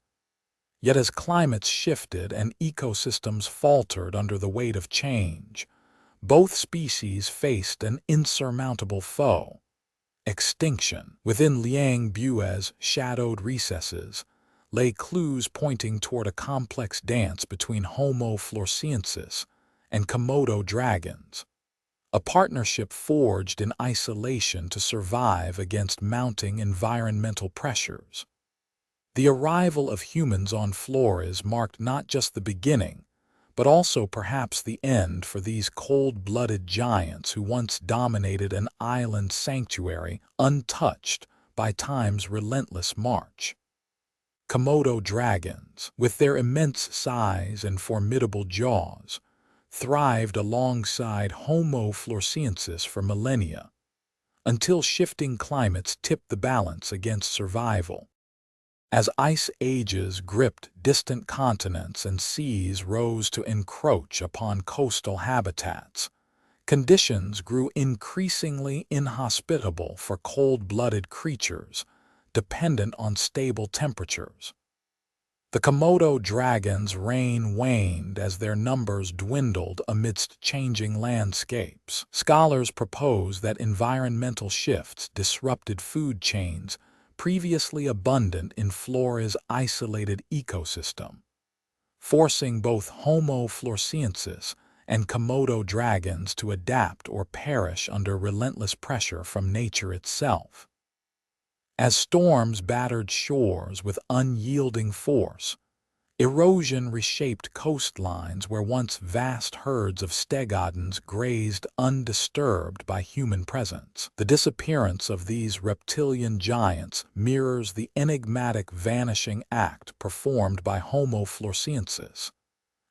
S1: Yet as climates shifted and ecosystems faltered under the weight of change, both species faced an insurmountable foe: extinction. Within Liang Bua's shadowed recesses lay clues pointing toward a complex dance between Homo floresiensis and Komodo dragons, a partnership forged in isolation to survive against mounting environmental pressures. The arrival of humans on Flores marked not just the beginning, but also perhaps the end for these cold-blooded giants who once dominated an island sanctuary untouched by time's relentless march. Komodo dragons, with their immense size and formidable jaws, thrived alongside Homo floresiensis for millennia, until shifting climates tipped the balance against survival. As ice ages gripped distant continents and seas rose to encroach upon coastal habitats, conditions grew increasingly inhospitable for cold-blooded creatures dependent on stable temperatures. The Komodo dragons' reign waned as their numbers dwindled amidst changing landscapes. Scholars propose that environmental shifts disrupted food chains previously abundant in Flores' isolated ecosystem, forcing both Homo floresiensis and Komodo dragons to adapt or perish under relentless pressure from nature itself. As storms battered shores with unyielding force, erosion reshaped coastlines where once vast herds of stegodons grazed undisturbed by human presence. The disappearance of these reptilian giants mirrors the enigmatic vanishing act performed by Homo floresiensis,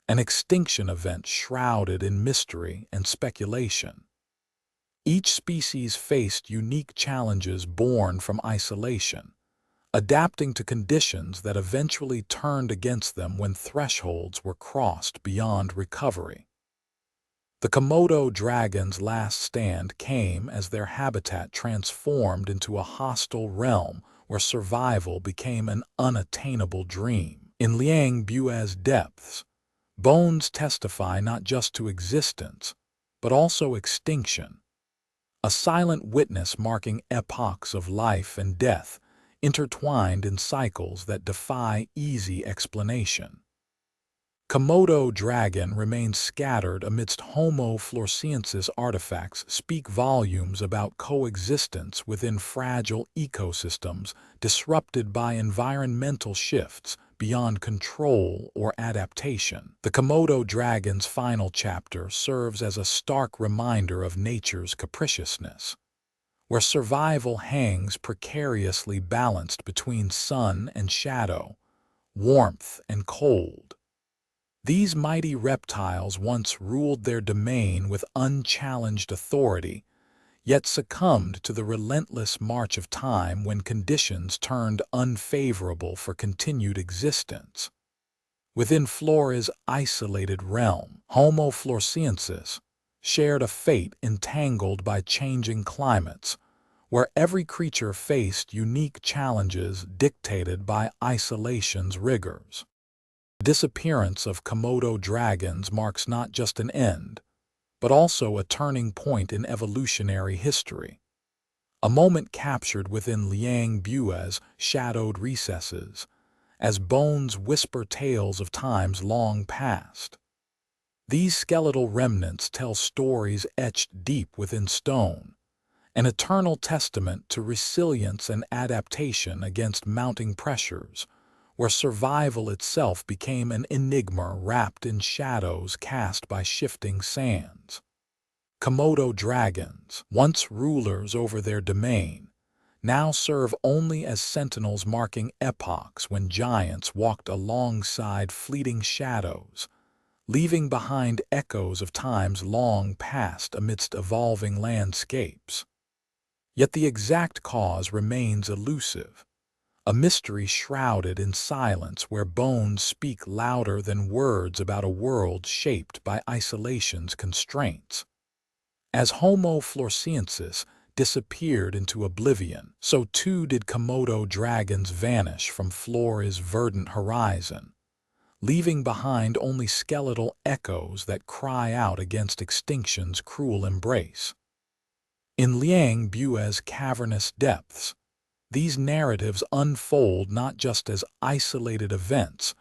S1: an extinction event shrouded in mystery and speculation. Each species faced unique challenges born from isolation, adapting to conditions that eventually turned against them when thresholds were crossed beyond recovery. The Komodo dragons' last stand came as their habitat transformed into a hostile realm where survival became an unattainable dream. In Liang Bua's depths, bones testify not just to existence, but also extinction, a silent witness marking epochs of life and death intertwined in cycles that defy easy explanation. Komodo dragon remains scattered amidst Homo floresiensis artifacts speak volumes about coexistence within fragile ecosystems disrupted by environmental shifts beyond control or adaptation. The Komodo dragon's final chapter serves as a stark reminder of nature's capriciousness, where survival hangs precariously balanced between sun and shadow, warmth and cold. These mighty reptiles once ruled their domain with unchallenged authority, yet succumbed to the relentless march of time when conditions turned unfavorable for continued existence. Within Flores' isolated realm, Homo floresiensis shared a fate entangled by changing climates, where every creature faced unique challenges dictated by isolation's rigors. The disappearance of Komodo dragons marks not just an end, but also a turning point in evolutionary history, a moment captured within Liang Bua's shadowed recesses, as bones whisper tales of times long past. These skeletal remnants tell stories etched deep within stone, an eternal testament to resilience and adaptation against mounting pressures, where survival itself became an enigma wrapped in shadows cast by shifting sands. Komodo dragons, once rulers over their domain, now serve only as sentinels marking epochs when giants walked alongside fleeting shadows, leaving behind echoes of times long past amidst evolving landscapes. Yet the exact cause remains elusive, a mystery shrouded in silence where bones speak louder than words about a world shaped by isolation's constraints. As Homo floresiensis disappeared into oblivion, so too did Komodo dragons vanish from Flores' verdant horizon, leaving behind only skeletal echoes that cry out against extinction's cruel embrace. In Liang Bua's cavernous depths, these narratives unfold not just as isolated events,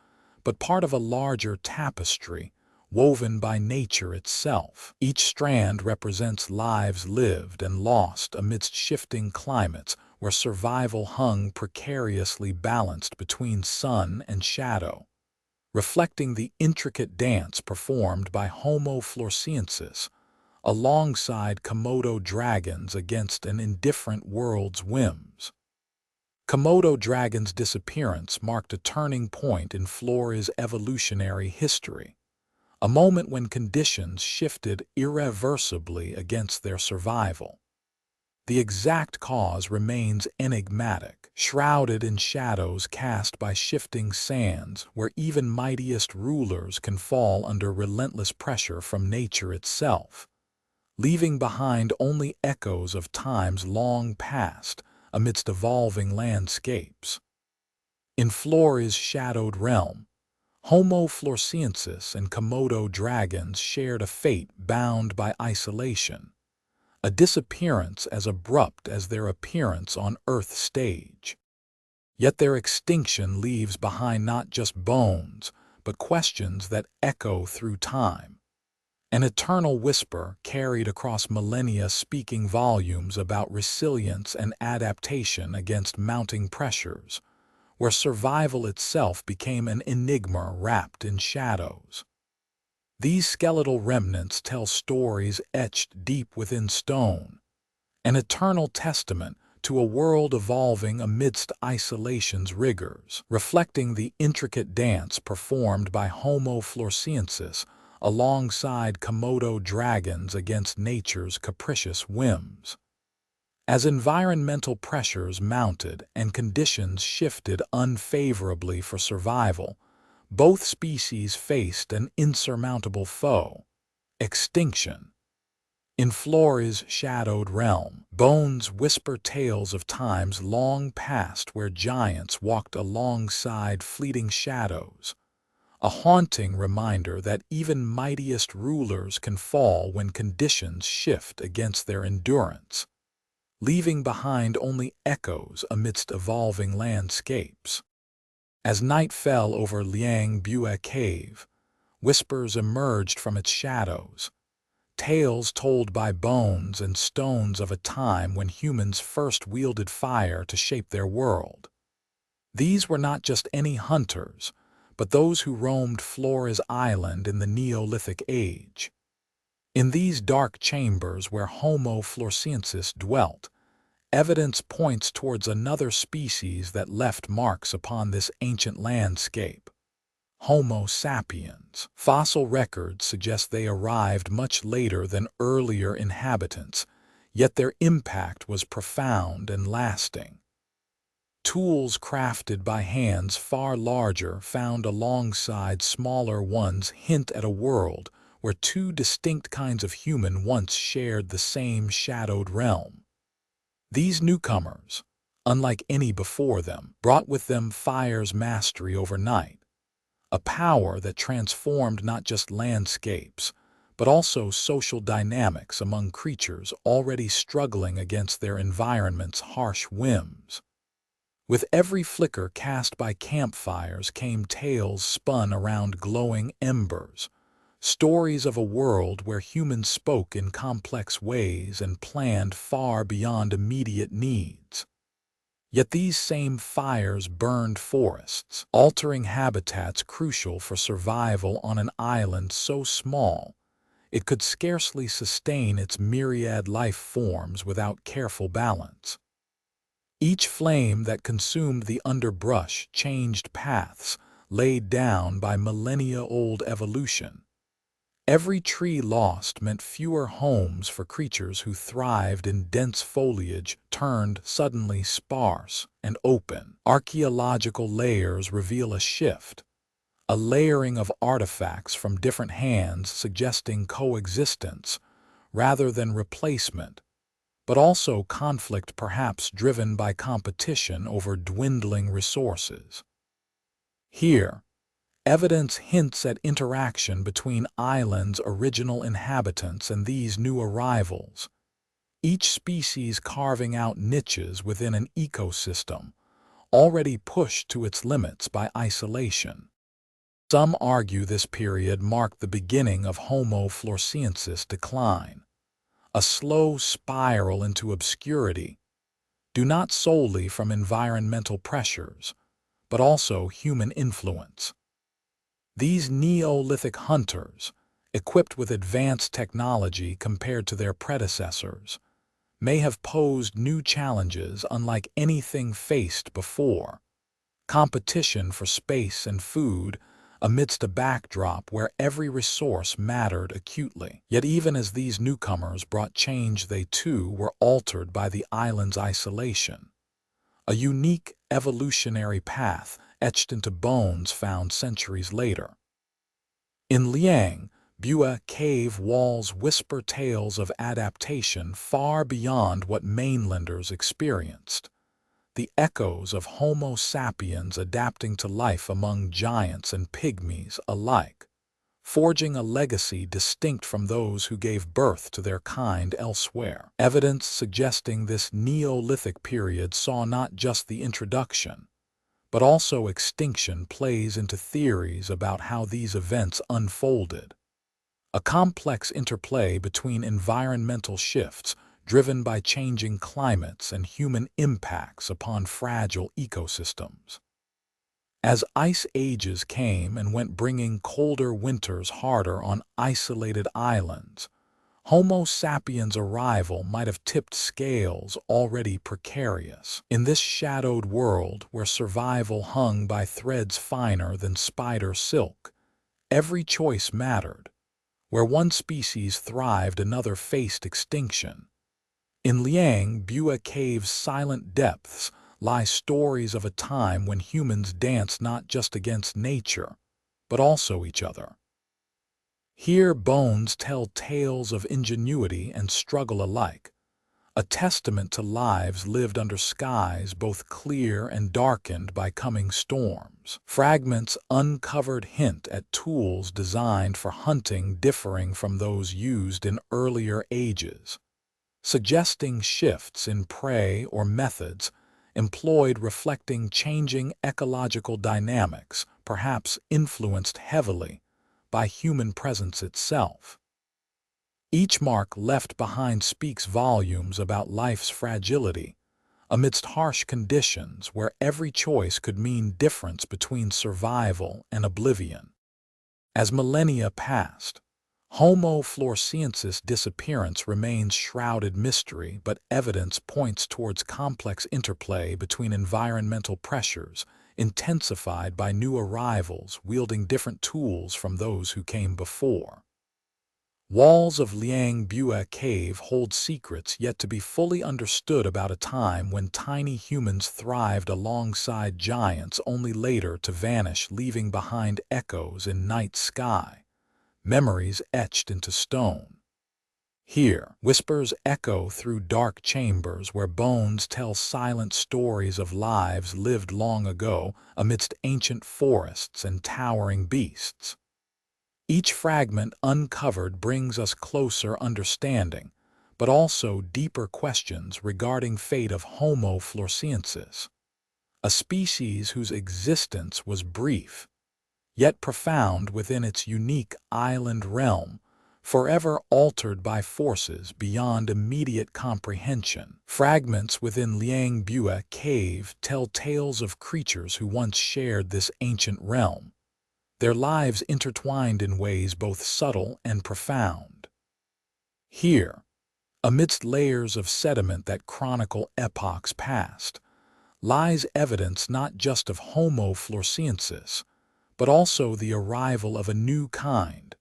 S1: but part of a larger tapestry woven by nature itself. Each strand represents lives lived and lost amidst shifting climates where survival hung precariously balanced between sun and shadow, reflecting the intricate dance performed by Homo floresiensis alongside Komodo dragons against an indifferent world's whims. Komodo dragon's disappearance marked a turning point in Flores' evolutionary history, a moment when conditions shifted irreversibly against their survival. The exact cause remains enigmatic, shrouded in shadows cast by shifting sands where even mightiest rulers can fall under relentless pressure from nature itself, leaving behind only echoes of times long past amidst evolving landscapes. In Flores' shadowed realm, Homo floresiensis and Komodo dragons shared a fate bound by isolation, a disappearance as abrupt as their appearance on Earth's stage. Yet their extinction leaves behind not just bones, but questions that echo through time. An eternal whisper carried across millennia speaking volumes about resilience and adaptation against mounting pressures, where survival itself became an enigma wrapped in shadows. These skeletal remnants tell stories etched deep within stone, an eternal testament to a world evolving amidst isolation's rigors, reflecting the intricate dance performed by Homo floresiensis alongside Komodo dragons against nature's capricious whims. As environmental pressures mounted and conditions shifted unfavorably for survival, both species faced an insurmountable foe: extinction. In Flores' shadowed realm, bones whisper tales of times long past where giants walked alongside fleeting shadows, a haunting reminder that even mightiest rulers can fall when conditions shift against their endurance, leaving behind only echoes amidst evolving landscapes. As night fell over Liang Bua Cave, whispers emerged from its shadows, tales told by bones and stones of a time when humans first wielded fire to shape their world. These were not just any hunters, but those who roamed Flores Island in the Neolithic age. In these dark chambers where Homo floresiensis dwelt, evidence points towards another species that left marks upon this ancient landscape: Homo sapiens. Fossil records suggest they arrived much later than earlier inhabitants, yet their impact was profound and lasting. Tools crafted by hands far larger found alongside smaller ones hint at a world where two distinct kinds of human once shared the same shadowed realm. These newcomers, unlike any before them, brought with them fire's mastery overnight, a power that transformed not just landscapes, but also social dynamics among creatures already struggling against their environment's harsh whims. With every flicker cast by campfires came tales spun around glowing embers, stories of a world where humans spoke in complex ways and planned far beyond immediate needs. Yet these same fires burned forests, altering habitats crucial for survival on an island so small it could scarcely sustain its myriad life forms without careful balance. Each flame that consumed the underbrush changed paths laid down by millennia-old evolution. Every tree lost meant fewer homes for creatures who thrived in dense foliage turned suddenly sparse and open. Archaeological layers reveal a shift, a layering of artifacts from different hands suggesting coexistence rather than replacement, but also conflict perhaps driven by competition over dwindling resources. Here, evidence hints at interaction between islands' original inhabitants and these new arrivals, each species carving out niches within an ecosystem already pushed to its limits by isolation. Some argue this period marked the beginning of Homo floresiensis decline, a slow spiral into obscurity, due not solely from environmental pressures, but also human influence. These Neolithic hunters, equipped with advanced technology compared to their predecessors, may have posed new challenges unlike anything faced before. Competition for space and food amidst a backdrop where every resource mattered acutely. Yet even as these newcomers brought change, they too were altered by the island's isolation, a unique evolutionary path etched into bones found centuries later. In Liang Bua cave walls whisper tales of adaptation far beyond what mainlanders experienced, the echoes of Homo sapiens adapting to life among giants and pygmies alike, forging a legacy distinct from those who gave birth to their kind elsewhere. Evidence suggesting this Neolithic period saw not just the introduction, but also extinction plays into theories about how these events unfolded. A complex interplay between environmental shifts driven by changing climates and human impacts upon fragile ecosystems. As ice ages came and went, bringing colder winters harder on isolated islands, Homo sapiens' arrival might have tipped scales already precarious. In this shadowed world where survival hung by threads finer than spider silk, every choice mattered. Where one species thrived, another faced extinction. In Liang Bua cave's silent depths lie stories of a time when humans danced not just against nature, but also each other. Here bones tell tales of ingenuity and struggle alike, a testament to lives lived under skies both clear and darkened by coming storms. Fragments uncovered hint at tools designed for hunting differing from those used in earlier ages, suggesting shifts in prey or methods employed reflecting changing ecological dynamics, perhaps influenced heavily by human presence itself. Each mark left behind speaks volumes about life's fragility, amidst harsh conditions where every choice could mean difference between survival and oblivion. As millennia passed, Homo floresiensis disappearance remains shrouded mystery, but evidence points towards complex interplay between environmental pressures, intensified by new arrivals wielding different tools from those who came before. Walls of Liang Bua cave hold secrets yet to be fully understood about a time when tiny humans thrived alongside giants, only later to vanish, leaving behind echoes in night sky, memories etched into stone. Here, whispers echo through dark chambers where bones tell silent stories of lives lived long ago amidst ancient forests and towering beasts. Each fragment uncovered brings us closer understanding, but also deeper questions regarding fate of Homo floresiensis, a species whose existence was brief, yet profound within its unique island realm, forever altered by forces beyond immediate comprehension. Fragments within Liang Bua cave tell tales of creatures who once shared this ancient realm, their lives intertwined in ways both subtle and profound. Here, amidst layers of sediment that chronicle epochs past, lies evidence not just of Homo floresiensis, but also the arrival of a new kind,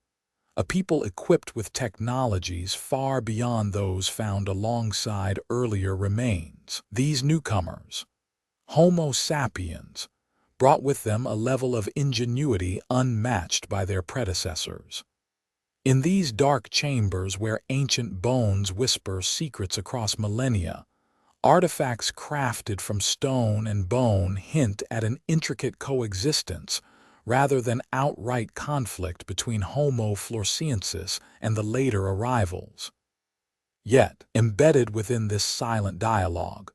S1: a people equipped with technologies far beyond those found alongside earlier remains. These newcomers, Homo sapiens, brought with them a level of ingenuity unmatched by their predecessors. In these dark chambers where ancient bones whisper secrets across millennia, artifacts crafted from stone and bone hint at an intricate coexistence rather than outright conflict between Homo floresiensis and the later arrivals. Yet, embedded within this silent dialogue,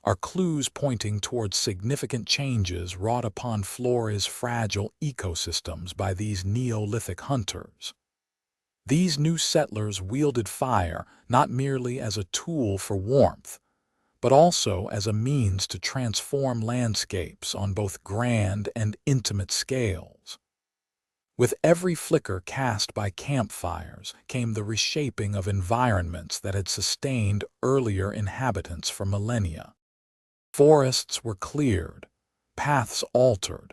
S1: are clues pointing towards significant changes wrought upon Flores' fragile ecosystems by these Neolithic hunters. These new settlers wielded fire not merely as a tool for warmth, but also as a means to transform landscapes on both grand and intimate scales. With every flicker cast by campfires came the reshaping of environments that had sustained earlier inhabitants for millennia. Forests were cleared, paths altered.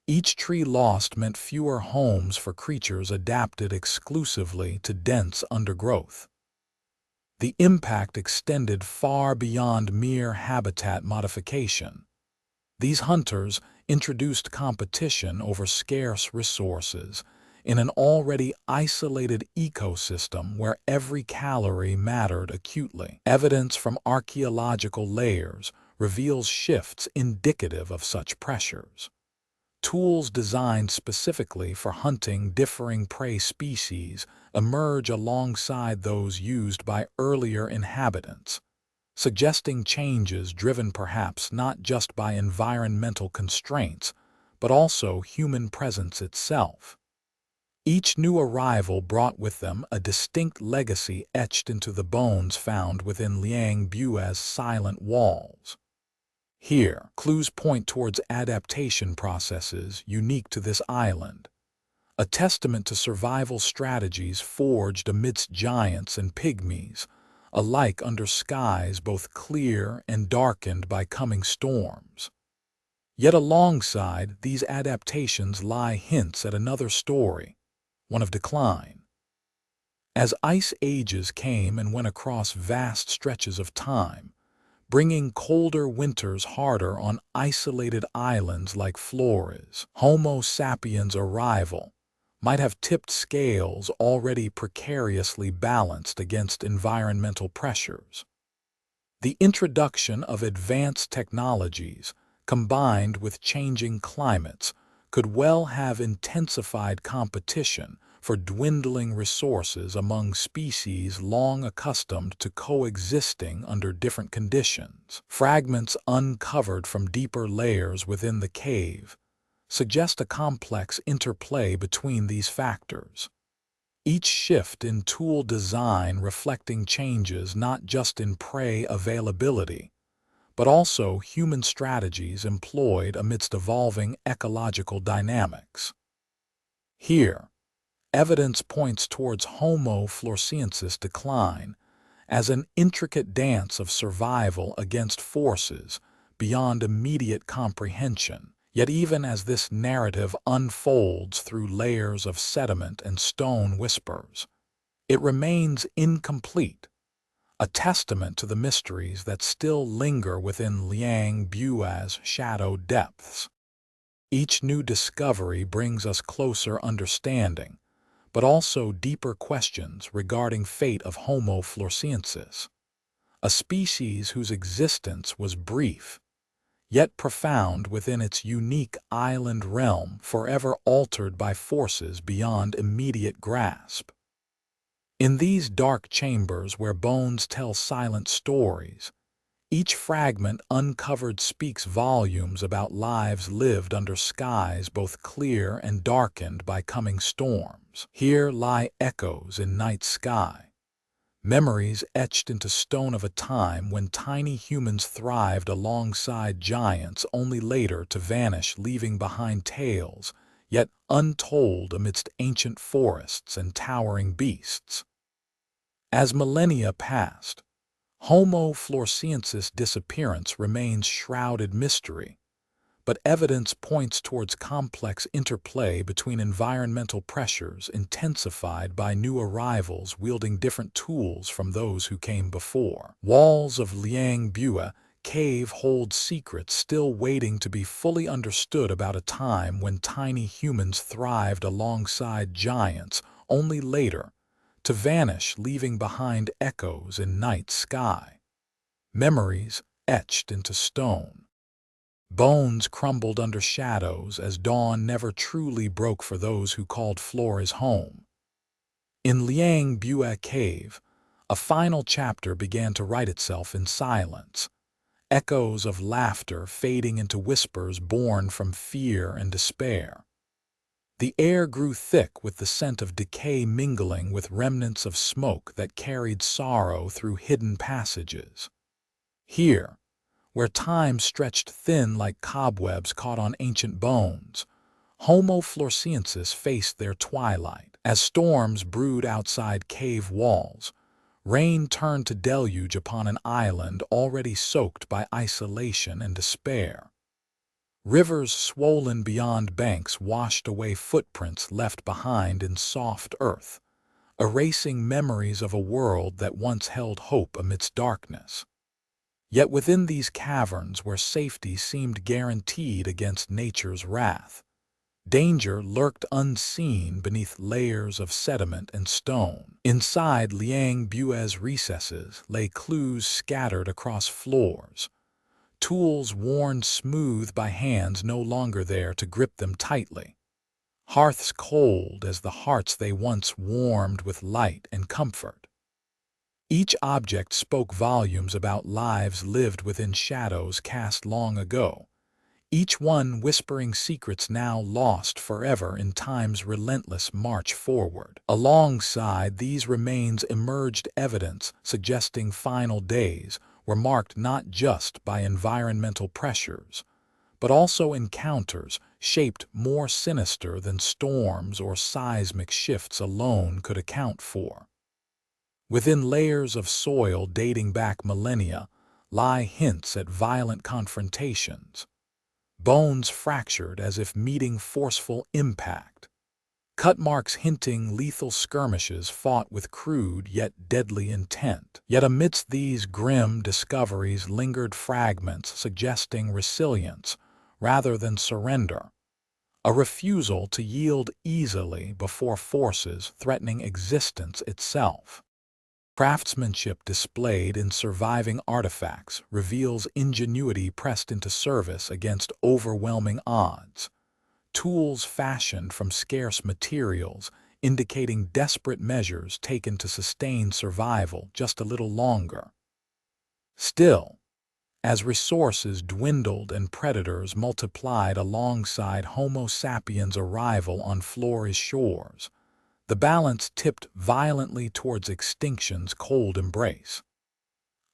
S1: Each tree lost meant fewer homes for creatures adapted exclusively to dense undergrowth. The impact extended far beyond mere habitat modification. These hunters introduced competition over scarce resources in an already isolated ecosystem where every calorie mattered acutely. Evidence from archaeological layers reveals shifts indicative of such pressures. Tools designed specifically for hunting differing prey species emerge alongside those used by earlier inhabitants, suggesting changes driven perhaps not just by environmental constraints, but also human presence itself. Each new arrival brought with them a distinct legacy etched into the bones found within Liang Bua's silent walls. Here, clues point towards adaptation processes unique to this island, a testament to survival strategies forged amidst giants and pygmies, alike under skies both clear and darkened by coming storms. Yet alongside these adaptations lie hints at another story, one of decline. As ice ages came and went across vast stretches of time, bringing colder winters harder on isolated islands like Flores, Homo sapiens' arrival might have tipped scales already precariously balanced against environmental pressures. The introduction of advanced technologies, combined with changing climates, could well have intensified competition for dwindling resources among species long accustomed to coexisting under different conditions. Fragments uncovered from deeper layers within the cave suggest a complex interplay between these factors. Each shift in tool design reflecting changes not just in prey availability, but also human strategies employed amidst evolving ecological dynamics. Here, evidence points towards Homo floresiensis decline as an intricate dance of survival against forces beyond immediate comprehension. Yet even as this narrative unfolds through layers of sediment and stone whispers, it remains incomplete, a testament to the mysteries that still linger within Liang Bua's shadow depths. Each new discovery brings us closer understanding, but also deeper questions regarding fate of Homo floresiensis, a species whose existence was brief, yet profound within its unique island realm, forever altered by forces beyond immediate grasp. In these dark chambers where bones tell silent stories, each fragment uncovered speaks volumes about lives lived under skies both clear and darkened by coming storms. Here lie echoes in night sky, memories etched into stone of a time when tiny humans thrived alongside giants only later to vanish, leaving behind tales yet untold amidst ancient forests and towering beasts. As millennia passed, Homo floresiensis' disappearance remains shrouded mystery, but evidence points towards complex interplay between environmental pressures intensified by new arrivals wielding different tools from those who came before. Walls of Liang Bua cave hold secrets still waiting to be fully understood about a time when tiny humans thrived alongside giants, only later to vanish, leaving behind echoes in night sky, memories etched into stone. Bones crumbled under shadows as dawn never truly broke for those who called Flores home. In Liang Bua Cave, a final chapter began to write itself in silence, echoes of laughter fading into whispers born from fear and despair. The air grew thick with the scent of decay mingling with remnants of smoke that carried sorrow through hidden passages. Here, where time stretched thin like cobwebs caught on ancient bones, Homo floresiensis faced their twilight. As storms brewed outside cave walls, rain turned to deluge upon an island already soaked by isolation and despair. Rivers swollen beyond banks washed away footprints left behind in soft earth, erasing memories of a world that once held hope amidst darkness. Yet within these caverns where safety seemed guaranteed against nature's wrath, danger lurked unseen beneath layers of sediment and stone. Inside Liang Bua's recesses lay clues scattered across floors, tools worn smooth by hands no longer there to grip them tightly, hearths cold as the hearts they once warmed with light and comfort. Each object spoke volumes about lives lived within shadows cast long ago, each one whispering secrets now lost forever in time's relentless march forward. Alongside these remains emerged evidence suggesting final days were marked not just by environmental pressures, but also encounters shaped more sinister than storms or seismic shifts alone could account for. Within layers of soil dating back millennia lie hints at violent confrontations, bones fractured as if meeting forceful impact, cut marks hinting lethal skirmishes fought with crude yet deadly intent. Yet amidst these grim discoveries lingered fragments suggesting resilience rather than surrender, a refusal to yield easily before forces threatening existence itself. Craftsmanship displayed in surviving artifacts reveals ingenuity pressed into service against overwhelming odds, tools fashioned from scarce materials indicating desperate measures taken to sustain survival just a little longer. Still, As resources dwindled and predators multiplied alongside Homo sapiens' arrival on Flores shores, the balance tipped violently towards extinction's cold embrace.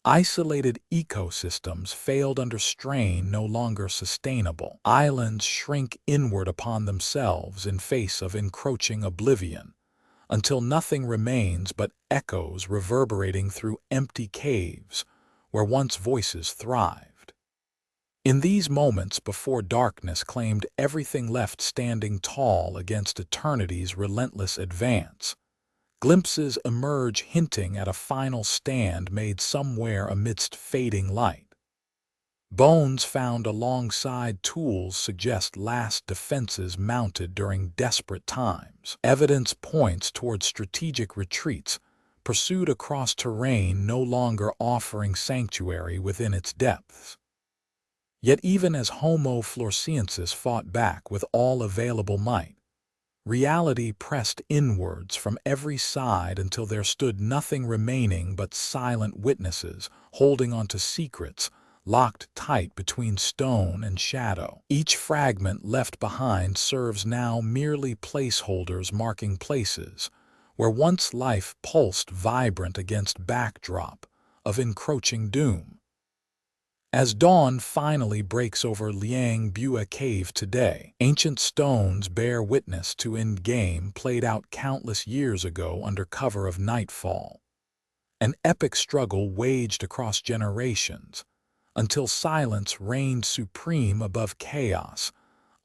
S1: Isolated ecosystems failed under strain no longer sustainable. Islands shrink inward upon themselves in face of encroaching oblivion, until nothing remains but echoes reverberating through empty caves where once voices thrived. In these moments before darkness claimed everything left standing tall against eternity's relentless advance, glimpses emerge hinting at a final stand made somewhere amidst fading light. Bones found alongside tools suggest last defenses mounted during desperate times. Evidence points toward strategic retreats pursued across terrain no longer offering sanctuary within its depths. Yet even as Homo Floresiensis fought back with all available might, reality pressed inwards from every side until there stood nothing remaining but silent witnesses holding onto secrets locked tight between stone and shadow. Each fragment left behind serves now merely placeholders marking places where once life pulsed vibrant against backdrop of encroaching doom. As dawn finally breaks over Liang Bua cave today, ancient stones bear witness to endgame played out countless years ago under cover of nightfall. An epic struggle waged across generations, until silence reigned supreme above chaos,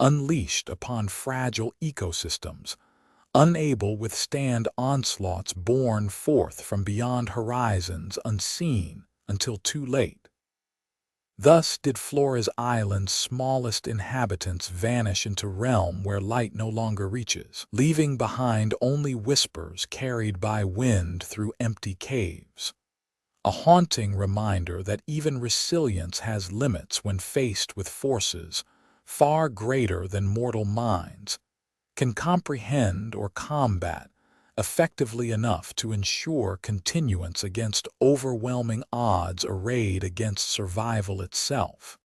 S1: unleashed upon fragile ecosystems, unable withstand onslaughts borne forth from beyond horizons unseen until too late. Thus did Flores Island's smallest inhabitants vanish into realm where light no longer reaches, leaving behind only whispers carried by wind through empty caves. A haunting reminder that even resilience has limits when faced with forces far greater than mortal minds can comprehend or combat effectively enough to ensure continuance against overwhelming odds arrayed against survival itself.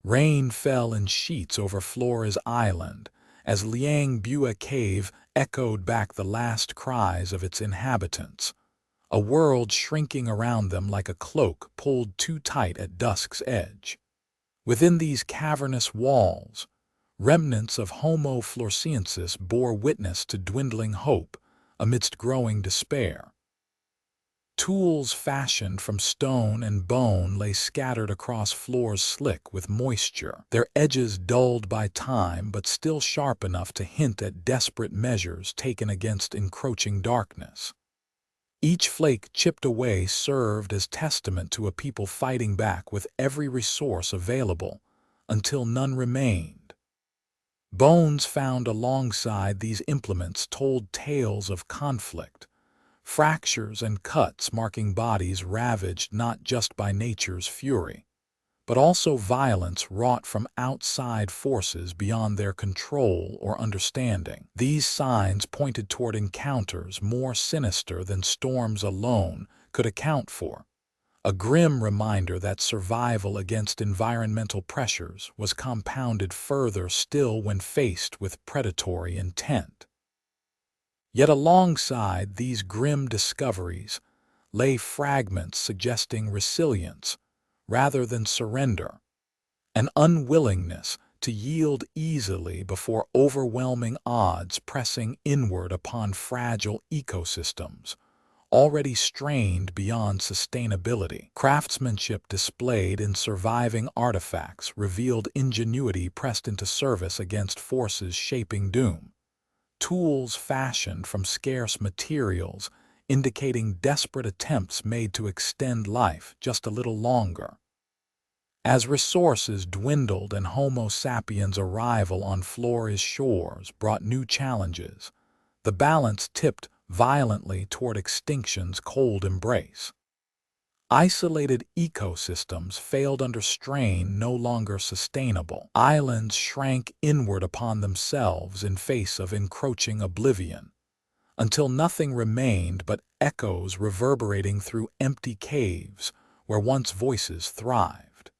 S1: Rain fell in sheets over Flores Island as Liang Bua cave echoed back the last cries of its inhabitants, a world shrinking around them like a cloak pulled too tight at dusk's edge. Within these cavernous walls, remnants of Homo Floresiensis bore witness to dwindling hope amidst growing despair. Tools fashioned from stone and bone lay scattered across floors slick with moisture, their edges dulled by time but still sharp enough to hint at desperate measures taken against encroaching darkness. Each flake chipped away served as testament to a people fighting back with every resource available until none remained. Bones found alongside these implements told tales of conflict, fractures and cuts marking bodies ravaged not just by nature's fury, but also violence wrought from outside forces beyond their control or understanding. These signs pointed toward encounters more sinister than storms alone could account for, a grim reminder that survival against environmental pressures was compounded further still when faced with predatory intent. Yet alongside these grim discoveries lay fragments suggesting resilience rather than surrender, an unwillingness to yield easily before overwhelming odds pressing inward upon fragile ecosystems, already strained beyond sustainability. Craftsmanship displayed in surviving artifacts revealed ingenuity pressed into service against forces shaping doom. Tools fashioned from scarce materials indicating desperate attempts made to extend life just a little longer. As resources dwindled and Homo sapiens' arrival on Flores shores brought new challenges, the balance tipped violently toward extinction's cold embrace. Isolated ecosystems failed under strain no longer sustainable. Islands shrank inward upon themselves in face of encroaching oblivion, until nothing remained but echoes reverberating through empty caves where once voices thrived.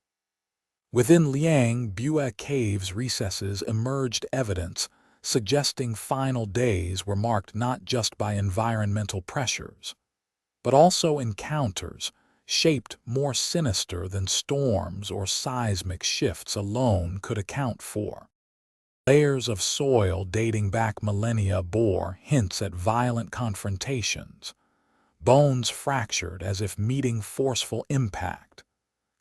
S1: Within Liang Bua caves recesses emerged evidence suggesting final days were marked not just by environmental pressures, but also encounters shaped more sinister than storms or seismic shifts alone could account for. Layers of soil dating back millennia bore hints at violent confrontations, bones fractured as if meeting forceful impact,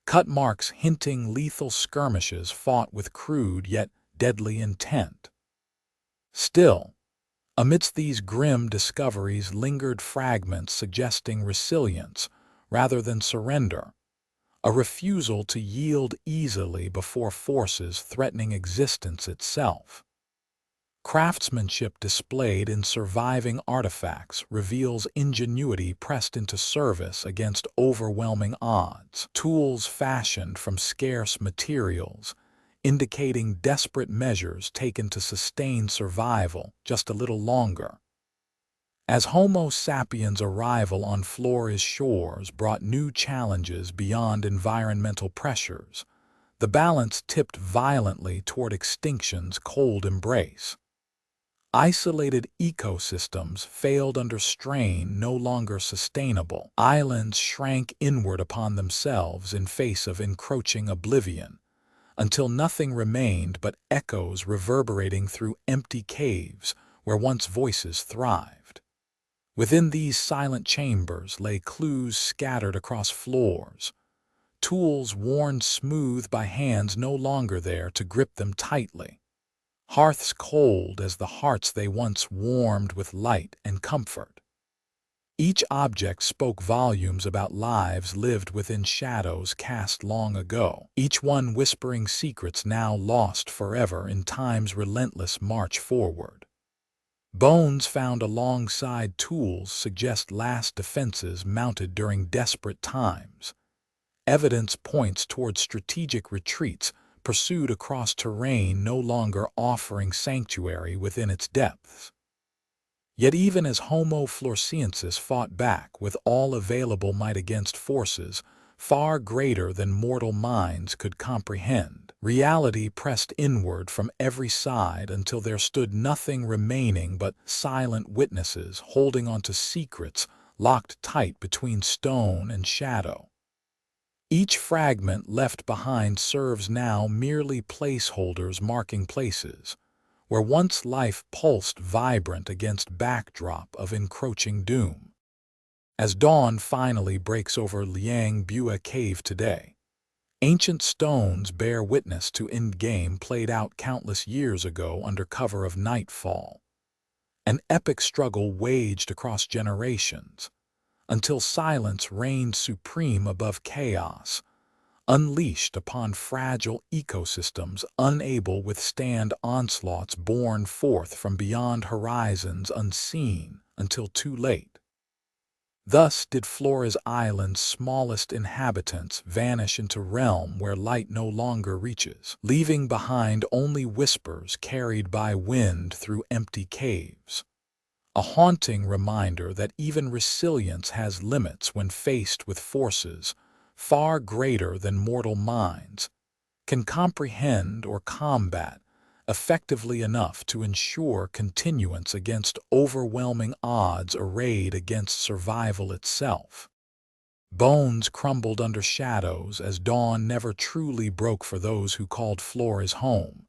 S1: cut marks hinting lethal skirmishes fought with crude yet deadly intent. Still, amidst these grim discoveries lingered fragments suggesting resilience rather than surrender, a refusal to yield easily before forces threatening existence itself. Craftsmanship displayed in surviving artifacts reveals ingenuity pressed into service against overwhelming odds. Tools fashioned from scarce materials, indicating desperate measures taken to sustain survival just a little longer. As Homo sapiens' arrival on Flores shores brought new challenges beyond environmental pressures, the balance tipped violently toward extinction's cold embrace. Isolated ecosystems failed under strain no longer sustainable. Islands shrank inward upon themselves in face of encroaching oblivion, until nothing remained but echoes reverberating through empty caves where once voices thrived. Within these silent chambers lay clues scattered across floors, tools worn smooth by hands no longer there to grip them tightly. Hearths cold as the hearts they once warmed with light and comfort. Each object spoke volumes about lives lived within shadows cast long ago, each one whispering secrets now lost forever in time's relentless march forward. Bones found alongside tools suggest last defenses mounted during desperate times. Evidence points toward strategic retreats pursued across terrain no longer offering sanctuary within its depths. Yet even as Homo Floresiensis fought back with all available might against forces far greater than mortal minds could comprehend, reality pressed inward from every side until there stood nothing remaining but silent witnesses holding onto secrets locked tight between stone and shadow. Each fragment left behind serves now merely placeholders marking places, where once life pulsed vibrant against backdrop of encroaching doom. As dawn finally breaks over Liang Bua cave today, ancient stones bear witness to endgame played out countless years ago under cover of nightfall. An epic struggle waged across generations, until silence reigned supreme above chaos, unleashed upon fragile ecosystems unable withstand onslaughts borne forth from beyond horizons unseen until too late. Thus did Flores Island's smallest inhabitants vanish into realm where light no longer reaches, leaving behind only whispers carried by wind through empty caves. A haunting reminder that even resilience has limits when faced with forces far greater than mortal minds can comprehend or combat effectively enough to ensure continuance against overwhelming odds arrayed against survival itself. Bones crumbled under shadows as dawn never truly broke for those who called Flores home.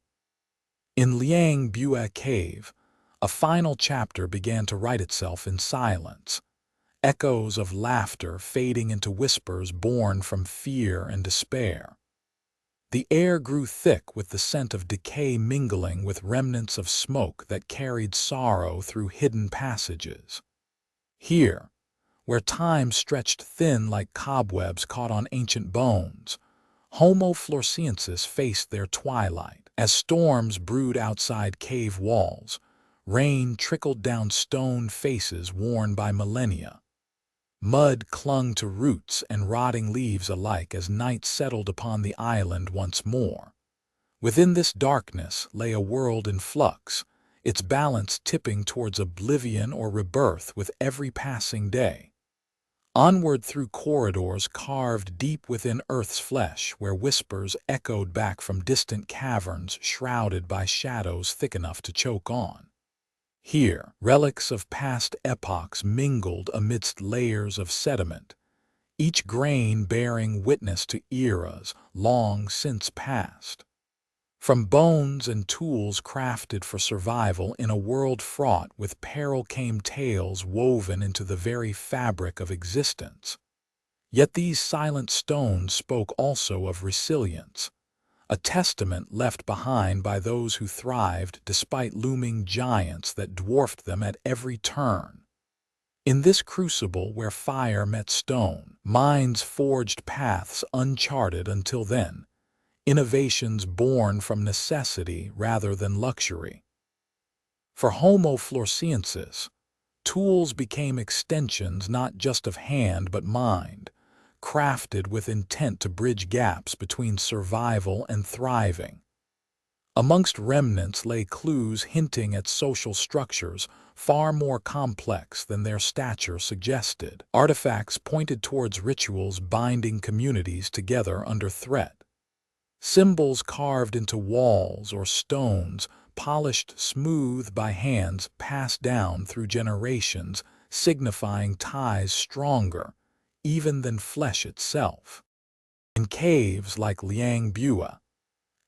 S1: In Liang Bua cave, a final chapter began to write itself in silence, echoes of laughter fading into whispers born from fear and despair. The air grew thick with the scent of decay mingling with remnants of smoke that carried sorrow through hidden passages. Here, where time stretched thin like cobwebs caught on ancient bones, Homo Floresiensis faced their twilight. As storms brewed outside cave walls, rain trickled down stone faces worn by millennia. Mud clung to roots and rotting leaves alike as night settled upon the island once more. Within this darkness lay a world in flux, its balance tipping towards oblivion or rebirth with every passing day. Onward through corridors carved deep within Earth's flesh, where whispers echoed back from distant caverns shrouded by shadows thick enough to choke on. Here, relics of past epochs mingled amidst layers of sediment, each grain bearing witness to eras long since past. From bones and tools crafted for survival in a world fraught with peril came tales woven into the very fabric of existence. Yet these silent stones spoke also of resilience, a testament left behind by those who thrived despite looming giants that dwarfed them at every turn. In this crucible where fire met stone, minds forged paths uncharted until then, innovations born from necessity rather than luxury. For Homo Floresiensis, tools became extensions not just of hand but mind, crafted with intent to bridge gaps between survival and thriving. Amongst remnants lay clues hinting at social structures far more complex than their stature suggested. Artifacts pointed towards rituals binding communities together under threat. Symbols carved into walls or stones, polished smooth by hands passed down through generations, signifying ties stronger, even than flesh itself. In caves like Liang Bua,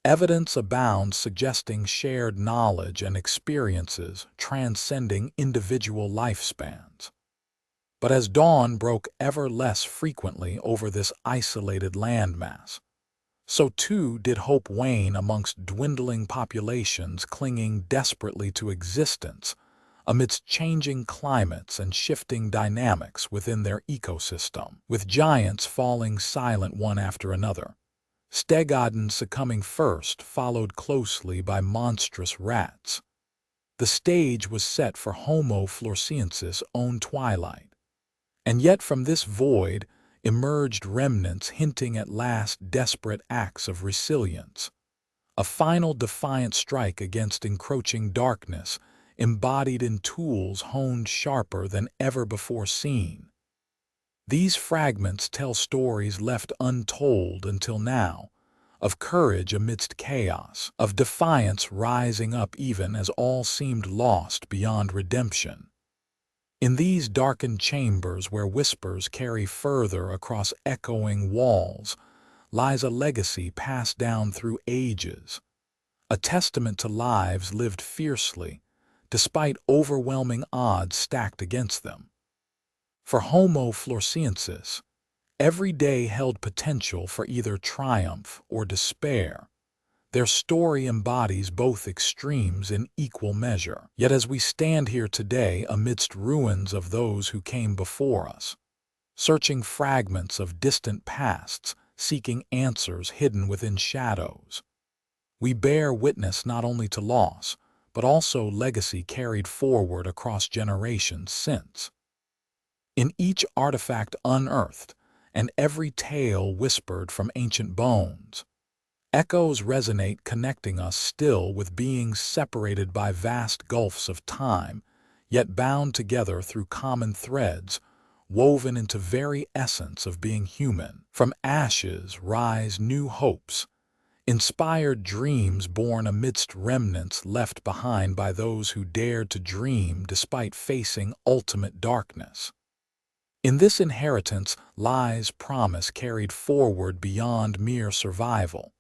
S1: evidence abounds suggesting shared knowledge and experiences transcending individual lifespans. But as dawn broke ever less frequently over this isolated landmass, so too did hope wane amongst dwindling populations clinging desperately to existence amidst changing climates and shifting dynamics within their ecosystem. With giants falling silent one after another, Stegodon succumbing first, followed closely by monstrous rats, the stage was set for Homo Floresiensis' own twilight. And yet from this void emerged remnants hinting at last desperate acts of resilience, a final defiant strike against encroaching darkness embodied in tools honed sharper than ever before seen. These fragments tell stories left untold until now, of courage amidst chaos, of defiance rising up even as all seemed lost beyond redemption. In these darkened chambers where whispers carry further across echoing walls lies a legacy passed down through ages, a testament to lives lived fiercely, despite overwhelming odds stacked against them. For Homo Floresiensis, every day held potential for either triumph or despair. Their story embodies both extremes in equal measure. Yet as we stand here today amidst ruins of those who came before us, searching fragments of distant pasts, seeking answers hidden within shadows, we bear witness not only to loss, but also legacy carried forward across generations since. In each artifact unearthed, and every tale whispered from ancient bones, echoes resonate, connecting us still with beings separated by vast gulfs of time, yet bound together through common threads, woven into very essence of being human. From ashes rise new hopes, inspired dreams born amidst remnants left behind by those who dared to dream despite facing ultimate darkness. In this inheritance lies promise carried forward beyond mere survival,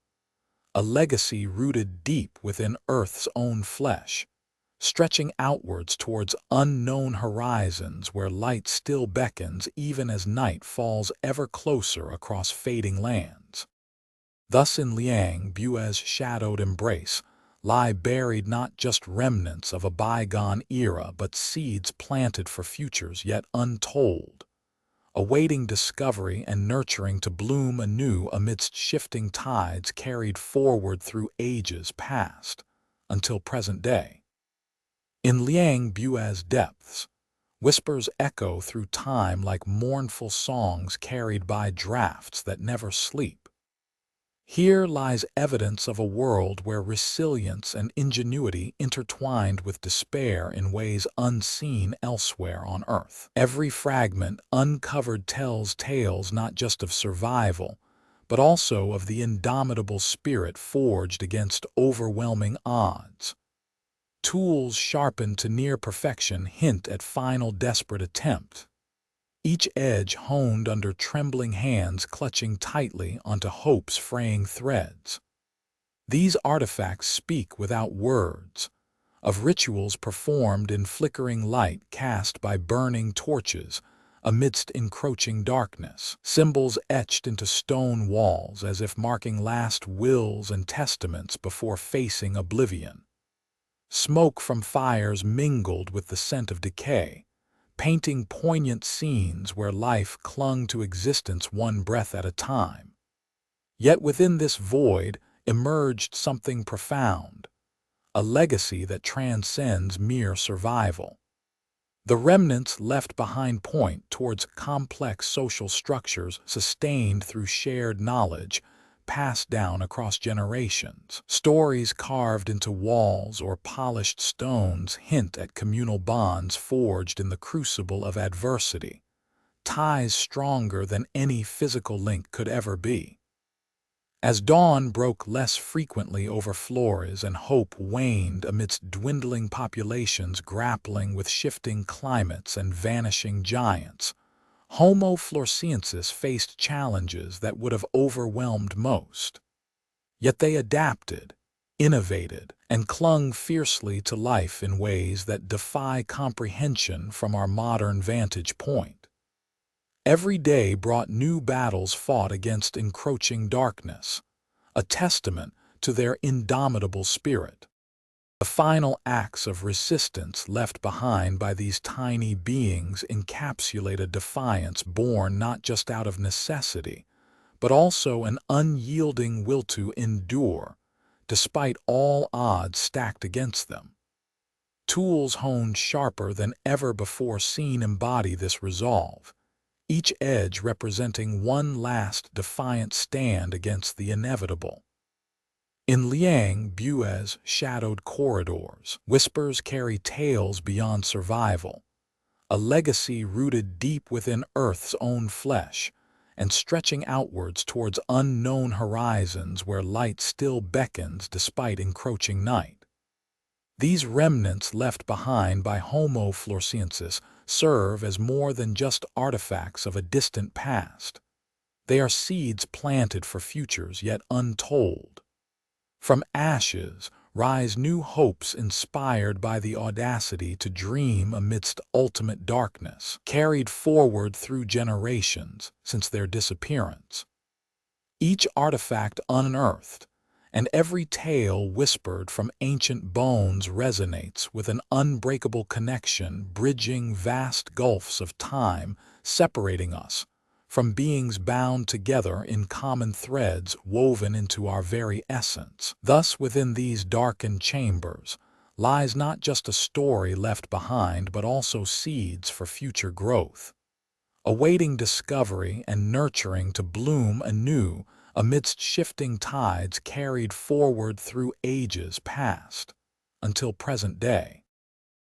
S1: a legacy rooted deep within Earth's own flesh, stretching outwards towards unknown horizons where light still beckons even as night falls ever closer across fading lands. Thus in Liang Bua's shadowed embrace lie buried not just remnants of a bygone era but seeds planted for futures yet untold, awaiting discovery and nurturing to bloom anew amidst shifting tides carried forward through ages past until present day. In Liang Bua's depths, whispers echo through time like mournful songs carried by drafts that never sleep. Here lies evidence of a world where resilience and ingenuity intertwined with despair in ways unseen elsewhere on Earth. Every fragment uncovered tells tales not just of survival, but also of the indomitable spirit forged against overwhelming odds. Tools sharpened to near perfection hint at final desperate attempt, each edge honed under trembling hands clutching tightly onto hope's fraying threads. These artifacts speak without words, of rituals performed in flickering light cast by burning torches amidst encroaching darkness, symbols etched into stone walls as if marking last wills and testaments before facing oblivion. Smoke from fires mingled with the scent of decay, painting poignant scenes where life clung to existence one breath at a time. Yet within this void emerged something profound, a legacy that transcends mere survival. The remnants left behind point towards complex social structures sustained through shared knowledge, passed down across generations. Stories carved into walls or polished stones hint at communal bonds forged in the crucible of adversity, ties stronger than any physical link could ever be. As dawn broke less frequently over Flores and hope waned amidst dwindling populations grappling with shifting climates and vanishing giants, Homo floresiensis faced challenges that would have overwhelmed most. Yet they adapted, innovated, and clung fiercely to life in ways that defy comprehension from our modern vantage point. Every day brought new battles fought against encroaching darkness, a testament to their indomitable spirit. The final acts of resistance left behind by these tiny beings encapsulate a defiance born not just out of necessity, but also an unyielding will to endure, despite all odds stacked against them. Tools honed sharper than ever before seen embody this resolve, each edge representing one last defiant stand against the inevitable. In Liang Bua's shadowed corridors, whispers carry tales beyond survival, a legacy rooted deep within Earth's own flesh and stretching outwards towards unknown horizons where light still beckons despite encroaching night. These remnants left behind by Homo floresiensis serve as more than just artifacts of a distant past. They are seeds planted for futures yet untold. From ashes rise new hopes inspired by the audacity to dream amidst ultimate darkness, carried forward through generations since their disappearance. Each artifact unearthed, and every tale whispered from ancient bones resonates with an unbreakable connection bridging vast gulfs of time, separating us from beings bound together in common threads woven into our very essence. Thus, within these darkened chambers lies not just a story left behind, but also seeds for future growth, awaiting discovery and nurturing to bloom anew amidst shifting tides carried forward through ages past until present day.